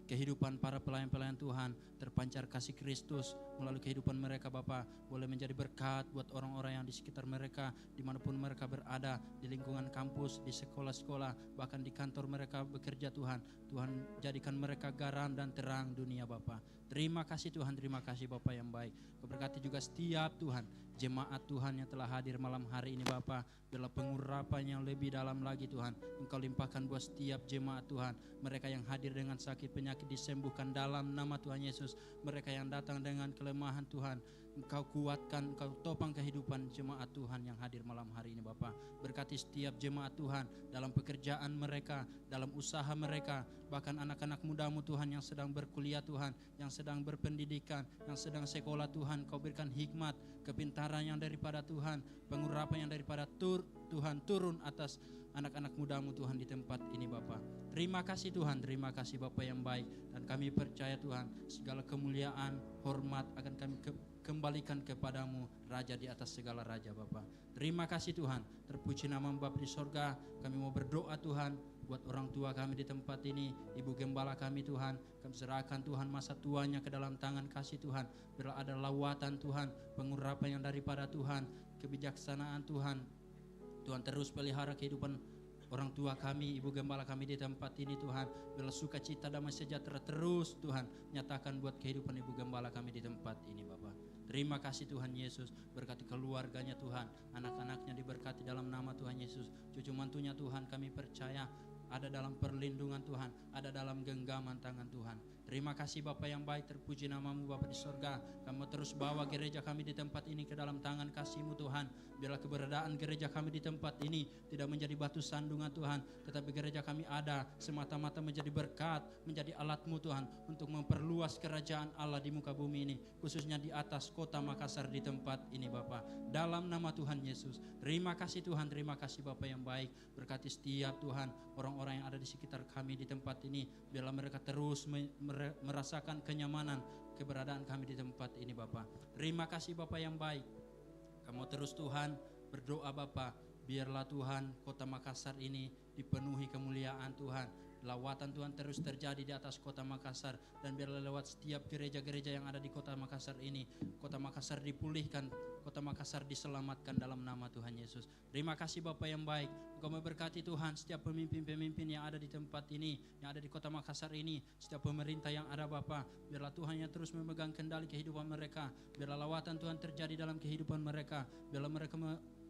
kehidupan para pelayan-pelayan Tuhan terpancar kasih Kristus melalui kehidupan mereka Bapa. Boleh menjadi berkat buat orang-orang yang di sekitar mereka, dimanapun mereka berada, di lingkungan kampus, di sekolah-sekolah, bahkan di kantor mereka bekerja Tuhan. Tuhan jadikan mereka garam dan terang dunia Bapa. Terima kasih Tuhan, terima kasih Bapa yang baik. Kau berkati juga setiap Tuhan jemaat Tuhan yang telah hadir malam hari ini Bapa. Biarlah pengurapan yang lebih dalam lagi Tuhan Engkau limpahkan buat setiap jemaat Tuhan. Mereka yang hadir dengan sakit penyakit disembuhkan dalam nama Tuhan Yesus. Mereka yang datang dengan kelemahan Tuhan, Engkau kuatkan, Engkau topang kehidupan jemaat Tuhan yang hadir malam hari ini Bapa. Berkati setiap jemaat Tuhan dalam pekerjaan mereka, dalam usaha mereka, bahkan anak-anak muda-Mu Tuhan yang sedang berkuliah Tuhan, yang sedang berpendidikan, yang sedang sekolah Tuhan. Kau berikan hikmat, kepintaran yang daripada Tuhan, pengurapan yang daripada Tuhan turun atas anak-anak muda-Mu Tuhan di tempat ini Bapa. Terima kasih Tuhan, terima kasih Bapa yang baik. Dan kami percaya Tuhan, segala kemuliaan, hormat akan kami kembalikan kepadamu, Raja di atas segala raja Bapa. Terima kasih Tuhan, terpuji nama Bapa di sorga. Kami mau berdoa Tuhan buat orang tua kami di tempat ini, Ibu Gembala kami Tuhan. Kami serahkan Tuhan masa tuanya ke dalam tangan kasih Tuhan. Biarlah ada lawatan Tuhan, pengurapan yang daripada Tuhan, kebijaksanaan Tuhan. Tuhan terus pelihara kehidupan orang tua kami, Ibu Gembala kami di tempat ini Tuhan. Biarlah sukacita damai sejahtera terus Tuhan nyatakan buat kehidupan Ibu Gembala kami di tempat ini Bapa. Terima kasih Tuhan Yesus, berkati keluarganya Tuhan, anak-anaknya diberkati dalam nama Tuhan Yesus. Cucu mantunya Tuhan kami percaya ada dalam perlindungan Tuhan, ada dalam genggaman tangan Tuhan. Terima kasih Bapa yang baik, terpuji nama-Mu Bapa di surga. Kamu terus bawa gereja kami di tempat ini ke dalam tangan kasih-Mu Tuhan. Biarlah keberadaan gereja kami di tempat ini tidak menjadi batu sandungan Tuhan, tetapi gereja kami ada semata-mata menjadi berkat, menjadi alat-Mu Tuhan untuk memperluas kerajaan Allah di muka bumi ini, khususnya di atas kota Makassar di tempat ini Bapa. Dalam nama Tuhan Yesus, terima kasih Tuhan, terima kasih Bapa yang baik. Berkati setiap Tuhan orang-orang yang ada di sekitar kami di tempat ini. Biarlah mereka terus merasakan kenyamanan keberadaan kami di tempat ini Bapa. Terima kasih Bapa yang baik. Kamu terus Tuhan berdoa Bapa, biarlah Tuhan kota Makassar ini dipenuhi kemuliaan Tuhan. Lawatan Tuhan terus terjadi di atas kota Makassar, dan biarlah lewat setiap gereja-gereja yang ada di kota Makassar ini, kota Makassar dipulihkan, kota Makassar diselamatkan dalam nama Tuhan Yesus. Terima kasih Bapa yang baik. Engkau memberkati Tuhan setiap pemimpin-pemimpin yang ada di tempat ini, yang ada di kota Makassar ini, setiap pemerintah yang ada Bapa. Biarlah Tuhan yang terus memegang kendali kehidupan mereka. Biarlah lawatan Tuhan terjadi dalam kehidupan mereka. Biarlah mereka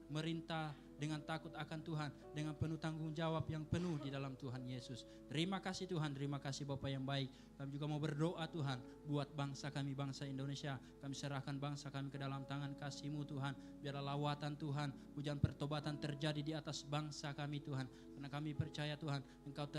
merintah dengan takut akan Tuhan, dengan penuh tanggung jawab yang penuh di dalam Tuhan Yesus. Terima kasih Tuhan, terima kasih Bapa yang baik. Kami juga mau berdoa Tuhan buat bangsa kami, bangsa Indonesia. Kami serahkan bangsa kami ke dalam tangan kasih-Mu Tuhan. Biarlah lawatan Tuhan, hujan pertobatan terjadi di atas bangsa kami Tuhan. Karena kami percaya Tuhan, Engkau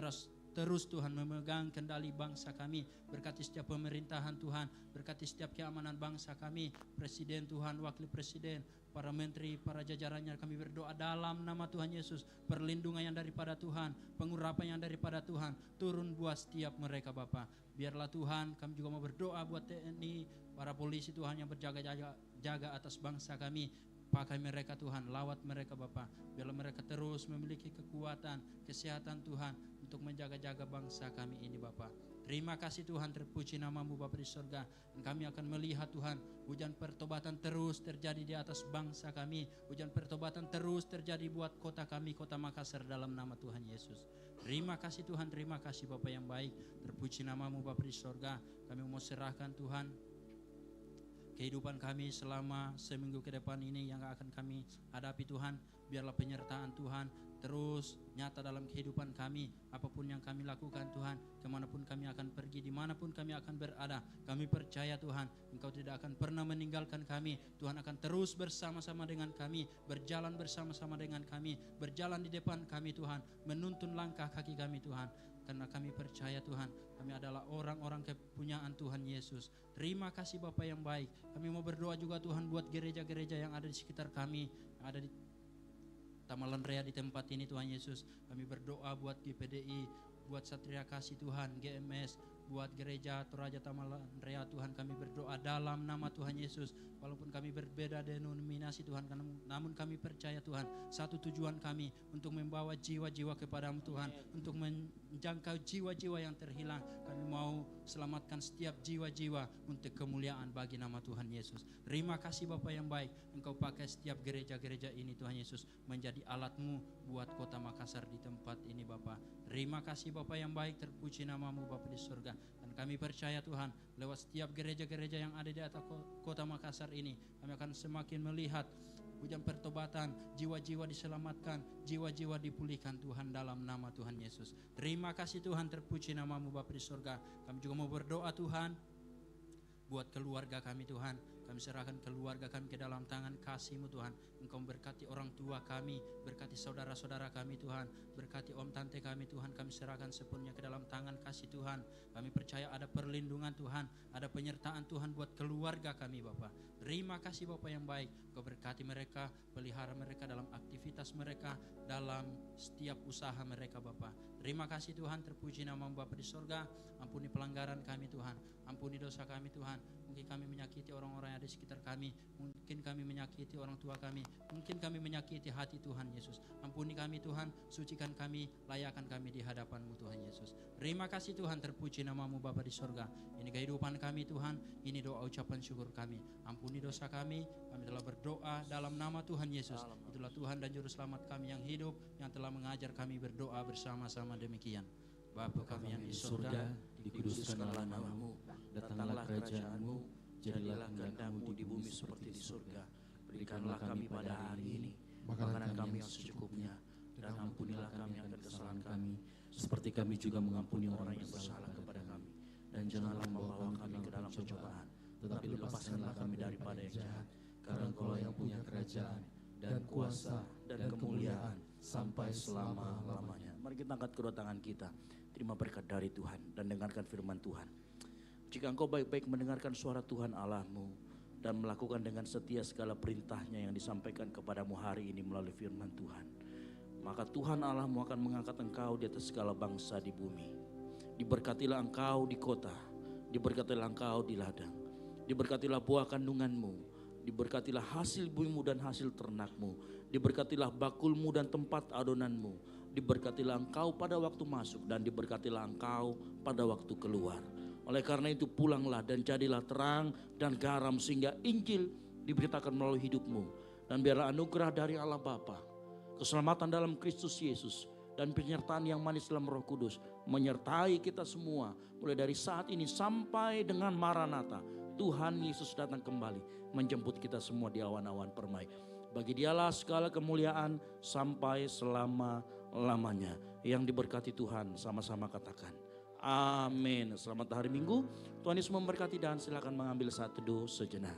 terus Tuhan memegang kendali bangsa kami. Berkati setiap pemerintahan Tuhan, berkati setiap keamanan bangsa kami, Presiden Tuhan, Wakil Presiden, para menteri, para jajarannya, kami berdoa dalam nama Tuhan Yesus. Perlindungan yang daripada Tuhan, pengurapan yang daripada Tuhan, turun buat setiap mereka Bapa. Biarlah Tuhan, kami juga mau berdoa buat TNI, para polisi Tuhan yang berjaga-jaga atas bangsa kami. Pakai mereka Tuhan, lawat mereka Bapa. Biarlah mereka terus memiliki kekuatan, kesehatan Tuhan untuk menjaga-jaga bangsa kami ini Bapa. Terima kasih Tuhan, terpuji namamu Bapa di surga. Dan kami akan melihat Tuhan, hujan pertobatan terus terjadi di atas bangsa kami. Hujan pertobatan terus terjadi buat kota kami, kota Makassar, dalam nama Tuhan Yesus. Terima kasih Tuhan, terima kasih Bapa yang baik. Terpuji namamu Bapa di surga. Kami mau serahkan Tuhan kehidupan kami selama seminggu ke depan ini yang akan kami hadapi Tuhan. Biarlah penyertaan Tuhan terus nyata dalam kehidupan kami. Apapun yang kami lakukan Tuhan, kemanapun kami akan pergi, dimanapun kami akan berada, kami percaya Tuhan, Engkau tidak akan pernah meninggalkan kami. Tuhan akan terus bersama-sama dengan kami, berjalan bersama-sama dengan kami, berjalan di depan kami Tuhan, menuntun langkah kaki kami Tuhan. Karena kami percaya Tuhan, kami adalah orang-orang kepunyaan Tuhan Yesus. Terima kasih Bapa yang baik. Kami mau berdoa juga Tuhan buat gereja-gereja yang ada di sekitar kami, yang ada di Tamalan Rea di tempat ini Tuhan Yesus. Kami berdoa buat GPDI, buat Satria Kasih Tuhan, GMS, buat gereja Toraja Tamalan Rea Tuhan. Kami berdoa dalam nama Tuhan Yesus. Walaupun kami berbeda denominasi Tuhan, namun kami percaya Tuhan, satu tujuan kami untuk membawa jiwa-jiwa kepadamu Tuhan, untuk menjangkau jiwa-jiwa yang terhilang. Kami mau selamatkan setiap jiwa-jiwa untuk kemuliaan bagi nama Tuhan Yesus. Terima kasih Bapa yang baik, Engkau pakai setiap gereja-gereja ini Tuhan Yesus menjadi alatmu buat kota Makassar di tempat ini Bapa. Terima kasih Bapa yang baik, terpuji namamu Bapa di surga. Dan kami percaya Tuhan, lewat setiap gereja-gereja yang ada di atas kota Makassar ini, kami akan semakin melihat hujan pertobatan, jiwa-jiwa diselamatkan, jiwa-jiwa dipulihkan Tuhan dalam nama Tuhan Yesus. Terima kasih Tuhan, terpuji namamu Bapa di surga. Kami juga mau berdoa Tuhan buat keluarga kami Tuhan. Kami serahkan keluarga kami ke dalam tangan kasih-Mu Tuhan. Engkau berkati orang tua kami, berkati saudara-saudara kami Tuhan, berkati om tante kami Tuhan. Kami serahkan sepenuhnya ke dalam tangan kasih Tuhan. Kami percaya ada perlindungan Tuhan, ada penyertaan Tuhan buat keluarga kami Bapa. Terima kasih Bapa yang baik. Engkau berkati mereka, pelihara mereka dalam aktivitas mereka, dalam setiap usaha mereka Bapa. Terima kasih Tuhan, terpuji nama Bapa di surga. Ampuni pelanggaran kami Tuhan, ampuni dosa kami Tuhan. Mungkin kami menyakiti orang-orang yang ada di sekitar kami, mungkin kami menyakiti orang tua kami, mungkin kami menyakiti hati Tuhan Yesus. Ampuni kami Tuhan, sucikan kami, layakkan kami di hadapan-Mu Tuhan Yesus. Terima kasih Tuhan, terpuji namamu Bapa di surga. Ini kehidupan kami Tuhan, ini doa ucapan syukur kami. Ampuni dosa kami telah berdoa dalam nama Tuhan Yesus. Itulah Tuhan dan Juru Selamat kami yang hidup, yang telah mengajar kami berdoa bersama-sama demikian. Bapa kami yang di surga, dikuduskanlah namamu, datanglah kerajaanmu, jadilah kehendak-Mu di bumi seperti di surga. Berikanlah kami pada hari ini makanan kami yang secukupnya, dan ampunilah kami akan kesalahan kami, seperti kami juga mengampuni orang yang bersalah kepada kami. Dan janganlah membawa kami ke dalam pencobaan, tetapi lepaskanlah kami daripada yang jahat. Karena Engkau yang punya kerajaan dan kuasa dan kemuliaan sampai selama-lamanya. Mari kita angkat kedua tangan kita, terima berkat dari Tuhan dan dengarkan firman Tuhan. Jika engkau baik-baik mendengarkan suara Tuhan Allahmu dan melakukan dengan setia segala perintahnya yang disampaikan kepadamu hari ini melalui firman Tuhan, maka Tuhan Allahmu akan mengangkat engkau di atas segala bangsa di bumi. Diberkatilah engkau di kota, diberkatilah engkau di ladang, diberkatilah buah kandunganmu, diberkatilah hasil bumimu dan hasil ternakmu, diberkatilah bakulmu dan tempat adonanmu, diberkatilah engkau pada waktu masuk dan diberkatilah engkau pada waktu keluar. Oleh karena itu pulanglah dan jadilah terang dan garam sehingga Injil diberitakan melalui hidupmu. Dan biarlah anugerah dari Allah Bapa, keselamatan dalam Kristus Yesus, dan penyertaan yang manis dalam Roh Kudus menyertai kita semua mulai dari saat ini sampai dengan Maranatha. Tuhan Yesus datang kembali menjemput kita semua di awan-awan permai. Bagi Dialah segala kemuliaan sampai selama-lamanya. Yang diberkati Tuhan, sama-sama katakan amin. Selamat hari Minggu, Tuhan Yesus memberkati, dan silakan mengambil satu teduh sejenak.